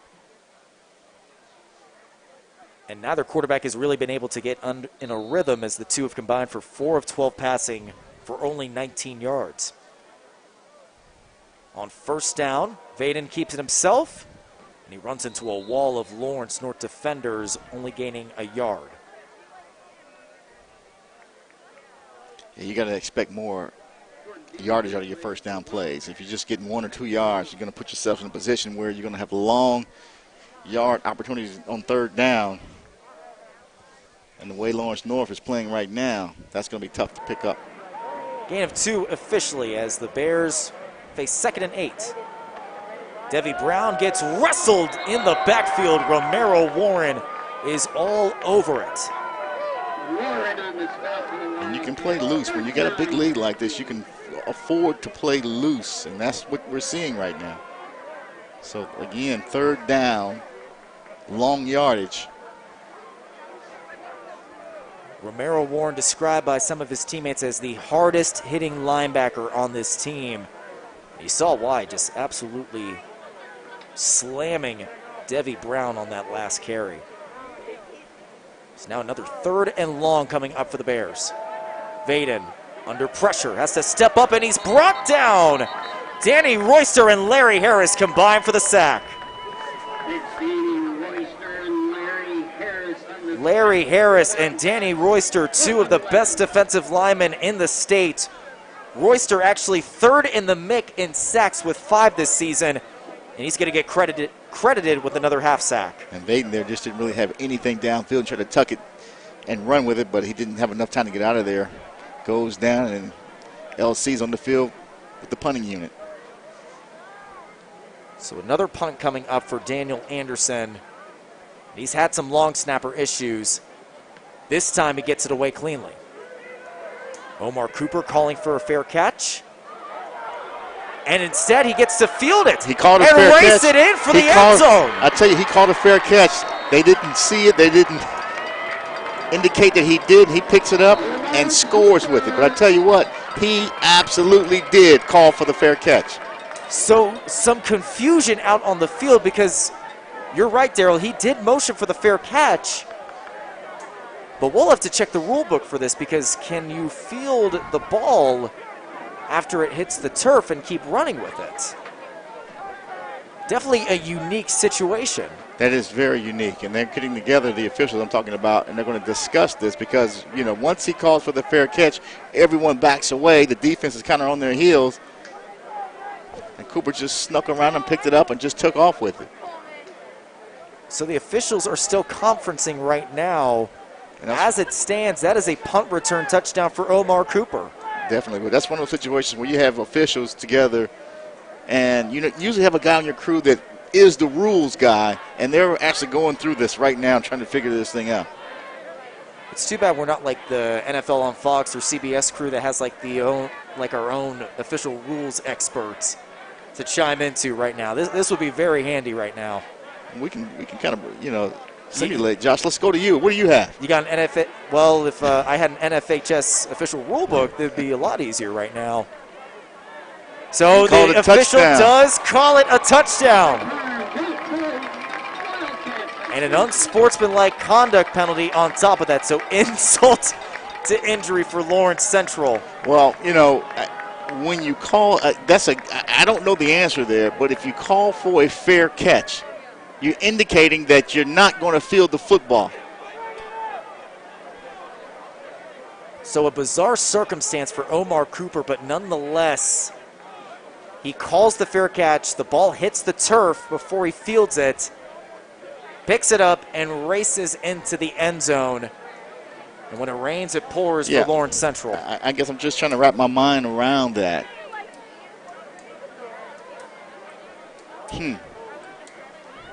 And neither quarterback has really been able to get in a rhythm, as the two have combined for 4 of 12 passing for only 19 yards. On first down, Vaden keeps it himself, and he runs into a wall of Lawrence North defenders, only gaining a yard. Yeah, you got to expect more yardage out of your first down plays. If you're just getting 1 or 2 yards, you're going to put yourself in a position where you're going to have long yard opportunities on third down. And the way Lawrence North is playing right now, that's going to be tough to pick up. Gain of 2 officially as the Bears face 2nd and 8. Devi Brown gets wrestled in the backfield. Romero Warren is all over it. And you can play loose. When you got a big lead like this, you can afford to play loose, and that's what we're seeing right now. So, again, third down, long yardage. Romero Warren described by some of his teammates as the hardest hitting linebacker on this team. You saw why, just absolutely slamming Devi Brown on that last carry. So now another 3rd and long coming up for the Bears. Vaden under pressure, has to step up, and he's brought down. Danny Royster and Larry Harris combine for the sack. Larry Harris and Danny Royster, 2 of the best defensive linemen in the state. Royster actually 3rd in the MIC in sacks with 5 this season, and he's going to get credited with another half sack. And Vaden there just didn't really have anything downfield and tried to tuck it and run with it, but he didn't have enough time to get out of there. Goes down, and LC's on the field with the punting unit. So another punt coming up for Daniel Anderson. He's had some long snapper issues. This time he gets it away cleanly. Omar Cooper calling for a fair catch. And instead he gets to field it. He called a fair catch. And race it in for the end zone. I tell you, he called a fair catch. They didn't see it. They didn't indicate that he did. He picks it up and scores with it. But I tell you what, he absolutely did call for the fair catch. So some confusion out on the field, because you're right, Daryl, he did motion for the fair catch. But we'll have to check the rule book for this, because can you field the ball after it hits the turf and keep running with it? Definitely a unique situation. That is very unique, and they're getting together, the officials I'm talking about, and they're going to discuss this, because, you know, once he calls for the fair catch, everyone backs away. The defense is kind of on their heels, and Cooper just snuck around and picked it up and just took off with it. So the officials are still conferencing right now. As it stands, that is a punt return touchdown for Omar Cooper. Definitely, but that's one of those situations where you have officials together, and you usually have a guy on your crew that is the rules guy, and they're actually going through this right now trying to figure this thing out. It's too bad we're not like the NFL on Fox or CBS crew that has like our own official rules experts to chime into right now. This would be very handy right now. We can kind of simulate. Josh, let's go to you. What do you have? You got an NFA? Well, if I had an NFHS official rule book, it'd be a lot easier right now. So the official does call it a touchdown. And an unsportsmanlike conduct penalty on top of that. So insult to injury for Lawrence Central. Well, when you call, I don't know the answer there, but if you call for a fair catch, you're indicating that you're not going to field the football. So a bizarre circumstance for Omar Cooper, but nonetheless, he calls the fair catch. The ball hits the turf before he fields it, picks it up, and races into the end zone. And when it rains, it pours for Lawrence Central. I guess I'm just trying to wrap my mind around that.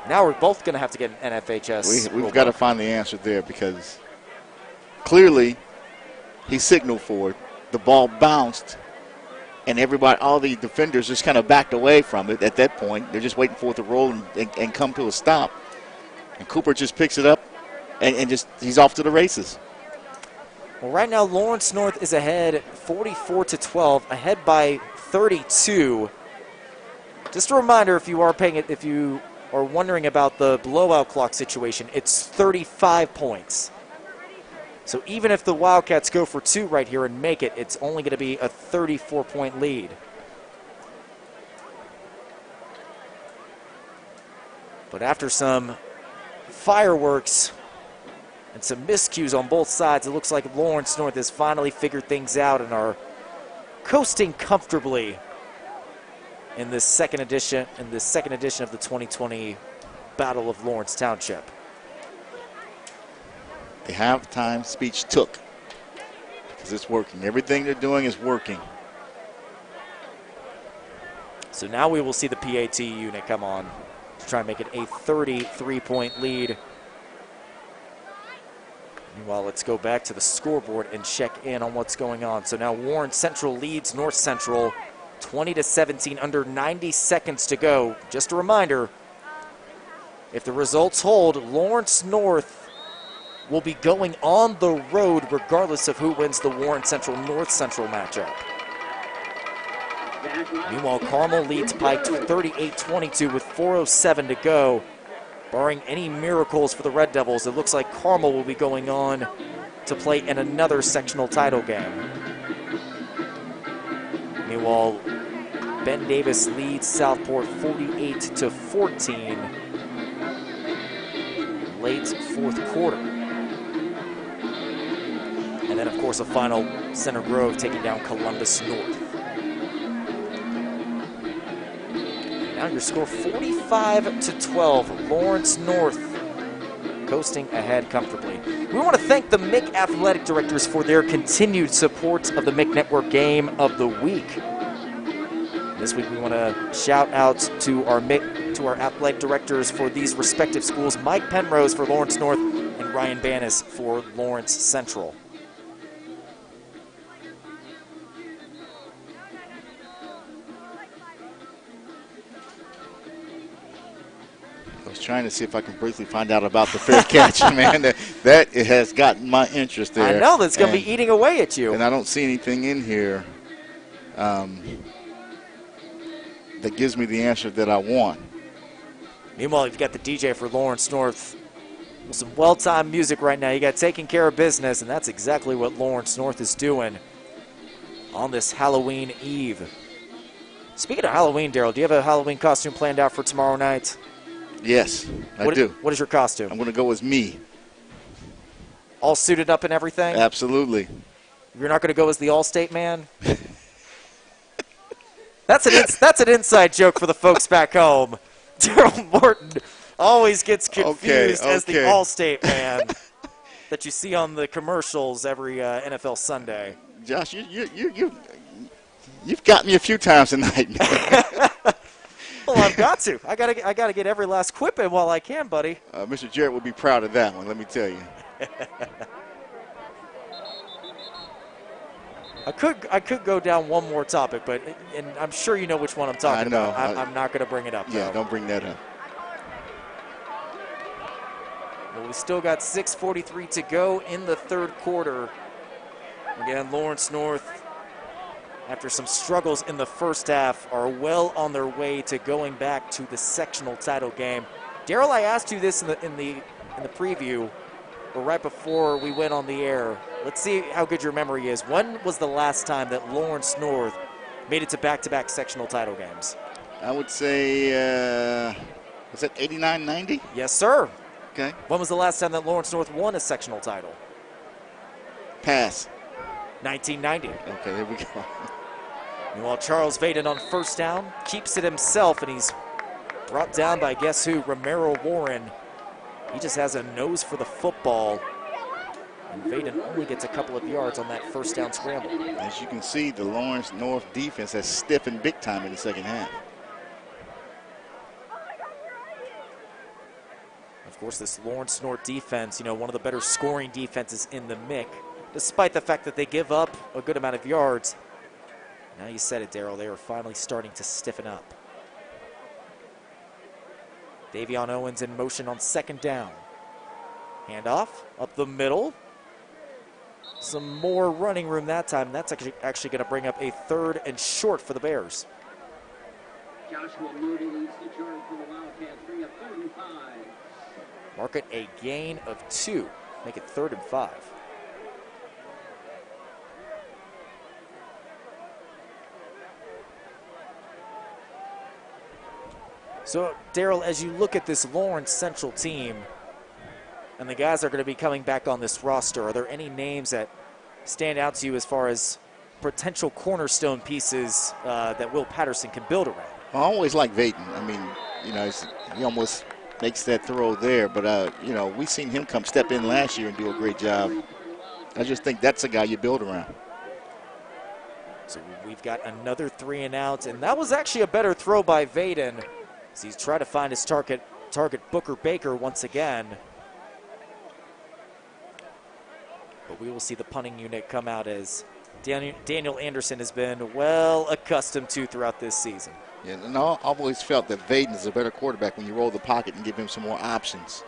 Now we're both going to have to get an NFHS. We've got to find the answer there, because clearly he signaled for it. The ball bounced, and all the defenders just kind of backed away from it at that point. They're just waiting for it to roll and come to a stop. And Cooper just picks it up and he's off to the races. Well, right now Lawrence North is ahead 44-12, ahead by 32. Just a reminder, if you are wondering about the blowout clock situation, it's 35 points. So even if the Wildcats go for 2 right here and make it, it's only going to be a 34-point lead. But after some fireworks and some miscues on both sides, it looks like Lawrence North has finally figured things out and are coasting comfortably in this second edition of the 2020 Battle of Lawrence Township. The halftime speech took, because it's working. Everything they're doing is working. So now we will see the PAT unit come on to try and make it a 33-point lead. Meanwhile, let's go back to the scoreboard and check in on what's going on. So now Warren Central leads North Central 20-17, under 90 seconds to go. Just a reminder, if the results hold, Lawrence North will be going on the road regardless of who wins the Warren Central-North Central matchup. Meanwhile, Carmel leads by 38-22 with 4:07 to go. Barring any miracles for the Red Devils, it looks like Carmel will be going on to play in another sectional title game. Meanwhile, Ben Davis leads Southport 48-14. Late fourth quarter. And then, of course, a final Center Grove taking down Columbus North. Now your score 45-12. Lawrence North coasting ahead comfortably. We want to thank the MIC Athletic Directors for their continued support of the MIC Network Game of the Week. This week we want to shout out to our athletic directors for these respective schools, Mike Penrose for Lawrence North and Ryan Banis for Lawrence Central. I was trying to see if I can briefly find out about the fair catch, man. That has gotten my interest there. I know, that's going to be eating away at you. And I don't see anything in here that gives me the answer that I want. Meanwhile, you've got the DJ for Lawrence North. Some well-timed music right now. You got taking care of business, and that's exactly what Lawrence North is doing on this Halloween Eve. Speaking of Halloween, Daryl, do you have a Halloween costume planned out for tomorrow night? Yes, I do. What is your costume? I'm going to go as me. All suited up and everything? Absolutely. You're not going to go as the Allstate man? That's an inside joke for the folks back home. Daryl Morton always gets confused as the okay. Allstate man that you see on the commercials every NFL Sunday. Josh, you've got me a few times tonight. Well, I've got to. I gotta get every last quip in while I can, buddy. Mr. Jarrett would be proud of that one, let me tell you. I could go down one more topic, but and I'm sure you know which one I'm talking about. I'm not going to bring it up. Yeah, though. don't bring that up. Well, we still got 6:43 to go in the third quarter. Again, Lawrence North, after some struggles in the first half, are well on their way to going back to the sectional title game. Daryl, I asked you this in the preview, or right before we went on the air. Let's see how good your memory is. When was the last time that Lawrence North made it to back-to-back sectional title games? I would say, was that 89-90? Yes, sir. Okay. When was the last time that Lawrence North won a sectional title? Pass. 1990. Okay, here we go. Meanwhile, Charles Vaden on first down keeps it himself, and he's brought down by guess who? Romero Warren. He just has a nose for the football. And Vaden only gets a couple of yards on that first down scramble. As you can see, the Lawrence North defense has stiffened big time in the second half. Of course, this Lawrence North defense, one of the better scoring defenses in the MIC, despite the fact that they give up a good amount of yards. Now you said it, Daryl. They are finally starting to stiffen up. Davion Owens in motion on second down. Handoff up the middle. Some more running room that time. That's actually going to bring up a 3rd and short for the Bears. Joshua Moody leads the charge for the Wildcats. Bring up 3rd and 5. Mark it a gain of 2. Make it 3rd and 5. So, Daryl, as you look at this Lawrence Central team, and the guys are going to be coming back on this roster, are there any names that stand out to you as far as potential cornerstone pieces that Will Patterson can build around? I always like Vaden. I mean, he almost makes that throw there, but, we've seen him step in last year and do a great job. I just think that's a guy you build around. So we've got another 3 and out, and that was actually a better throw by Vaden as he's trying to find his target Booker Baker once again. But we will see the punting unit come out as Daniel Anderson has been well accustomed to throughout this season. Yeah, and I've always felt that Vaden is a better quarterback when you roll the pocket and give him some more options.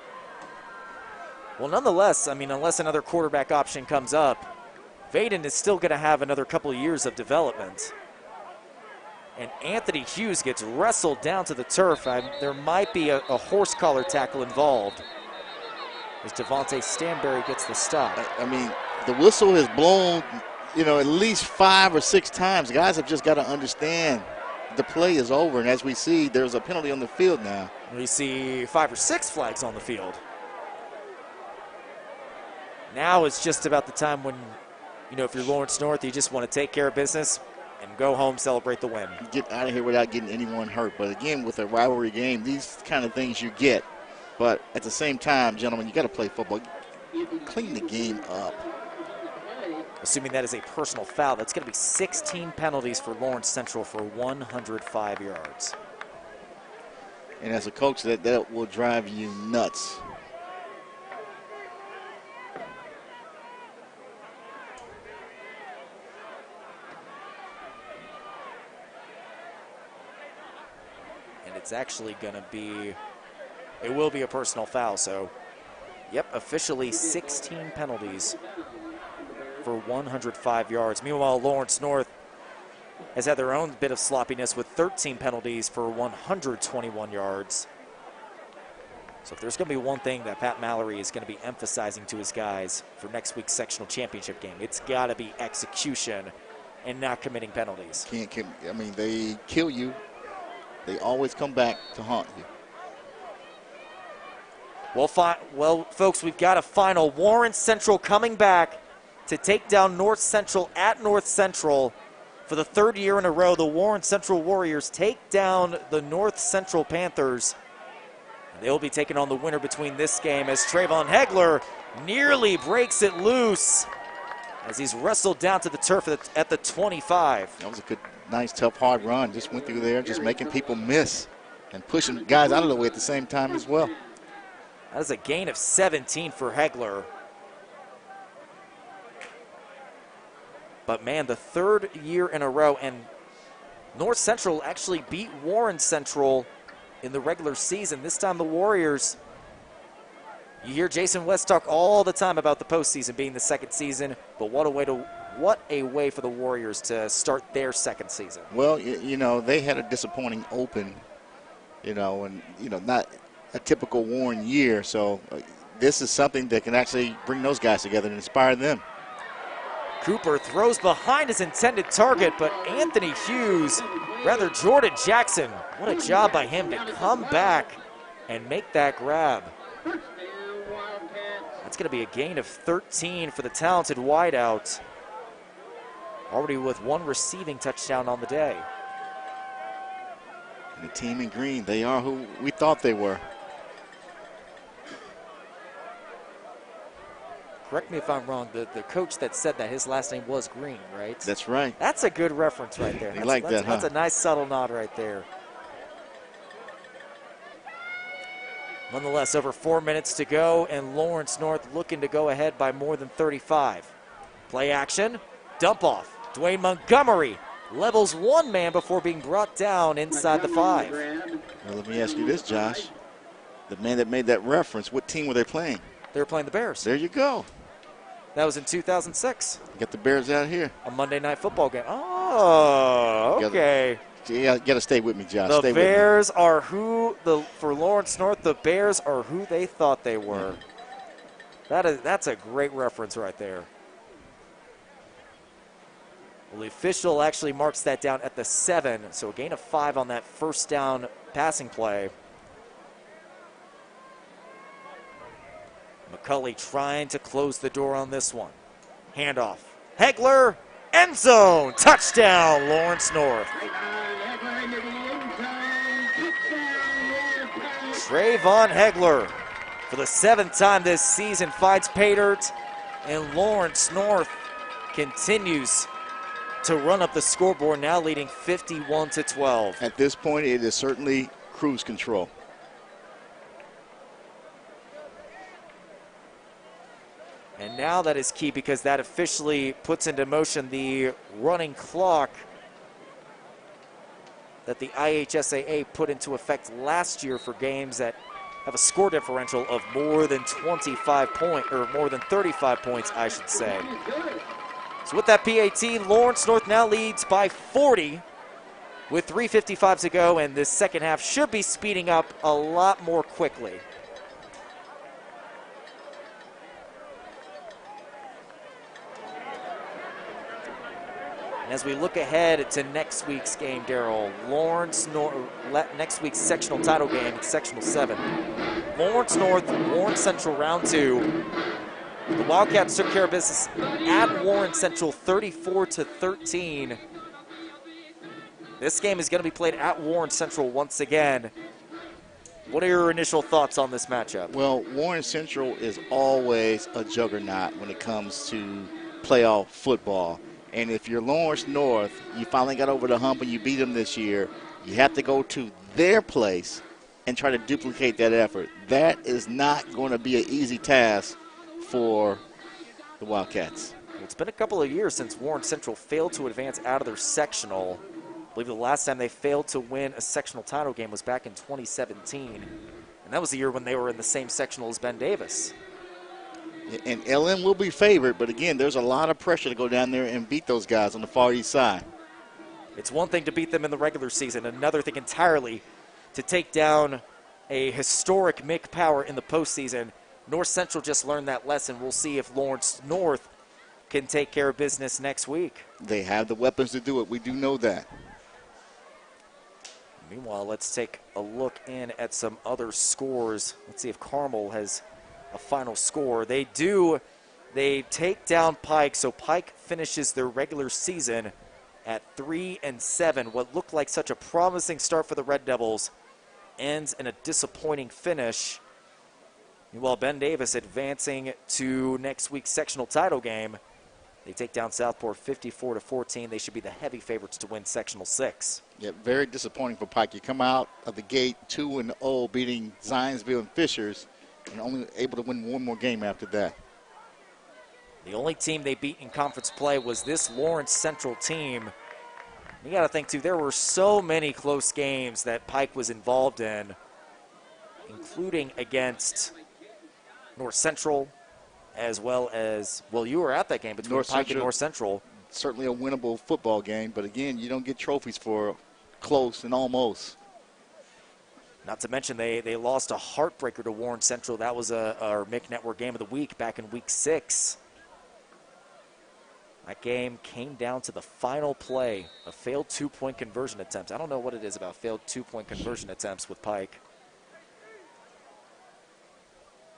Well, nonetheless, unless another quarterback option comes up, Vaden is still going to have another couple of years of development. And Anthony Hughes gets wrestled down to the turf. There might be a horse collar tackle involved as Devontae Stanberry gets the stop. The whistle has blown, at least 5 or 6 times. Guys have just got to understand the play is over. And as we see, there's a penalty on the field now. We see 5 or 6 flags on the field. Now it's just about the time when, if you're Lawrence North, you just want to take care of business and go home, celebrate the win. Get out of here without getting anyone hurt. But again, with a rivalry game, these kind of things you get. But at the same time, gentlemen, you got to play football. Clean the game up. Assuming that is a personal foul, that's going to be 16 penalties for Lawrence Central for 105 yards. And as a coach, that will drive you nuts. It's actually going to be, it will be a personal foul. So, yep, officially 16 penalties for 105 yards. Meanwhile, Lawrence North has had their own bit of sloppiness with 13 penalties for 121 yards. So if there's going to be one thing that Pat Mallory is going to be emphasizing to his guys for next week's sectional championship game, it's got to be execution and not committing penalties. They kill you. They always come back to haunt you. Well, folks, we've got a final. Warren Central coming back to take down North Central at North Central. For the 3rd year in a row, the Warren Central Warriors take down the North Central Panthers They'll be taking on the winner between this game as Trayvon Hegler nearly breaks it loose as he's wrestled down to the turf at the 25. That was a good, nice, tough, hard run. Just went through there, just making people miss and pushing guys out of the way at the same time as well. That is a gain of 17 for Hegler. But, man, the third year in a row, and North Central actually beat Warren Central in the regular season. This time the Warriors, you hear Jason West talk all the time about the postseason being the second season, but what a way for the Warriors to start their second season. Well, you know, they had a disappointing open, and, not a typical Warren year. So this is something that can actually bring those guys together and inspire them. Cooper throws behind his intended target, but Anthony Hughes, rather Jordan Jackson, what a job by him to come back and make that grab. That's going to be a gain of 13 for the talented wideout, already with one receiving touchdown on the day. And the team in green, they are who we thought they were. Correct me if I'm wrong, the coach that said that, his last name was Green, right? That's right. That's a good reference right there. You like that, huh? That's a nice subtle nod right there. Nonetheless, over 4 minutes to go, and Lawrence North looking to go ahead by more than 35. Play action, dump off. Dwayne Montgomery levels one man before being brought down inside the 5. Well, let me ask you this, Josh. The man that made that reference, what team were they playing? They were playing the Bears. There you go. That was in 2006. Got the Bears out here. A Monday Night Football game. Oh, okay. You got to stay with me, Josh. The stay Bears are for Lawrence North, the Bears are who they thought they were. That's a great reference right there. Well, the official actually marks that down at the 7, so a gain of 5 on that first down passing play. McCulley trying to close the door on this one. Handoff. Hegler, end zone, touchdown, Lawrence North. Trayvon Hegler, for the 7th time this season, finds pay dirt, and Lawrence North continues to run up the scoreboard, now leading 51-12. At this point, it is certainly cruise control. And now that is key because that officially puts into motion the running clock that the IHSAA put into effect last year for games that have a score differential of more than 25 points, or more than 35 points, I should say. So with that PAT, Lawrence North now leads by 40 with 3:55 to go, and this second half should be speeding up a lot more quickly. And as we look ahead to next week's game, Darryl, next week's sectional title game, it's sectional 7. Lawrence North, Warren Central round 2. The Wildcats took care of business at Warren Central 34-13. This game is going to be played at Warren Central once again. What are your initial thoughts on this matchup? Well, Warren Central is always a juggernaut when it comes to playoff football. And if you're Lawrence North, you finally got over the hump and you beat them this year, you have to go to their place and try to duplicate that effort. That is not going to be an easy task for the Wildcats. It's been a couple of years since Warren Central failed to advance out of their sectional. I believe the last time they failed to win a sectional title game was back in 2017. And that was the year when they were in the same sectional as Ben Davis. And LM will be favored, but again, there's a lot of pressure to go down there and beat those guys on the far east side. It's one thing to beat them in the regular season, another thing entirely to take down a historic MIC power in the postseason. North Central just learned that lesson. We'll see if Lawrence North can take care of business next week. They have the weapons to do it. We do know that. Meanwhile, let's take a look in at some other scores. Let's see if Carmel has a final score. They do. They take down Pike, so Pike finishes their regular season at 3-7. What looked like such a promising start for the Red Devils ends in a disappointing finish. Meanwhile, Ben Davis advancing to next week's sectional title game. They take down Southport 54-14. They should be the heavy favorites to win Sectional 6. Yeah, very disappointing for Pike. You come out of the gate 2-0, beating Zionsville and Fishers, and only able to win one more game after that. The only team they beat in conference play was this Lawrence Central team. You got to think, too, there were so many close games that Pike was involved in, including against North Central, as well as, well, you were at that game between Pike and North Central. Certainly a winnable football game, but again, you don't get trophies for close and almost. Not to mention they lost a heartbreaker to Warren Central. That was our MIC Network Game of the Week back in Week 6. That game came down to the final play, a failed two-point conversion attempt. I don't know what it is about failed two-point conversion attempts with Pike.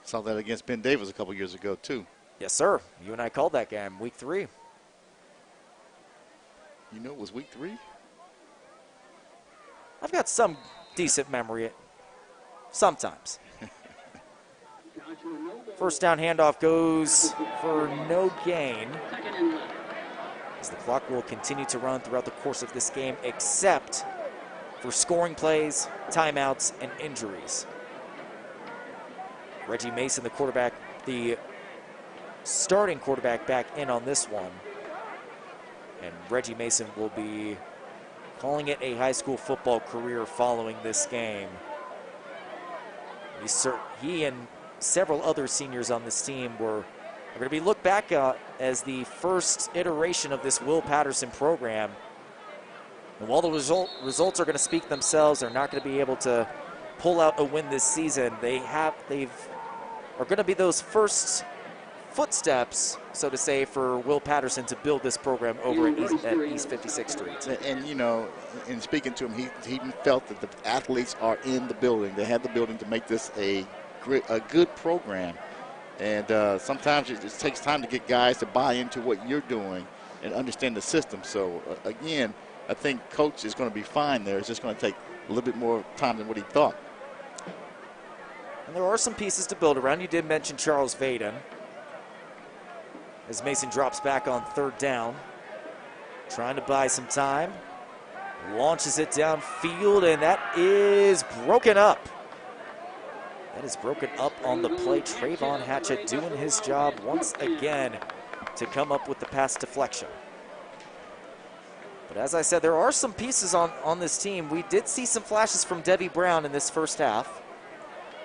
Saw that against Ben Davis a couple years ago, too. Yes, sir. You and I called that game, Week 3. You know it was Week 3? I've got some decent memory sometimes. First down handoff goes for no gain, as the clock will continue to run throughout the course of this game, except for scoring plays, timeouts, and injuries. Reggie Mason, the quarterback, the starting quarterback, back in on this one. And Reggie Mason will be calling it a high school football career following this game. He and several other seniors on this team are going to be looked back as the first iteration of this Will Patterson program. And while the results are going to speak themselves, they're not going to be able to pull out a win this season. They're going to be those first footsteps, so to say, for Will Patterson to build this program over at East 56th Street. And you know, in speaking to him, he felt that the athletes are in the building. They have the building to make this a good program. And sometimes it just takes time to get guys to buy into what you're doing and understand the system. So, again, I think Coach is going to be fine there. It's just going to take a little bit more time than what he thought. And there are some pieces to build around. You did mention Charles Vaden, as Mason drops back on third down, trying to buy some time. Launches it downfield, and that is broken up. That is broken up on the play. Trayvon Hatchett doing his job once again to come up with the pass deflection. But as I said, there are some pieces on this team. We did see some flashes from Debbie Brown in this first half.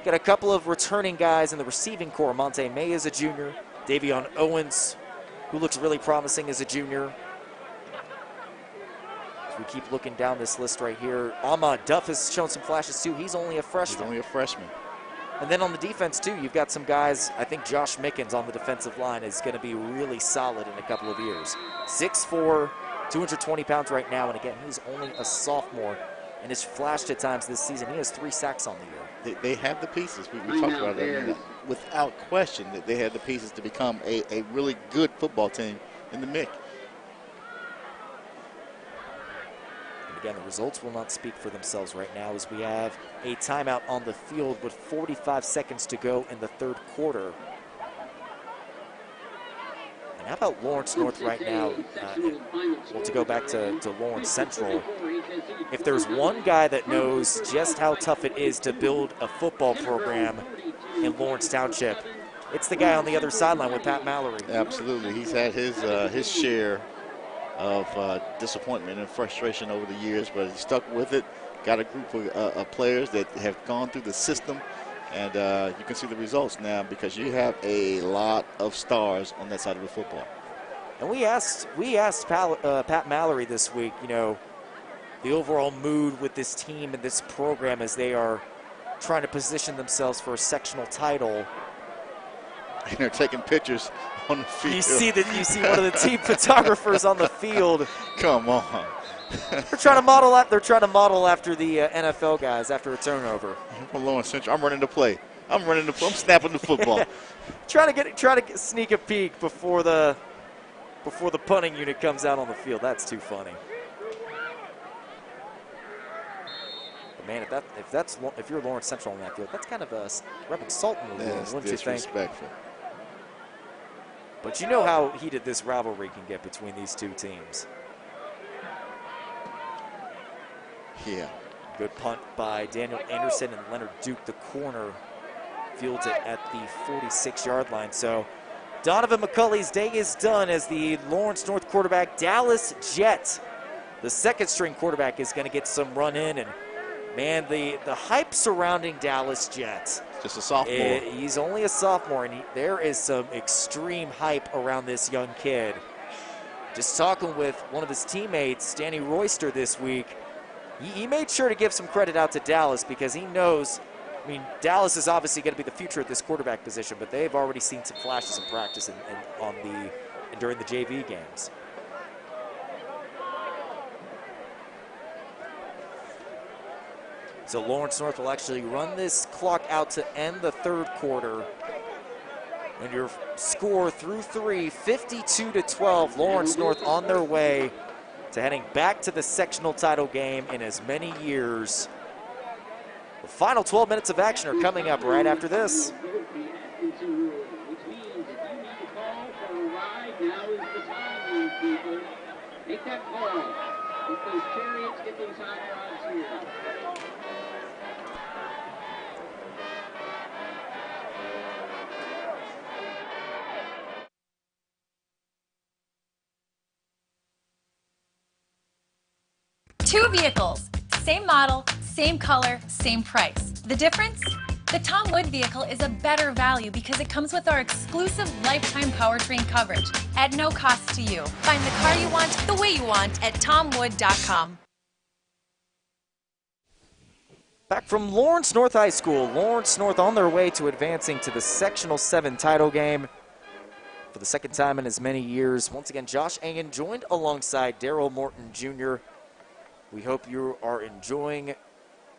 Got a couple of returning guys in the receiving core. Monte May is a junior. Davion Owens, who looks really promising as a junior. As we keep looking down this list right here, Ahmad Duff has shown some flashes too. He's only a freshman. He's only a freshman. And then on the defense too, you've got some guys. I think Josh Mickens on the defensive line is going to be really solid in a couple of years. 6'4", 220 pounds right now, and again, he's only a sophomore and has flashed at times this season. He has 3 sacks on the year. They have the pieces. We talked about that. Without question, that they have the pieces to become a really good football team in the MIC. And again, the results will not speak for themselves right now, as we have a timeout on the field with 45 seconds to go in the third quarter. And how about Lawrence North right now? Well, to go back to Lawrence Central, if there's one guy that knows just how tough it is to build a football program in Lawrence Township, it's the guy on the other sideline with Pat Mallory. Absolutely. He's had his share of disappointment and frustration over the years, but he stuck with it, got a group of players that have gone through the system, and you can see the results now because you have a lot of stars on that side of the football. And we asked Pat Mallory this week, you know, the overall mood with this team and this program as they are trying to position themselves for a sectional title. And they're taking pictures on the field. You see one of the team photographers on the field. Come on. They're trying to model after the NFL guys after a turnover. From Lawrence Central, I'm running the play. I'm snapping the football. trying to sneak a peek before the punting unit comes out on the field. That's too funny. Man, if you're Lawrence Central in that field, that's kind of a rubbing salt in the wound, That's wouldn't you think? disrespectful. But you know how heated this rivalry can get between these two teams. Yeah. Good punt by Daniel Anderson, and Leonard Duke, the corner, fields it at the 46-yard line. So Donovan McCulley's day is done as the Lawrence North quarterback. Dallas Jet, the second-string quarterback, is going to get some run in. And, man, the hype surrounding Dallas Jet. Just a sophomore. He's only a sophomore, and there is some extreme hype around this young kid. Just talking with one of his teammates, Danny Royster, this week, he made sure to give some credit out to Dallas because he knows, I mean, Dallas is obviously going to be the future at this quarterback position, but they've already seen some flashes in practice and during the JV games. So Lawrence North will actually run this clock out to end the third quarter. And your score through 3, 52-12. Lawrence North on their way to heading back to the sectional title game in as many years. The final 12 minutes of action are coming up right after this. Make that call. Get those chariots, get those hot rods here. Two vehicles, same model, same color, same price. The difference? The Tom Wood vehicle is a better value because it comes with our exclusive lifetime powertrain coverage at no cost to you. Find the car you want the way you want at tomwood.com. Back from Lawrence North High School, Lawrence North on their way to advancing to the Sectional 7 title game for the second time in as many years. Once again, Josh Engen joined alongside Daryl Morton Jr. We hope you are enjoying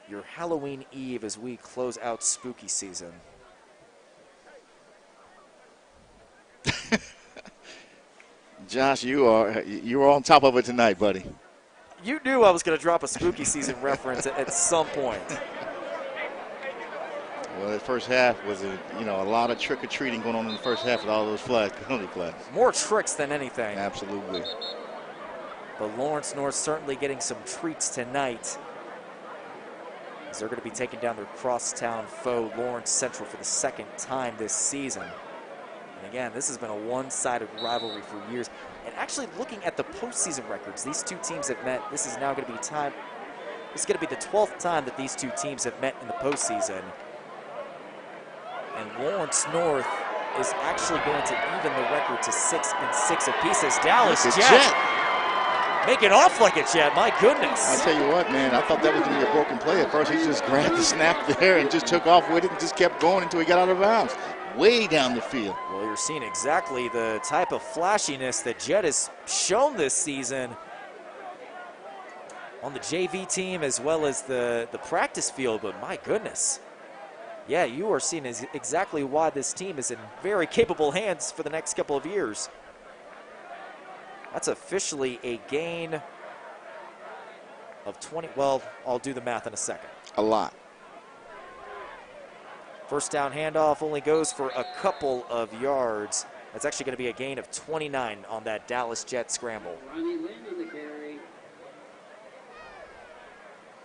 your Halloween Eve as we close out spooky season. Josh, you are on top of it tonight, buddy. You knew I was going to drop a spooky season reference at some point. Well, the first half was a lot of trick-or-treating going on in the first half with all those penalty flags. More tricks than anything. Absolutely. But Lawrence North certainly getting some treats tonight, as they're going to be taking down their crosstown foe, Lawrence Central, for the second time this season. And again, this has been a one-sided rivalry for years. And actually looking at the postseason records, these two teams have met. This is now going to be This is going to be the 12th time that these two teams have met in the postseason. And Lawrence North is actually going to even the record to 6-6 apiece as Dallas Jet. Making off like a Jet, my goodness. I tell you what, man, I thought that was going to be a broken play at first. He just grabbed the snap there and just took off with it and just kept going until he got out of bounds. Way down the field. Well, you're seeing exactly the type of flashiness that Jet has shown this season on the JV team as well as the practice field, but my goodness. Yeah, you are seeing exactly why this team is in very capable hands for the next couple of years. That's officially a gain of 20. Well, I'll do the math in a second. A lot. First down handoff only goes for a couple of yards. That's actually going to be a gain of 29 on that Dallas Jet scramble. Ronnie Lynn on the carry.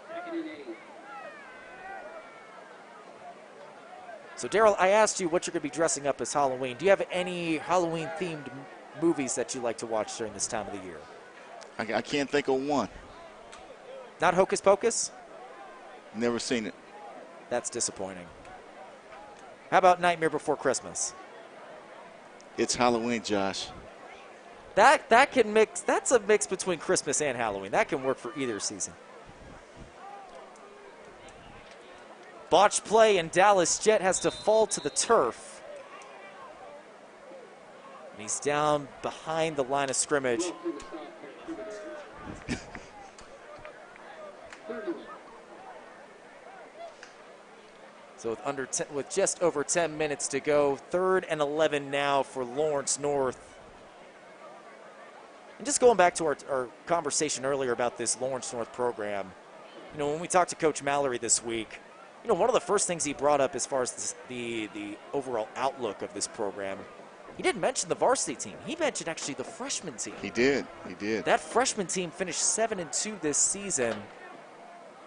Second and 8. So, Daryl, I asked you what you're going to be dressing up as Halloween. Do you have any Halloween-themed movies that you like to watch during this time of the year? I can't think of one. Not Hocus Pocus? Never seen it. That's disappointing. How about Nightmare Before Christmas? It's Halloween, Josh. That can mix. That's a mix between Christmas and Halloween. That can work for either season. Botch play, and Dallas Jet has to fall to the turf. And he's down behind the line of scrimmage. So with just over 10 minutes to go, 3rd and 11 now for Lawrence North. And just going back to our conversation earlier about this Lawrence North program, You know, when we talked to Coach Mallory this week, you know, one of the first things he brought up as far as the overall outlook of this program, he didn't mention the varsity team. He mentioned actually the freshman team. He did. He did. That freshman team finished 7-2 this season.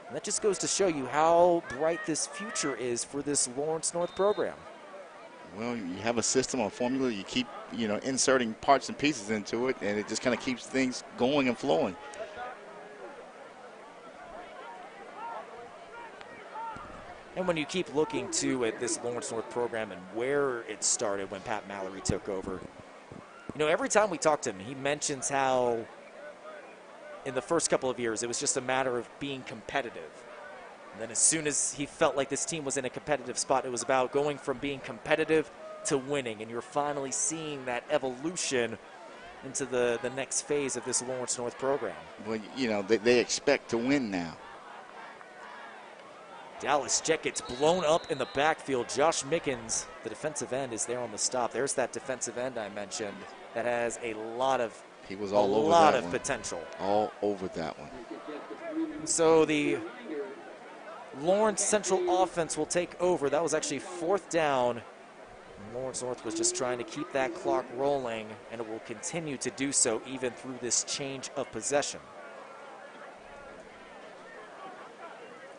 And that just goes to show you how bright this future is for this Lawrence North program. Well, you have a system, a formula. You keep, you know, inserting parts and pieces into it, and it just kind of keeps things going and flowing. And when you keep looking, too, at this Lawrence North program and where it started when Pat Mallory took over, you know, every time we talk to him, he mentions how in the first couple of years it was just a matter of being competitive. And then as soon as he felt like this team was in a competitive spot, it was about going from being competitive to winning. And you're finally seeing that evolution into the next phase of this Lawrence North program. Well, you know, they expect to win now. Dallas Jet gets blown up in the backfield. Josh Mickens, the defensive end, is there on the stop. There's that defensive end I mentioned that has a lot of potential. All over that one. So the Lawrence Central offense will take over. That was actually 4th down. Lawrence North was just trying to keep that clock rolling, and it will continue to do so even through this change of possession.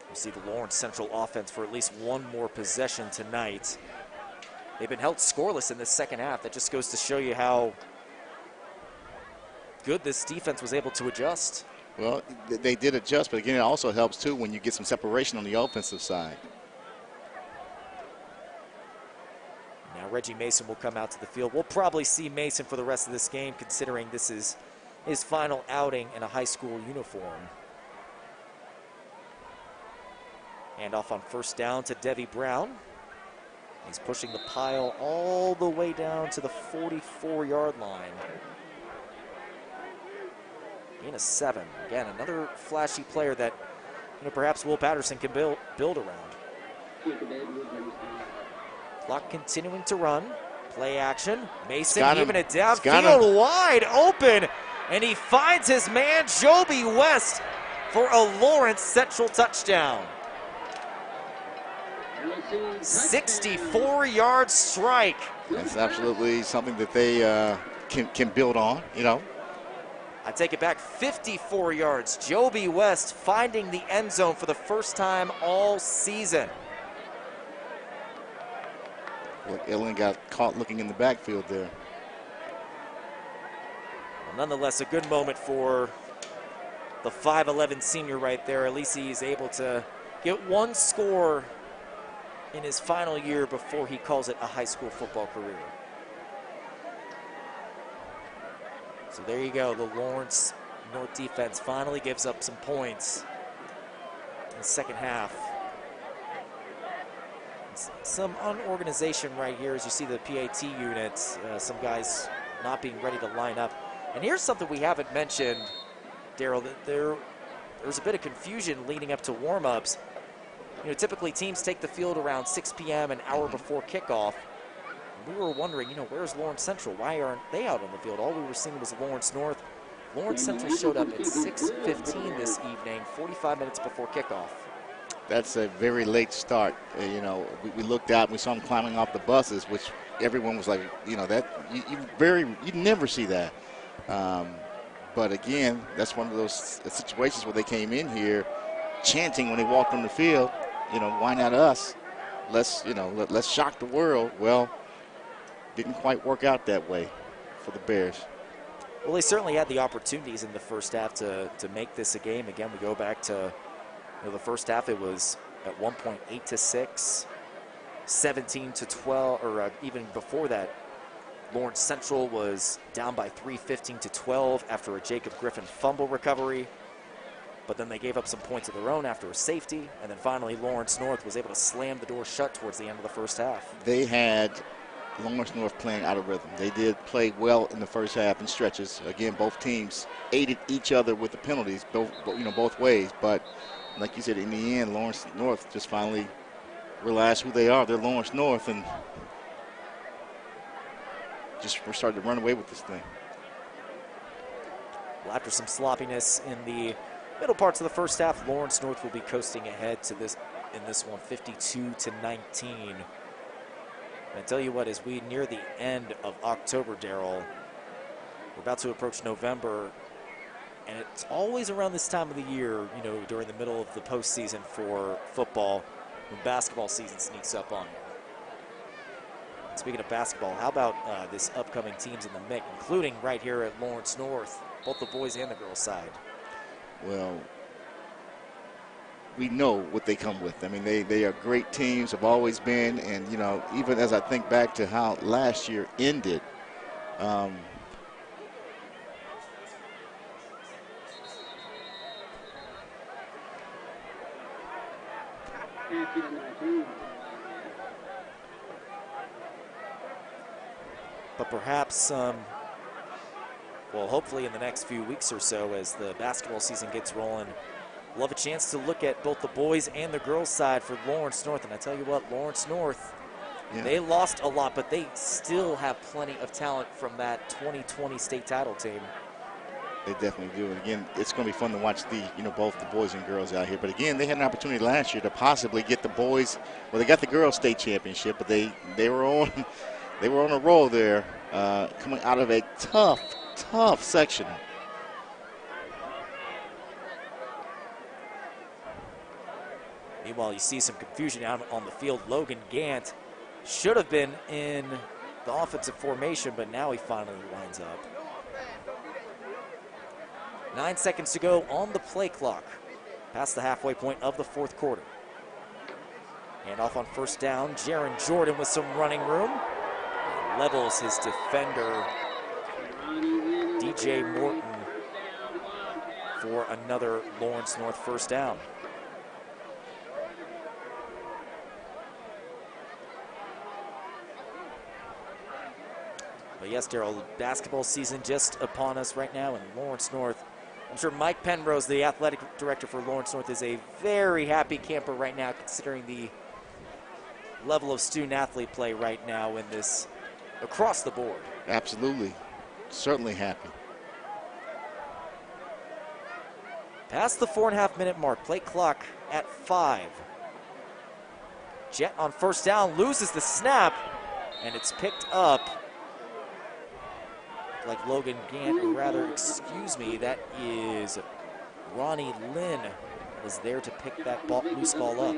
You see the Lawrence Central offense for at least one more possession tonight. They've been held scoreless in this second half. That just goes to show you how good this defense was able to adjust. Well, they did adjust, but again, it also helps too when you get some separation on the offensive side. Now Reggie Mason will come out to the field. We'll probably see Mason for the rest of this game, considering this is his final outing in a high school uniform. And off on first down to Devi Brown. He's pushing the pile all the way down to the 44-yard line. In a 7. Again, another flashy player that, you know, perhaps Will Patterson can build around. Clock continuing to run. Play action. Mason giving it downfield wide open. And he finds his man, Joby West, for a Lawrence Central touchdown. 64-yard strike. That's absolutely something that they can build on, you know. I take it back 54 yards. Joby West finding the end zone for the first time all season. Well, Illen got caught looking in the backfield there. Well, nonetheless, a good moment for the 5'11 senior right there. At least he's able to get one score in his final year before he calls it a high school football career. So there you go. The Lawrence North defense finally gives up some points in the second half. Some unorganization right here as you see the PAT units. Some guys not being ready to line up. And here's something we haven't mentioned, Daryl. There's a bit of confusion leading up to warm-ups. You know, typically teams take the field around 6 p.m. an hour before kickoff. We were wondering, you know, where's Lawrence Central? Why aren't they out on the field? All we were seeing was Lawrence North. Lawrence Central showed up at 6:15 this evening, 45 minutes before kickoff. That's a very late start. You know, we looked out and we saw them climbing off the buses, which everyone was like, you know, that you never see that. But again, that's one of those situations where they came in here chanting when they walked on the field, you know, why not us? Let's shock the world. Well, didn't quite work out that way for the Bears. Well, they certainly had the opportunities in the first half to make this a game. Again, we go back to, you know, the first half. It was at one point 8-6, 17-12, or even before that, Lawrence Central was down by 3, 15-12 after a Jacob Griffin fumble recovery. But then they gave up some points of their own after a safety, and then finally Lawrence North was able to slam the door shut towards the end of the first half. They had Lawrence North playing out of rhythm. They did play well in the first half in stretches. Again, both teams aided each other with the penalties, both ways. But like you said, in the end, Lawrence North just finally realized who they are. They're Lawrence North, and just started to run away with this thing. Well, after some sloppiness in the Middle parts of the first half, Lawrence North will be coasting ahead to this in this one, 52-19. I tell you what, as we near the end of October, Daryl, we're about to approach November, and it's always around this time of the year, you know, during the middle of the postseason for football, when basketball season sneaks up on you. Speaking of basketball, how about this upcoming teams in the MIC, including right here at Lawrence North, both the boys and the girls side? Well, we know what they come with. I mean, they are great teams, have always been, and, you know, even as I think back to how last year ended, but perhaps, well, hopefully in the next few weeks or so, as the basketball season gets rolling, we'll have a chance to look at both the boys and the girls side for Lawrence North. And I tell you what, Lawrence North, they lost a lot, but they still have plenty of talent from that 2020 state title team. They definitely do. And again, it's going to be fun to watch both the boys and girls out here. But again, they had an opportunity last year to possibly get the boys. Well, they got the girls state championship, but they were on a roll there, coming out of a tough sectional. Meanwhile, you see some confusion out on the field. Logan Gant should have been in the offensive formation, but now he finally lines up. 9 seconds to go on the play clock, past the halfway point of the fourth quarter. And off on first down, Jaron Jordan with some running room. Levels his defender, DJ Morton, for another Lawrence North first down. But yes, Daryl, basketball season just upon us right now in Lawrence North. I'm sure Mike Penrose, the athletic director for Lawrence North, is a very happy camper right now, considering the level of student-athlete play right now in this, across the board. Absolutely. Certainly happy. Past the 4.5-minute mark, play clock at 5. Jet on first down, loses the snap, and it's picked up. Like Logan Gant, or rather, excuse me, that is Ronnie Lynn was there to pick that loose ball up.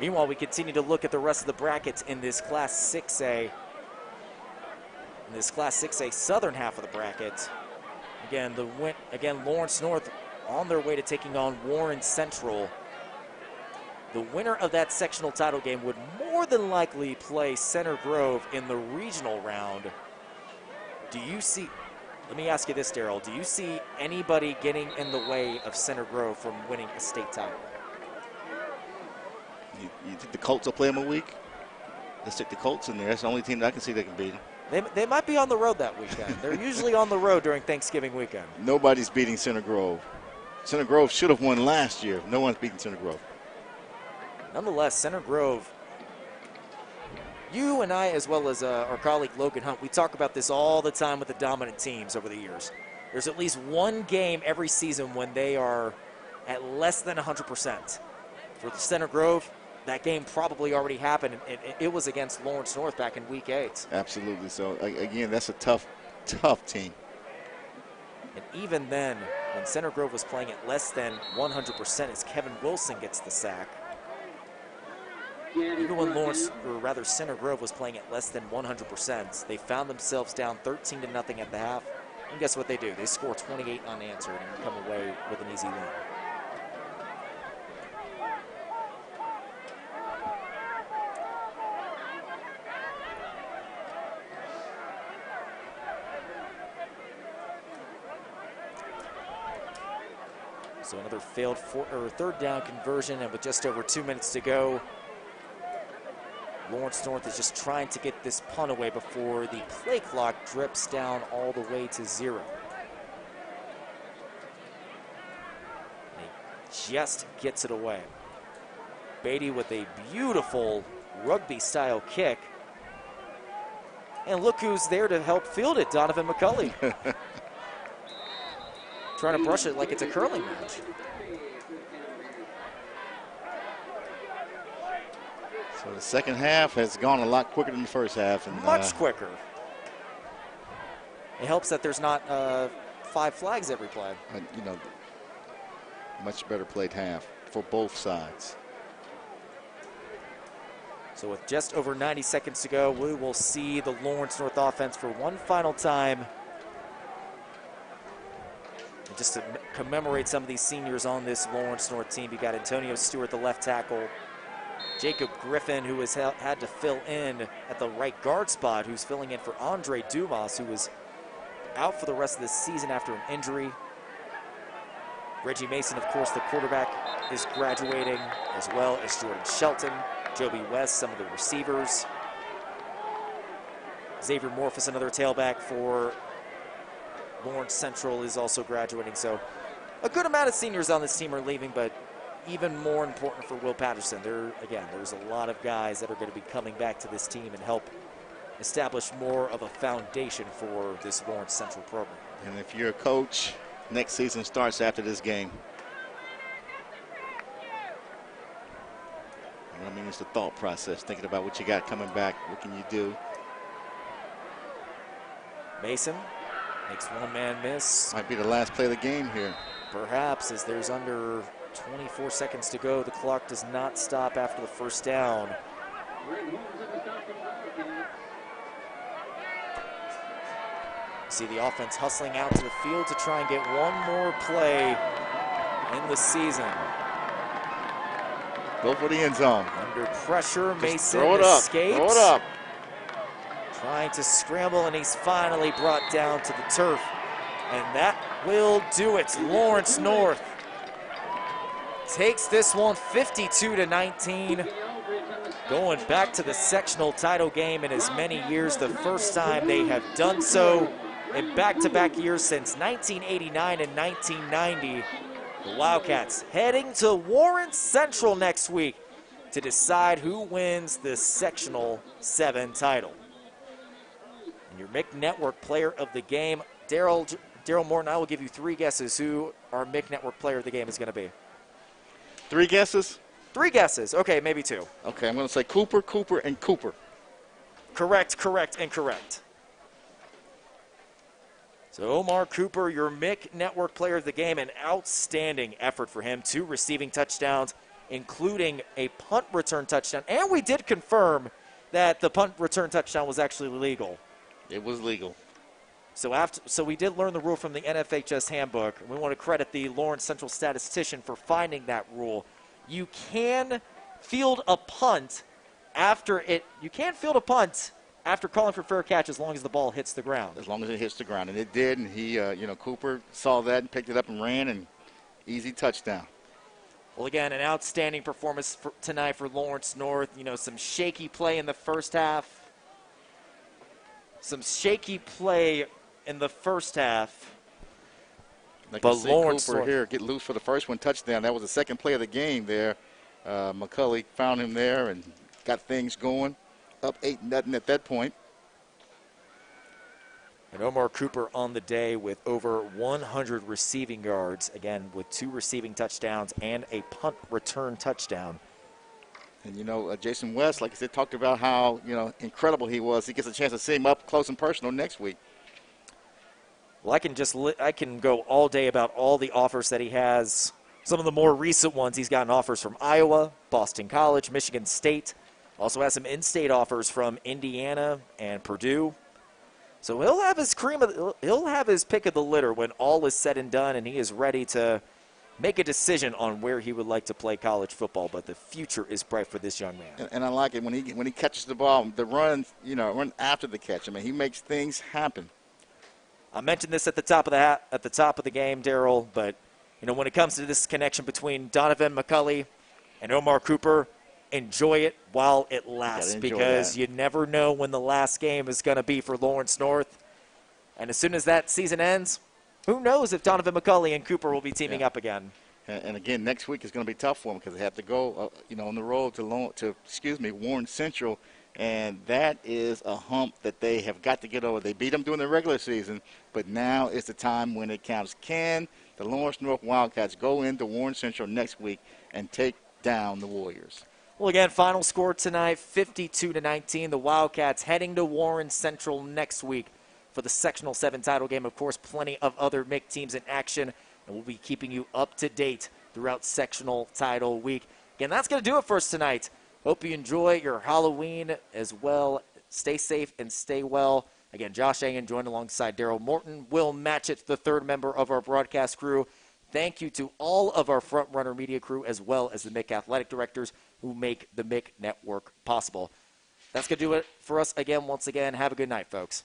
Meanwhile, we continue to look at the rest of the brackets in this Class 6A. In this Class 6A southern half of the bracket. Again, Lawrence North on their way to taking on Warren Central. The winner of that sectional title game would more than likely play Center Grove in the regional round. Do you see, let me ask you this, Daryl, do you see anybody getting in the way of Center Grove from winning a state title? You think the Colts will play them a week? Let's stick the Colts in there. That's the only team that I can see that can beat them. They might be on the road that weekend. They're usually on the road during Thanksgiving weekend. Nobody's beating Center Grove. Center Grove should have won last year. No one's beating Center Grove. Nonetheless, Center Grove, you and I, as well as our colleague Logan Hunt, we talk about this all the time with the dominant teams over the years. There's at least one game every season when they are at less than 100%. For the Center Grove, that game probably already happened, and it was against Lawrence North back in Week 8. Absolutely. So, again, that's a tough team. And even then, when Center Grove was playing at less than 100%, as Kevin Wilson gets the sack, even when Center Grove was playing at less than 100%, they found themselves down 13-0 at the half. And guess what they do? They score 28 unanswered and come away with an easy win. So another failed third down conversion, and with just over 2 minutes to go, Lawrence North is just trying to get this punt away before the play clock drips down all the way to 0. And he just gets it away. Beatty with a beautiful rugby-style kick. And look who's there to help field it, Donovan McCulley. Trying to brush it like it's a curling match. So the second half has gone a lot quicker than the first half. And, much quicker. It helps that there's not 5 flags every play. You know, much better played half for both sides. So with just over 90 seconds to go, we will see the Lawrence North offense for one final time. And just to commemorate some of these seniors on this Lawrence North team, you got Antonio Stewart, the left tackle, Jacob Griffin, who has had to fill in at the right guard spot, who's filling in for Andre Dumas, who was out for the rest of the season after an injury. Reggie Mason, of course, the quarterback, is graduating, as well as Jordan Shelton, Joby West, some of the receivers. Xavier Morphus, another tailback for Lawrence Central, is also graduating. So a good amount of seniors on this team are leaving, but even more important for Will Patterson. There's a lot of guys that are going to be coming back to this team and help establish more of a foundation for this Lawrence Central program. And if you're a coach, next season starts after this game. I mean, it's the thought process, thinking about what you got coming back. What can you do? Mason makes one man miss. Might be the last play of the game here. Perhaps, as there's under 24 seconds to go. The clock does not stop after the first down. See the offense hustling out to the field to try and get one more play in the season. Go for the end zone. Under pressure, Mason throw it up. escapes. Throw it up. Trying to scramble, and he's finally brought down to the turf. And that will do it. Lawrence North takes this one 52-19. Going back to the sectional title game in as many years, the first time they have done so in back-to-back years since 1989 and 1990. The Wildcats heading to Warren Central next week to decide who wins the sectional 7 title. And your MIC Network player of the game, Daryl Morton, I will give you 3 guesses who our MIC Network player of the game is going to be. 3 guesses? 3 guesses. Okay, maybe 2. Okay, I'm going to say Cooper, Cooper, and Cooper. Correct, and correct. So Omar Cooper, your MIC Network player of the game, an outstanding effort for him. 2 receiving touchdowns, including a punt return touchdown. And we did confirm that the punt return touchdown was actually legal. It was legal. So we did learn the rule from the NFHS handbook. We want to credit the Lawrence Central statistician for finding that rule. You can field a punt after calling for fair catch as long as the ball hits the ground. As long as it hits the ground, and it did. And he, Cooper saw that and picked it up and ran, and easy touchdown. Well, again, an outstanding performance tonight for Lawrence North. Some shaky play in the first half. But Lawrence Cooper here get loose for the first one touchdown. That was the second play of the game there. McCulley found him there and got things going. Up 8-0 at that point. And Omar Cooper on the day with over 100 receiving yards, again with 2 receiving touchdowns and a punt return touchdown. And Jason West, like I said, talked about how incredible he was. He gets a chance to see him up close and personal next week. Well, I can go all day about all the offers that he has. Some of the more recent ones, he's gotten offers from Iowa, Boston College, Michigan State. Also has some in-state offers from Indiana and Purdue. So he'll have his pick of the litter when all is said and done, and he is ready to make a decision on where he would like to play college football. But the future is bright for this young man. And I like it when he catches the ball, the run after the catch. I mean, he makes things happen. I mentioned this at the top of the game, Daryl, but when it comes to this connection between Donovan McCulley and Omar Cooper, enjoy it while it lasts, because you never know when the last game is going to be for Lawrence North. And as soon as that season ends, who knows if Donovan McCulley and Cooper will be teaming up again. And again, next week is going to be tough for them because they have to go, on the road to Warren Central, and that is a hump that they have got to get over. They beat them during the regular season, but now is the time when it counts. Can the Lawrence North Wildcats go into Warren Central next week and take down the Warriors? Well, again, final score tonight, 52-19. The Wildcats heading to Warren Central next week for the Sectional 7 title game. Of course, plenty of other MIC teams in action, and we'll be keeping you up to date throughout Sectional Title Week. Again, that's going to do it for us tonight. Hope you enjoy your Halloween as well. Stay safe and stay well. Again, Josh Ayen joined alongside Daryl Morton. Will Matchett, the third member of our broadcast crew. Thank you to all of our Front Runner Media crew as well as the MIC athletic directors who make the MIC Network possible. That's going to do it for us again. Once again, have a good night, folks.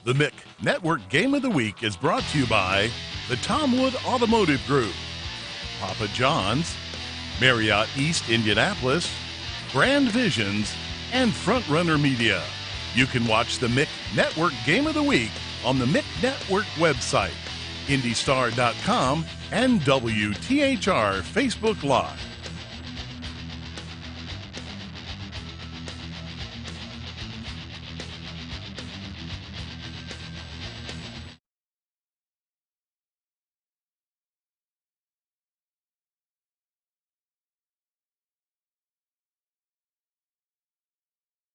The MIC Network Game of the Week is brought to you by the Tom Wood Automotive Group, Papa John's, Marriott East Indianapolis, Grand Visions, and Front Runner Media. You can watch the MIC Network Game of the Week on the MIC Network website, IndyStar.com, and WTHR Facebook Live.